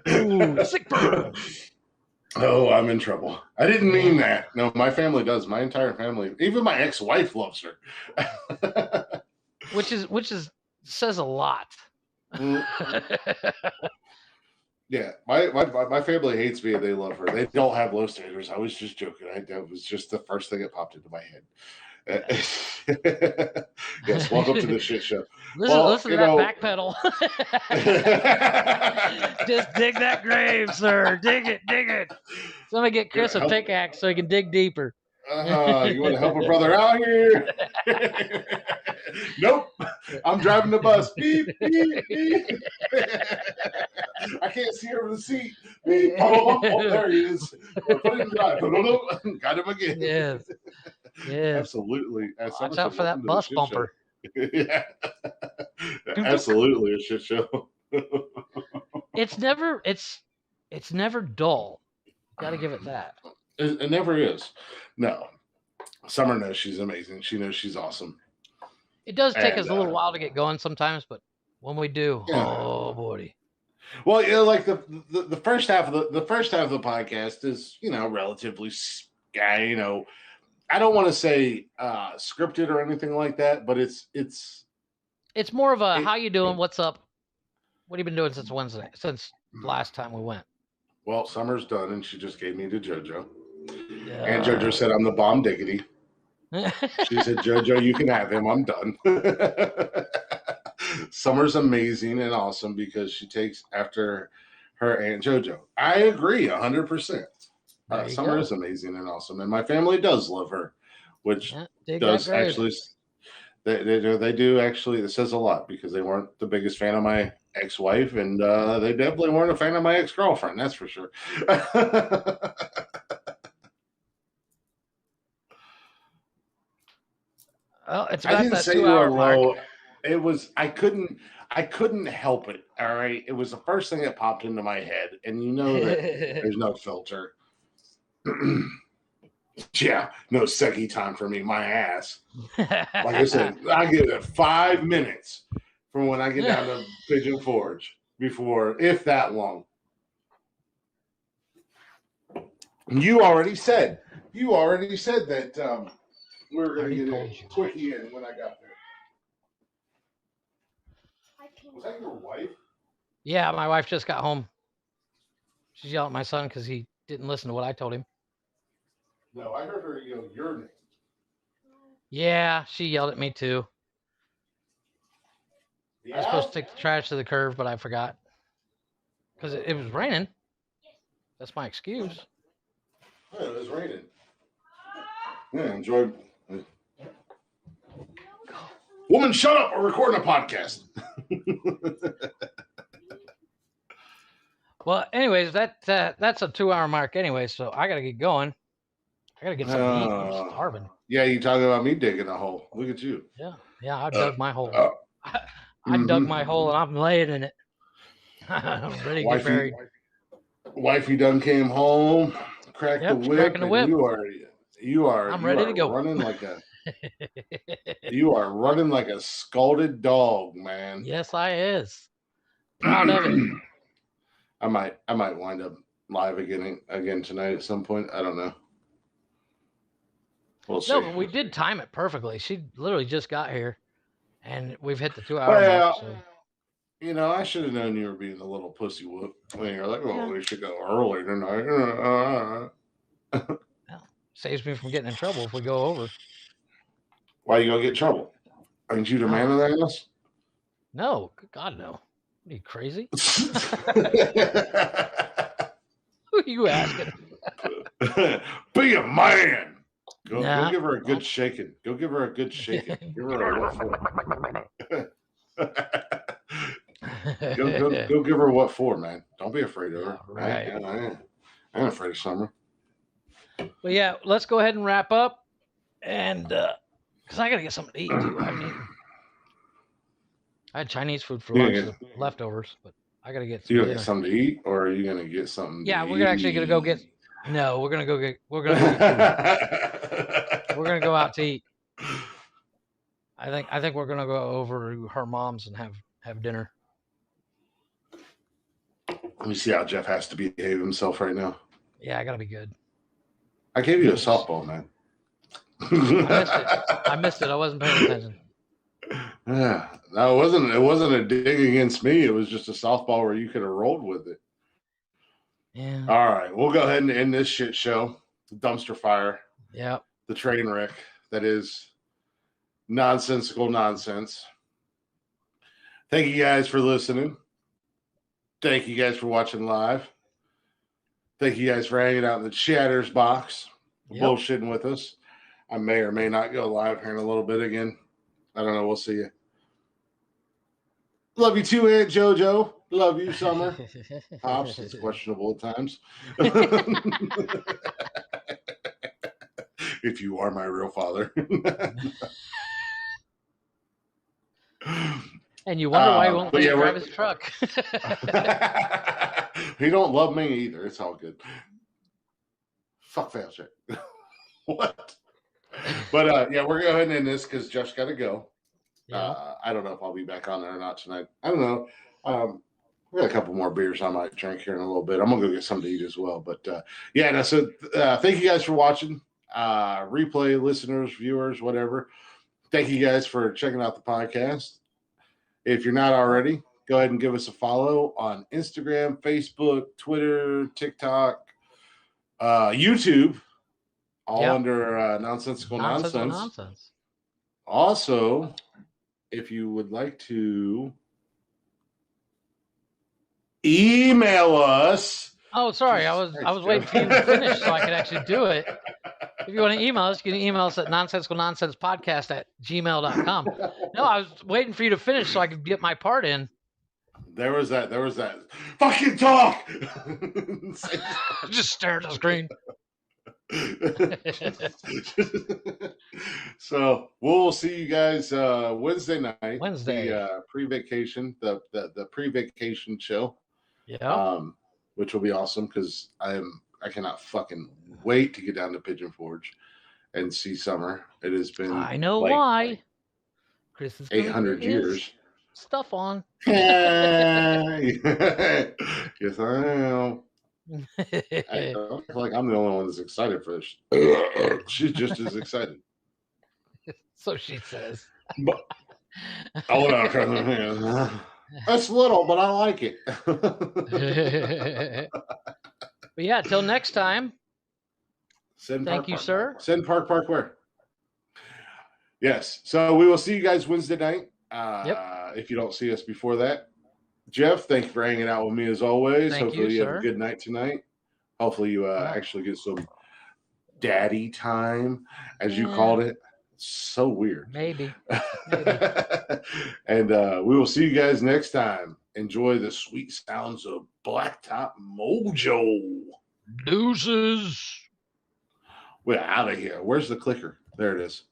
Ooh, sick burn.
Oh, I'm in trouble. I didn't mean that. No, my family does. My entire family, even my ex-wife, loves her.
which says a lot.
Yeah, my family hates me and they love her. They don't have low standards. I was just joking. That was just the first thing that popped into my head. Yes, welcome to the shit show.
Listen to that back pedal. Just dig that grave, sir. Dig it. Somebody get Chris a pickaxe so he can dig deeper.
You want to help a brother out here? Nope. I'm driving the bus. Beep, beep, beep. I can't see over the seat. Beep. Oh, there he is. Put him in drive. Got him again.
Yes. Yeah.
Absolutely.
Watch out for that bus bumper.
Yeah. Absolutely a shit show.
It's never dull. Got to give it that.
It never is. No. Summer knows she's amazing. She knows she's awesome.
It does take us a little while to get going sometimes, but when we do, oh boy.
Well, you know, like the first half of the first half of the podcast is, you know, relatively, you know, I don't want to say scripted or anything like that, but it's
more of a how you doing, what's up, what have you been doing since Wednesday, since last time we went.
Well, summer's done, and she just gave me to JoJo, and JoJo said I'm the bomb diggity. She said, JoJo, you can have him. I'm done. Summer's amazing and awesome because she takes after her Aunt JoJo. I agree 100%. Summer is amazing and awesome, and my family does love her, which does actually. They do actually. It says a lot because they weren't the biggest fan of my ex-wife, and they definitely weren't a fan of my ex-girlfriend. That's for sure.
Well, it's about that 2-hour mark.
It was. I couldn't help it. All right. It was the first thing that popped into my head, and you know that there's no filter. Yeah, no secchi time for me. My ass. Like I said, I give it 5 minutes from when I get down to Pigeon Forge before, if that long. You already said that we were going to get a quickie in when I got there. Was that your wife?
Yeah, my wife just got home. She's yelling at my son because he didn't listen to what I told him.
No, I heard her yell your name.
Yeah, she yelled at me too. Yeah? I was supposed to take the trash to the curb, but I forgot. Because it was raining. That's my excuse.
Yeah, it was raining. Yeah, enjoy. Woman, shut up! We're recording a podcast.
Well, anyways, that's a 2-hour mark anyway, so I got to get going. I got to get something to eat. I'm starving.
Yeah, you talking about me digging a hole. Look at you.
Yeah, I dug my hole. I dug my hole, and I'm laying in it. I'm ready to get buried.
Wifey done came home, cracked the whip, and you are.
I'm ready to go.
Running like you are running like a scalded dog, man.
Yes, I is. Proud of it.
I might wind up live again tonight at some point. I don't know. We'll see.
No, but we did time it perfectly. She literally just got here, and we've hit the 2-hour mark. So.
You know, I should have known you were being a little pussy whoop when you're like, "Oh, we should go early tonight."
Saves me from getting in trouble if we go over.
Why you gonna get in trouble? Aren't you the man of the house?
No, God no. Are you crazy? Who are you asking?
Be a man. Go give her a good shaking. Go give her a good shaking. Give her a what for? go give her what for, man. Don't be afraid of her.
Right.
I ain't afraid of Summer.
Well, yeah, let's go ahead and wrap up. And because I got to get something to eat, too. I had Chinese food for lunch, leftovers, but I got to get some.
You gonna get something to eat, or are you gonna get something?
Yeah, we're actually gonna go get. No, we're gonna go get. We're gonna go get food. We're gonna go out to eat. I think we're gonna go over to her mom's and have dinner.
Let me see how Jeff has to behave himself right now.
Yeah, I gotta be good.
I gave you a softball, man.
I missed it. I wasn't paying attention.
Yeah, no, it wasn't a dig against me. It was just a softball where you could have rolled with it.
Yeah.
All right, we'll go ahead and end this shit show. The dumpster fire.
Yeah.
The train wreck that is nonsensical nonsense. Thank you guys for listening. Thank you guys for watching live. Thank you guys for hanging out in the chatters box, bullshitting with us. I may or may not go live here in a little bit again. I don't know. We'll see you. Love you too, Aunt JoJo. Love you, Summer. Pops, it's questionable at times. if you are my real father.
And you wonder why he won't let you drive his truck.
He don't love me either. It's all good. Fuck fail check. What? But yeah, we're going to end this because Jeff's got to go. Yeah. I don't know if I'll be back on there or not tonight. I don't know. We got a couple more beers I might drink here in a little bit. I'm gonna go get something to eat as well. But yeah, no, so thank you guys for watching. Replay listeners, viewers, whatever. Thank you guys for checking out the podcast. If you're not already, go ahead and give us a follow on Instagram, Facebook, Twitter, TikTok, YouTube, all under Nonsensical Nonsense. Also, if you would like to email us.
Oh, sorry. I was waiting for you to finish so I could actually do it. If you want to email us, you can email us at nonsensicalnonsenspodcast@gmail.com. No, I was waiting for you to finish so I could get my part in.
There was that. Fucking talk!
Just stare at the screen.
So we'll see you guys Wednesday night.
Wednesday.
The pre-vacation, the pre-vacation show.
Yeah.
Which will be awesome because I cannot fucking wait to get down to Pigeon Forge and see summer. It has been
I know why. Chris is
800 years.
Stuff on.
Yes, I am. I don't feel like I'm the only one that's excited for this. She's just as excited.
So she says.
But, that's little, but I like it.
But yeah, till next time. Thank you, sir.
Send Park where? Yes. So we will see you guys Wednesday night. If you don't see us before that. Jeff, thank you for hanging out with me as always. Hopefully you have a good night tonight. Hopefully you actually get some daddy time, as you called it. It's so weird.
Maybe.
And we will see you guys next time. Enjoy the sweet sounds of Blacktop Mojo.
Deuces.
We're out of here. Where's the clicker? There it is.